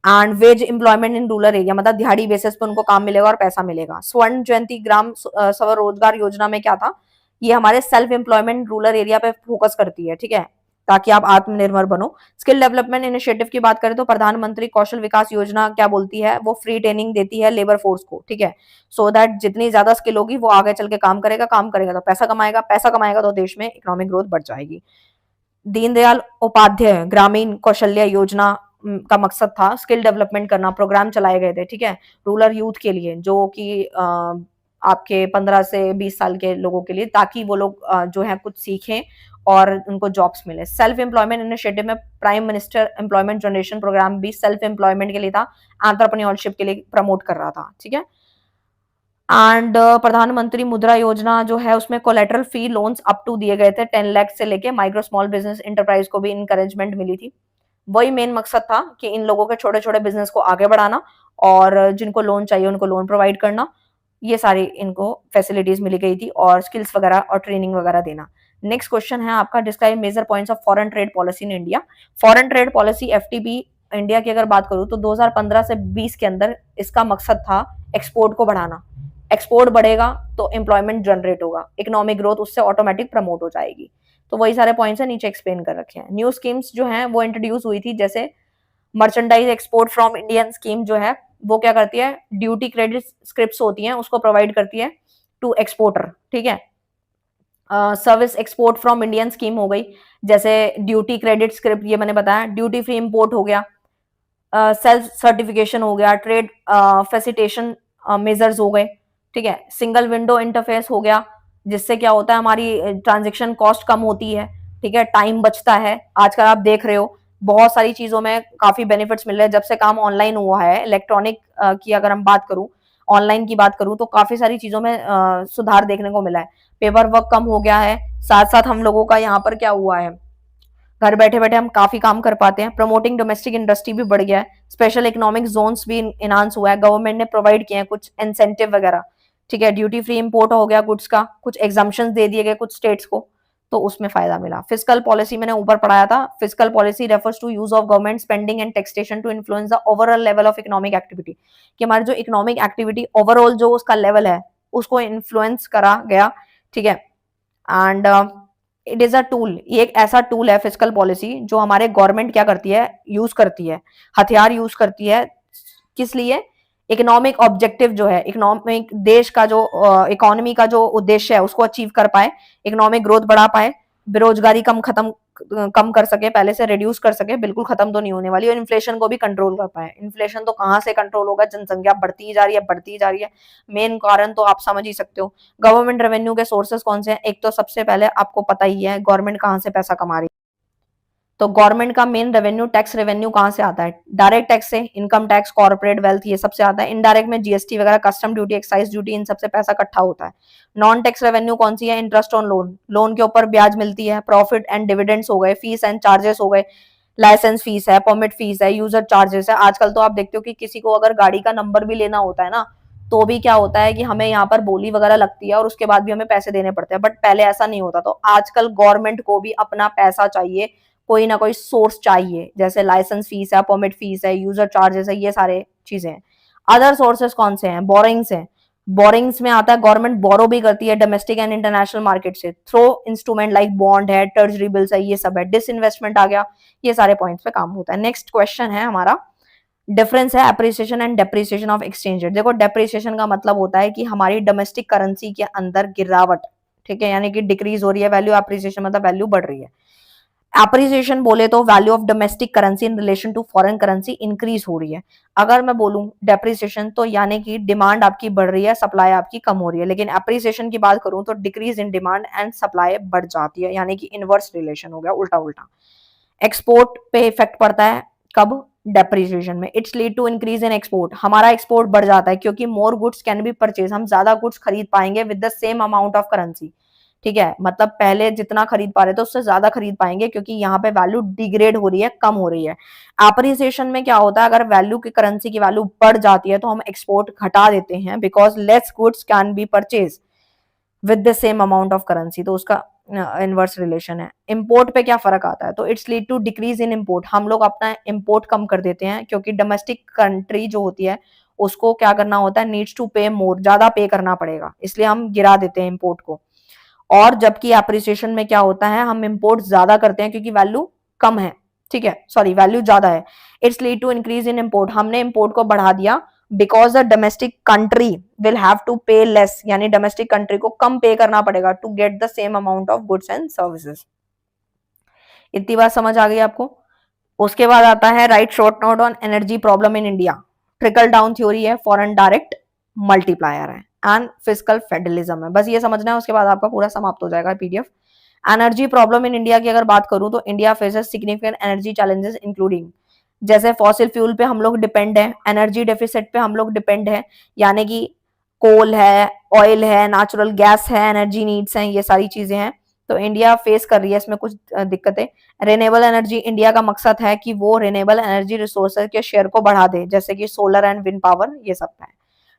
and wage employment in rural area, मतलब दिहाड़ी बेसिस पे उनको काम मिलेगा और पैसा मिलेगा। स्वर्ण जयंती ग्राम स्वरोजगार योजना में क्या था, ये हमारे सेल्फ एम्प्लॉयमेंट रूरल एरिया पे फोकस करती है, ठीक है, ताकि आप आत्मनिर्भर बनो। स्किल डेवलपमेंट इनिशिएटिव की बात करें तो प्रधानमंत्री कौशल विकास योजना क्या बोलती है, वो फ्री ट्रेनिंग देती है लेबर फोर्स को, ठीक है, सो दैट जितनी ज्यादा स्किल होगी वो आगे चल के काम करेगा तो पैसा कमाएगा तो देश में इकोनॉमिक ग्रोथ बढ़ जाएगी। दीनदयाल उपाध्याय ग्रामीण कौशल्य योजना का मकसद था स्किल डेवलपमेंट करना, प्रोग्राम चलाए गए थे, ठीक है, रूरल यूथ के लिए, जो कि आपके 15 से 20 साल के लोगों के लिए, ताकि वो लोग जो है कुछ सीखें और उनको जॉब्स मिले। सेल्फ एम्प्लॉयमेंट इनिशिएटिव में prime minister employment generation program भी सेल्फ एम्प्लॉयमेंट के लिए था, एंटरप्रेन्योरशिप के लिए प्रमोट कर रहा था, ठीक है। एंड प्रधानमंत्री मुद्रा योजना जो है उसमें collateral free loans up to दिए गए थे 10 लाख से लेके, माइक्रो स्मॉल बिजनेस एंटरप्राइज को भी इंकरेजमेंट मिली थी। वही मेन मकसद था कि इन लोगों के छोटे छोटे बिजनेस को आगे बढ़ाना और जिनको लोन चाहिए उनको लोन प्रोवाइड करना, ये सारी इनको फैसिलिटीज मिली गई थी, और स्किल्स वगैरह और ट्रेनिंग वगैरह देना। नेक्स्ट क्वेश्चन है आपका, describe major points of foreign trade policy in India. Foreign trade policy FTP India की अगर बात करूं तो 2015 से 20 के अंदर इसका मकसद था एक्सपोर्ट को बढ़ाना। एक्सपोर्ट बढ़ेगा तो एम्प्लॉयमेंट जनरेट होगा, इकोनॉमिक ग्रोथ उससे ऑटोमेटिक प्रमोट हो जाएगी। तो वही सारे पॉइंट्स है, नीचे एक्सप्लेन कर रखे हैं। न्यू स्कीम्स जो हैं वो इंट्रोड्यूस हुई थी, जैसे merchandise export from Indian scheme जो है वो क्या करती है, ड्यूटी क्रेडिट स्क्रिप्ट्स होती हैं उसको प्रोवाइड करती है टू एक्सपोर्टर, ठीक है। Service export from Indian scheme हो गई, जैसे ड्यूटी क्रेडिट स्क्रिप्ट, ये मैंने बताया, ड्यूटी फ्री इंपोर्ट हो गया, सेल्फ सर्टिफिकेशन हो गया, ट्रेड फैसिलिटेशन मेजर्स हो गए, ठीक है, सिंगल विंडो इंटरफेस हो गया, जिससे क्या होता है हमारी ट्रांजेक्शन कॉस्ट कम होती है, ठीक है, टाइम बचता है। आजकल आप देख रहे हो बहुत सारी चीजों में काफी बेनिफिट्स मिल रहे हैं, जब से काम ऑनलाइन हुआ है, इलेक्ट्रॉनिक की अगर हम बात करूं, ऑनलाइन की बात करूं तो काफी सारी चीजों में सुधार देखने को मिला है। पेपर वर्क कम हो गया है, साथ साथ हम लोगों का यहाँ पर क्या हुआ है, घर बैठे बैठे हम काफी काम कर पाते हैं। प्रमोटिंग डोमेस्टिक इंडस्ट्री भी बढ़ गया है, स्पेशल इकोनॉमिक जोन्स भी इनहांस हुआ है, गवर्नमेंट ने प्रोवाइड किए हैं कुछ इंसेंटिव वगैरह, ठीक है, ड्यूटी फ्री इंपोर्ट हो गया गुड्स का, कुछ एग्जाम्पशन दे दिए गए कुछ स्टेट्स को, तो उसमें फायदा मिला। फिजिकल पॉलिसी मैंने ऊपर पढ़ाया था, physical policy refers to use of government spending and taxation to influence the overall level of economic activity, कि हमारी जो इकोनॉमिक एक्टिविटी ओवरऑल जो उसका लेवल है उसको इन्फ्लुएंस करा गया, ठीक है। And it is a tool, ये एक ऐसा टूल है फिजिकल पॉलिसी जो हमारे गवर्नमेंट क्या करती है, यूज करती है, हथियार यूज करती है, किस लिए, इकोनॉमिक ऑब्जेक्टिव जो है, इकोनॉमिक देश का जो इकोनॉमी का जो उद्देश्य है उसको अचीव कर पाए, इकोनॉमिक ग्रोथ बढ़ा पाए, बेरोजगारी कम कर सके, पहले से रिड्यूस कर सके, बिल्कुल खत्म तो नहीं होने वाली, और इन्फ्लेशन को भी कंट्रोल कर पाए। इन्फ्लेशन तो कहाँ से कंट्रोल होगा, जनसंख्या बढ़ती जा रही है बढ़ती ही जा रही है, मेन कारण तो आप समझ ही सकते हो। गवर्नमेंट रेवेन्यू के सोर्सेस कौन से हैं, एक तो सबसे पहले आपको पता ही है गवर्नमेंट कहाँ से पैसा कमा रही है, तो गवर्नमेंट का मेन रेवेन्यू टैक्स रेवेन्यू कहाँ से आता है, डायरेक्ट टैक्स से, इनकम टैक्स, कॉर्पोरेट वेल्थ, ये सबसे आता है। इनडायरेक्ट में जीएसटी वगैरह, कस्टम ड्यूटी, एक्साइज ड्यूटी, इन सबसे पैसा इकट्ठा होता है। नॉन टैक्स रेवेन्यू कौन सी है, इंटरेस्ट ऑन लोन, लोन के ऊपर ब्याज मिलती है, प्रॉफिट एंड डिविडेंड्स हो गए, फीस एंड चार्जेस हो गए, लाइसेंस फीस है, परमिट फीस है, यूजर चार्जेस है। आजकल तो आप देखते हो कि किसी को अगर गाड़ी का नंबर भी लेना होता है ना, तो भी क्या होता है कि हमें यहाँ पर बोली वगैरह लगती है और उसके बाद भी हमें पैसे देने पड़ते हैं, बट पहले ऐसा नहीं होता। तो आजकल गवर्नमेंट को भी अपना पैसा चाहिए, कोई ना कोई सोर्स चाहिए, जैसे लाइसेंस फीस है, परमिट फीस है, यूजर चार्जेस है, ये सारे चीजें हैं। अदर सोर्सेस कौन से हैं, बोरिंग्स हैं, बोरिंग्स में आता है गवर्नमेंट बोरो भी करती है डोमेस्टिक एंड इंटरनेशनल मार्केट से, थ्रो इंस्ट्रूमेंट लाइक बॉन्ड है, ट्रेजरी बिल्स है, ये सब है। डिसइन्वेस्टमेंट आ गया, ये सारे पॉइंट्स पे काम होता है। नेक्स्ट क्वेश्चन है हमारा, डिफरेंस है appreciation and depreciation of exchange rate. देखो डेप्रिसिएशन का मतलब होता है कि हमारी डोमेस्टिक करेंसी के अंदर गिरावट, ठीक है, यानी कि डिक्रीज हो रही है वैल्यू, एप्रिसिएशन मतलब वैल्यू बढ़ रही है। एप्रिसिएशन बोले तो value of domestic currency in relation to foreign currency increase हो रही है। अगर मैं बोलूं डेप्रिसिएशन तो यानी कि डिमांड आपकी बढ़ रही है, सप्लाई आपकी कम हो रही है, लेकिन एप्रिसिएशन की बात करूं तो decrease in demand and supply बढ़ जाती है, यानी कि इनवर्स रिलेशन हो गया, उल्टा उल्टा। एक्सपोर्ट पे इफेक्ट पड़ता है कब, डेप्रिसिएशन में। It's lead to increase in export, हमारा एक्सपोर्ट बढ़ जाता है क्योंकि more goods can be purchase, हम ज्यादा गुड्स खरीद पाएंगे with the same amount of currency. ठीक है, मतलब पहले जितना खरीद पा रहे थे उससे ज्यादा खरीद पाएंगे क्योंकि यहाँ पे वैल्यू डिग्रेड हो रही है, कम हो रही है। एप्रिसिएशन में क्या होता है, अगर वैल्यू की करेंसी की वैल्यू बढ़ जाती है तो हम एक्सपोर्ट घटा देते हैं because less goods can be purchase with the same amount of currency, तो उसका इनवर्स रिलेशन है। इंपोर्ट पे क्या फर्क आता है, तो it's lead to decrease in import, हम लोग अपना इंपोर्ट कम कर देते हैं क्योंकि डोमेस्टिक कंट्री जो होती है उसको क्या करना होता है, नीड्स टू पे मोर, ज्यादा पे करना पड़ेगा, इसलिए हम गिरा देते हैं इंपोर्ट को। और जबकि एप्रिसिएशन में क्या होता है, हम इंपोर्ट ज्यादा करते हैं क्योंकि वैल्यू कम है, ठीक है, सॉरी वैल्यू ज्यादा है। It's lead to increase in import, हमने इंपोर्ट को बढ़ा दिया because the domestic country will have to pay less, यानी डोमेस्टिक कंट्री को कम पे करना पड़ेगा to get the same amount of goods and services. इतनी बात समझ आ गई आपको। उसके बाद आता है right short note on energy problem in India, trickle down theory है, फॉरेन डायरेक्ट मल्टीप्लायर है एंड फिजिकल फेडरलिज्म है, बस ये समझना है, उसके बाद आपका पूरा समाप्त हो जाएगा PDF. Energy problem in India की अगर बात करूं तो India faces significant energy challenges including, जैसे फॉसिल फ्यूल पे हम लोग डिपेंड है, एनर्जी डेफिसिट पे हम लोग डिपेंड है, यानी कि कोल है, ऑयल है, नेचुरल गैस है, एनर्जी नीड्स हैं, ये सारी चीजें हैं, तो इंडिया फेस कर रही है इसमें कुछ दिक्कतें। रिन्यूएबल एनर्जी, इंडिया का मकसद है कि वो रिन्यूएबल एनर्जी रिसोर्सेज के शेयर को बढ़ा दे, जैसे कि सोलर एंड विंड पावर, ये सब है।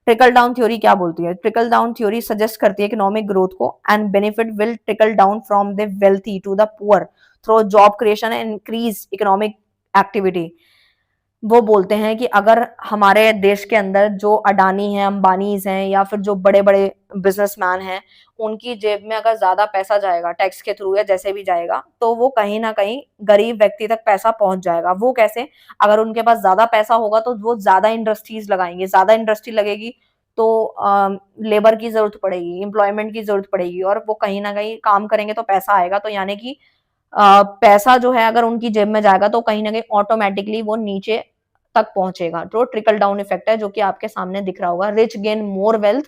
ट्रिकल डाउन थ्योरी क्या बोलती है, ट्रिकल डाउन थ्योरी सजेस्ट करती है इकोनॉमिक ग्रोथ को and benefit will trickle down from the wealthy to the poor through job creation and increase economic activity. वो बोलते हैं कि अगर हमारे देश के अंदर जो अडानी है, अंबानीज हैं, या फिर जो बड़े बड़े बिजनेसमैन हैं, उनकी जेब में अगर ज्यादा पैसा जाएगा टैक्स के थ्रू या जैसे भी जाएगा, तो वो कहीं ना कहीं गरीब व्यक्ति तक पैसा पहुंच जाएगा। वो कैसे, अगर उनके पास ज्यादा पैसा होगा तो वो ज्यादा इंडस्ट्रीज लगाएंगे, ज्यादा इंडस्ट्री लगेगी तो लेबर की जरूरत पड़ेगी, एम्प्लॉयमेंट की जरूरत पड़ेगी, और वो कहीं ना कहीं काम करेंगे तो पैसा आएगा, तो यानी कि पैसा जो है अगर उनकी जेब में जाएगा तो कहीं ना कहीं ऑटोमेटिकली वो नीचे तक पहुंचेगा, जो ट्रिकल डाउन इफेक्ट है, जो कि आपके सामने दिख रहा होगा। रिच गेन मोर वेल्थ,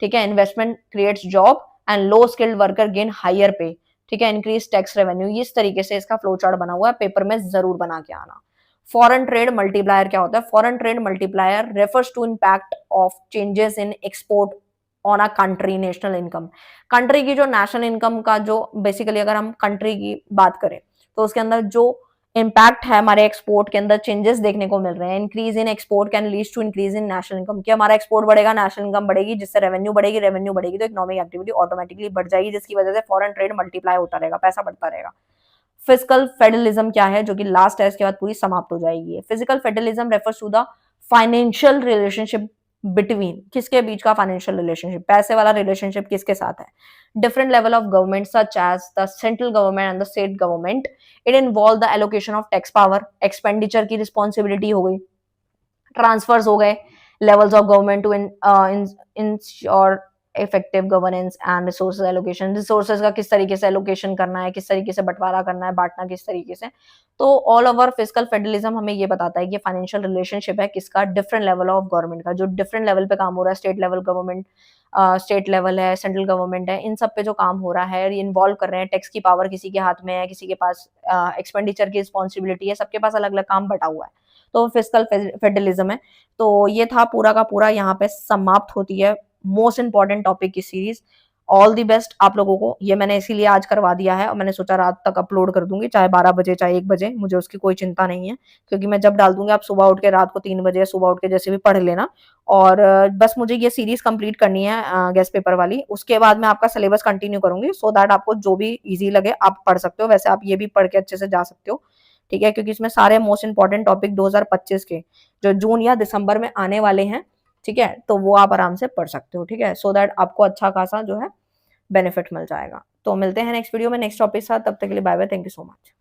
ठीक है, investment creates job and low skilled worker gain higher pay, ठीक है, इंक्रीज टैक्स रेवेन्यू। इस तरीके से इसका फ्लो चार्ट बना हुआ है, पेपर में जरूर बना के आना। फॉरेन ट्रेड मल्टीप्लायर क्या होता है, foreign trade multiplier refers to impact of changes in export on a country national income. Country की जो नेशनल इनकम का जो बेसिकली अगर हम कंट्री की बात करें तो उसके अंदर जो इम्पैक्ट है हमारे एक्सपोर्ट के अंदर, चेंजेस देखने को मिल रहे हैं। Increase in export can lead to increase in national income, कि हमारा एक्सपोर्ट बढ़ेगा, नेशनल इनकम बढ़ेगी, जिससे रेवेन्यू बढ़ेगी, रेवेन्यू बढ़ेगी तो इकोनॉमिक एक्टिविटी ऑटोमेटिकली बढ़ जाएगी, जिसकी वजह से फॉरेन ट्रेड मल्टीप्लाई होता रहेगा, पैसा बढ़ता रहेगा। फिजिकल फेडरलिज्म क्या है, जो कि लास्ट है, इसके बाद पूरी समाप्त हो जाएगी। Physical federalism refers to the financial relationship between, किसके बीच का फाइनेंशियल रिलेशनशिप, पैसे वाला रिलेशनशिप किसके साथ है, different level of government such as the central government and the state government. It involve the allocation of tax power, expenditure की रिस्पॉन्सिबिलिटी हो गई, ट्रांसफर्स हो गए, levels of government to ensure effective governance and resources allocation, resources का किस तरीके से एलोकेशन करना है, किस तरीके से बंटवारा करना है, बांटना किस तरीके से। तो ऑल ओवर फिजिकल फेडरलिज्म हमें ये बताता है कि फाइनेंशियल रिलेशनशिप है किसका, डिफरेंट लेवल ऑफ गवर्नमेंट का, जो डिफरेंट लेवल पे काम हो रहा है, state level government, state level है, सेंट्रल गवर्नमेंट है, इन सब पे जो काम हो रहा है, ये इन्वॉल्व कर रहे हैं, टैक्स की पावर किसी के हाथ में है, किसी के पास एक्सपेंडिचर की रिस्पॉन्सिबिलिटी है, सबके पास अलग अलग काम बटा हुआ है, तो फिजिकल फेडरलिज्म है। तो ये था पूरा का पूरा, यहाँ पे समाप्त होती है मोस्ट इंपॉर्टेंट टॉपिक की सीरीज। ऑल दी बेस्ट आप लोगों को, ये मैंने इसीलिए आज करवा दिया है और मैंने सोचा रात तक अपलोड कर दूंगी, चाहे 12 बजे चाहे 1 बजे, मुझे उसकी कोई चिंता नहीं है, क्योंकि मैं जब डाल दूंगी आप सुबह उठ के रात को 3 बजे सुबह उठ के जैसे भी पढ़ लेना। और बस मुझे ये सीरीज कंप्लीट करनी है गेस्ट पेपर वाली, उसके बाद मैं आपका सिलेबस कंटिन्यू करूंगी, सो दैट आपको जो भी ईजी लगे आप पढ़ सकते हो। वैसे आप ये भी पढ़ के अच्छे से जा सकते हो, ठीक है, क्योंकि इसमें सारे मोस्ट इंपॉर्टेंट टॉपिक 2025 के जो जून या दिसंबर में आने वाले हैं, ठीक है, तो वो आप आराम से पढ़ सकते हो, ठीक है, सो दैट आपको अच्छा खासा जो है बेनिफिट मिल जाएगा। तो मिलते हैं नेक्स्ट वीडियो में नेक्स्ट टॉपिक के साथ, तब तक के लिए bye bye, thank you so much.